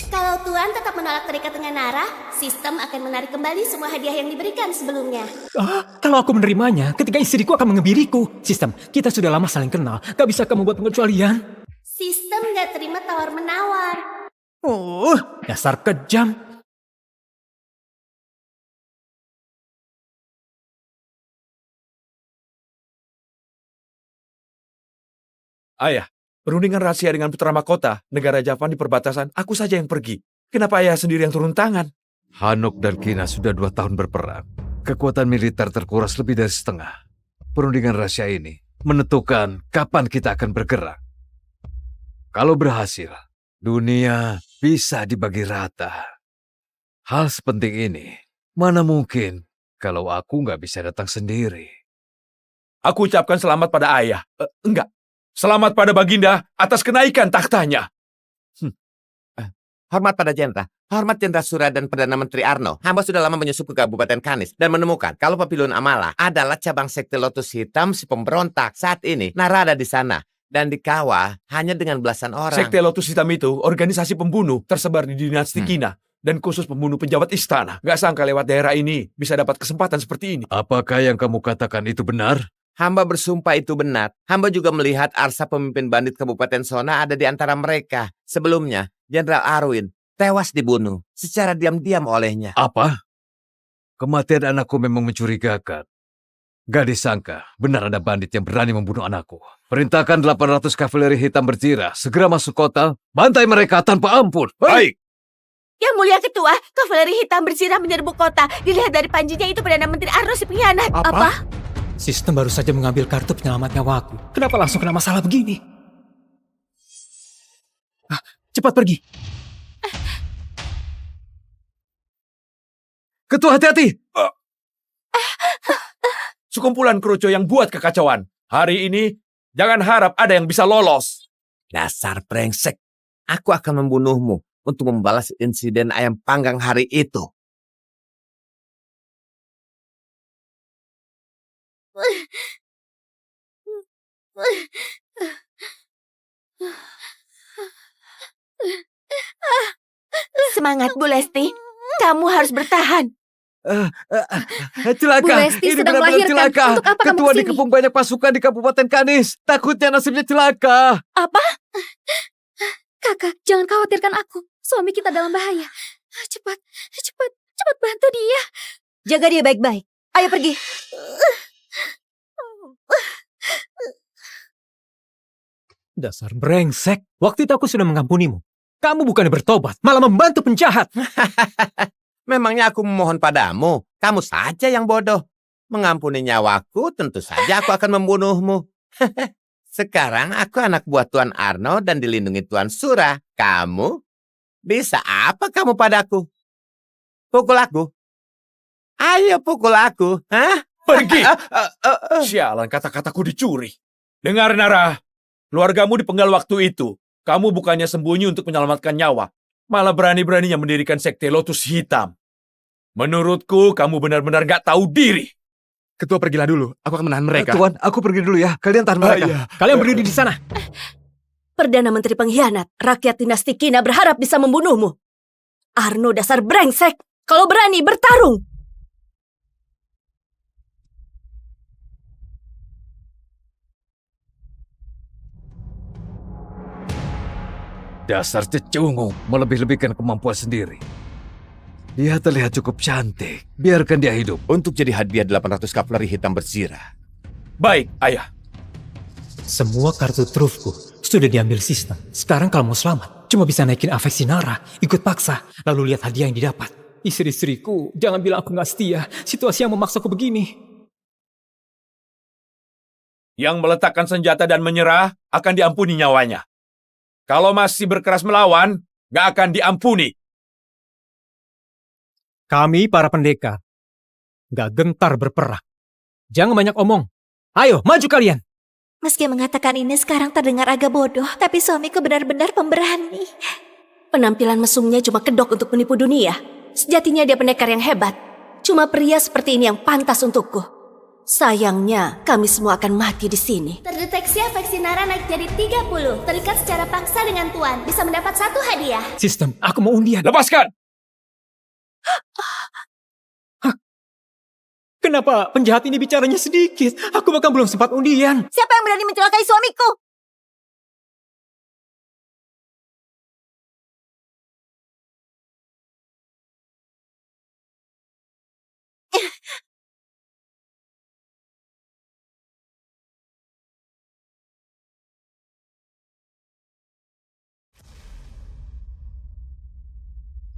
Kalau Tuan tetap menolak terikat dengan Nara, sistem akan menarik kembali semua hadiah yang diberikan sebelumnya. Kalau aku menerimanya, ketika istriku akan mengebiriku. Sistem, kita sudah lama saling kenal. Gak bisa kamu buat pengecualian. Sistem gak terima tawar-menawar. Dasar kejam. Ayah, perundingan rahasia dengan putra mahkota, negara Javan di perbatasan, aku saja yang pergi. Kenapa ayah sendiri yang turun tangan? Hanok dan Kina sudah 2 tahun berperang. Kekuatan militer terkuras lebih dari setengah. Perundingan rahasia ini menentukan kapan kita akan bergerak. Kalau berhasil, dunia bisa dibagi rata. Hal sepenting ini, mana mungkin kalau aku nggak bisa datang sendiri. Aku ucapkan selamat pada ayah. Enggak. Selamat pada Baginda atas kenaikan tahtanya. Hormat pada Jenderal. Hormat Jenderal Sura dan Perdana Menteri Arno. Hamba sudah lama menyusup ke Kabupaten Kanis dan menemukan kalau Papilun Amala adalah cabang sekte Lotus Hitam si pemberontak. Saat ini, Nara ada di sana dan dikawal hanya dengan belasan orang. Sekte Lotus Hitam itu organisasi pembunuh tersebar di dinasti Kina dan khusus pembunuh penjabat istana. Gak sangka lewat daerah ini bisa dapat kesempatan seperti ini. Apakah yang kamu katakan itu benar? Hamba bersumpah itu benar. Hamba juga melihat Arsa pemimpin bandit Kabupaten Sona ada di antara mereka. Sebelumnya, Jenderal Arwin tewas dibunuh secara diam-diam olehnya. Apa? Kematian anakku memang mencurigakan. Gak disangka, benar ada bandit yang berani membunuh anakku. Perintahkan 800 kavaleri hitam berjira segera masuk kota, bantai mereka tanpa ampun. Baik. Yang mulia ketua, kavaleri hitam berjira menyerbu kota. Dilihat dari panjinya itu Perdana Menteri Arno si pengkhianat. Apa? Sistem baru saja mengambil kartu penyelamat nyawaku. Kenapa langsung kena masalah begini? Cepat pergi. Ketua, hati-hati! Sekumpulan kroco yang buat kekacauan. Hari ini, jangan harap ada yang bisa lolos. Dasar brengsek. Aku akan membunuhmu untuk membalas insiden ayam panggang hari itu. Semangat, Bu Lesti. Kamu harus bertahan. Celaka! Bu Lesti Ini sedang benar-benar melahirkan. celaka! Untuk apa kamu Ketua kesini? dikepung banyak pasukan di Kabupaten Kanis. Takutnya nasibnya celaka. Apa? Kakak, jangan khawatirkan aku. Suami kita dalam bahaya. Cepat bantu dia. Jaga dia baik-baik. Ayo pergi. Dasar brengsek. Waktu itu aku sudah mengampunimu. Kamu bukannya bertobat, malah membantu penjahat. Memangnya aku memohon padamu? Kamu saja yang bodoh. Mengampuni nyawaku, tentu saja aku akan membunuhmu. Sekarang aku anak buah Tuan Arno dan dilindungi Tuan Sura. Kamu? Bisa apa kamu padaku? Pukul aku. Ayo pukul aku. Hah? Pergi! Sialan, kata-kataku dicuri. Dengar, Nara. Keluargamu dipenggal waktu itu. Kamu bukannya sembunyi untuk menyelamatkan nyawa. Malah berani-beraninya mendirikan sekte Lotus Hitam. Menurutku, kamu benar-benar gak tahu diri. Ketua, pergilah dulu. Aku akan menahan mereka. Tuan, aku pergi dulu ya. Kalian tahan mereka. Kalian berdiri di sana. Perdana Menteri pengkhianat, rakyat dinasti Kina berharap bisa membunuhmu. Arno dasar brengsek. Kalau berani, bertarung. Dasar cecungu, melebih-lebihkan kemampuan sendiri. Dia terlihat cukup cantik. Biarkan dia hidup. Untuk jadi hadiah 800 kavaleri hitam berzirah. Baik, ayah. Semua kartu trufku sudah diambil sistem. Sekarang kalau mau selamat, cuma bisa naikin afeksi Nara, ikut paksa, lalu lihat hadiah yang didapat. Istri-istriku, jangan bilang aku gak setia. Situasi yang memaksaku begini. Yang meletakkan senjata dan menyerah akan diampuni nyawanya. Kalau masih berkeras melawan, gak akan diampuni. Kami para pendekar gak gentar berperang. Jangan banyak omong. Ayo, maju kalian. Meski mengatakan ini sekarang terdengar agak bodoh, tapi suamiku benar-benar pemberani. Penampilan mesumnya cuma kedok untuk menipu dunia. Sejatinya dia pendekar yang hebat. Cuma pria seperti ini yang pantas untukku. Sayangnya, kami semua akan mati di sini. Terdeteksi afeksi Nara naik jadi 30. Terikat secara paksa dengan Tuan. Bisa mendapat 1 hadiah. Sistem, aku mau undian. Lepaskan! Kenapa penjahat ini bicaranya sedikit? Aku bahkan belum sempat undian. Siapa yang berani mencelakai suamiku?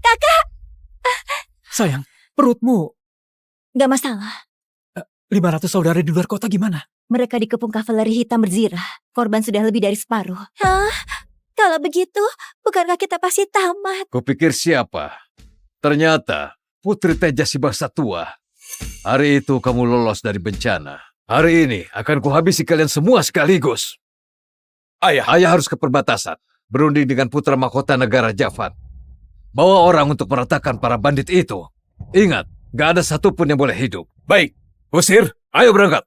Kakak! Sayang, perutmu. Gak masalah. 500 saudara di luar kota gimana? Mereka dikepung kavaleri hitam berzirah. Korban sudah lebih dari separuh. Hah? Kalau begitu, bukankah kita pasti tamat? Kupikir siapa? Ternyata Putri Teja si bangsa tua. Hari itu kamu lolos dari bencana. Hari ini akan kuhabisi kalian semua sekaligus. Ayah harus ke perbatasan. Berunding dengan putra mahkota negara Javad. Bawa orang untuk meratakan para bandit itu. Ingat, gak ada satupun yang boleh hidup. Baik, usir. Ayo berangkat.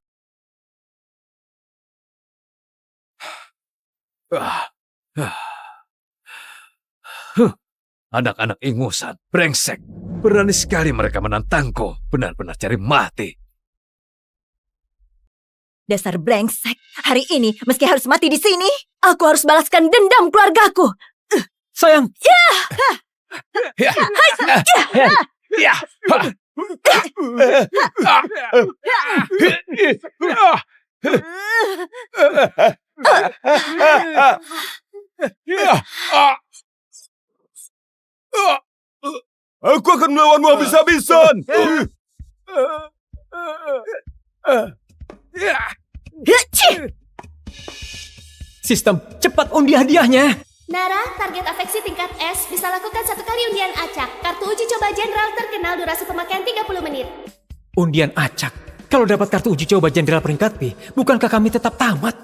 Anak-anak ingusan, brengsek. Berani sekali mereka menantangku. Benar-benar cari mati. Dasar brengsek. Hari ini, meski harus mati di sini, aku harus balaskan dendam keluargaku. Sayang. Aku akan melawanmu habis-habisan. Sistem, cepat undi hadiahnya. Nara, target afeksi tingkat S bisa lakukan 1 kali undian acak. Kartu uji coba jenderal terkenal durasi pemakaian 30 menit. Undian acak. Kalau dapat kartu uji coba jenderal peringkat B, bukankah kami tetap tamat?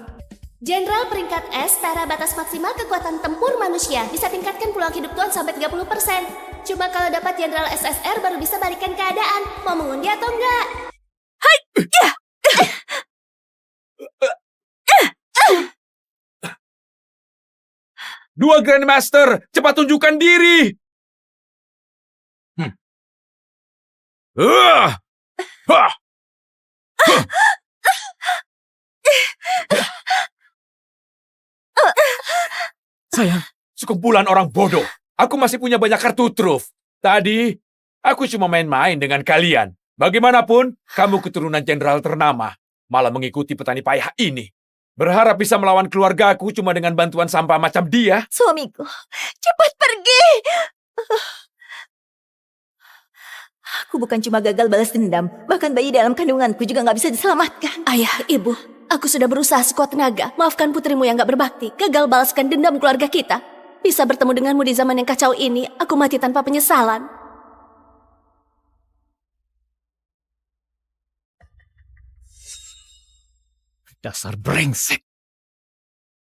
Jenderal peringkat S, tara batas maksimal kekuatan tempur manusia. Bisa tingkatkan peluang hidup Tuan sampai 30%. Cuma kalau dapat jenderal SSR baru bisa balikan keadaan. Mau mengundi atau enggak? Hai! Dua Grandmaster, cepat tunjukkan diri! Sayang, sekumpulan orang bodoh. Aku masih punya banyak kartu truf. Tadi, aku cuma main-main dengan kalian. Bagaimanapun, kamu keturunan jenderal ternama. Malah mengikuti petani payah ini. Berharap bisa melawan keluargaku cuma dengan bantuan sampah macam dia. Suamiku, cepat pergi. Aku bukan cuma gagal balas dendam, bahkan bayi dalam kandunganku juga nggak bisa diselamatkan. Ayah, ibu, aku sudah berusaha sekuat tenaga. Maafkan putrimu yang gak berbakti. Gagal balaskan dendam keluarga kita. Bisa bertemu denganmu di zaman yang kacau ini, aku mati tanpa penyesalan. Dasar brengsek.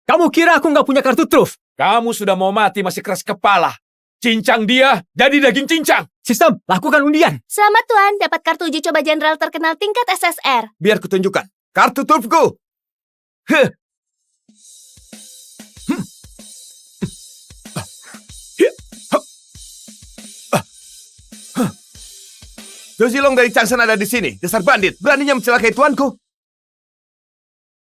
Kamu kira aku nggak punya kartu truf? Kamu sudah mau mati masih keras kepala. Cincang dia, jadi daging cincang. Sistem, lakukan undian. Selamat Tuan, dapat kartu uji coba jenderal terkenal tingkat SSR. Biar kutunjukkan. Kartu trufku. Dozilong dari Changsan ada di sini. Dasar bandit, beraninya mencelakai tuanku.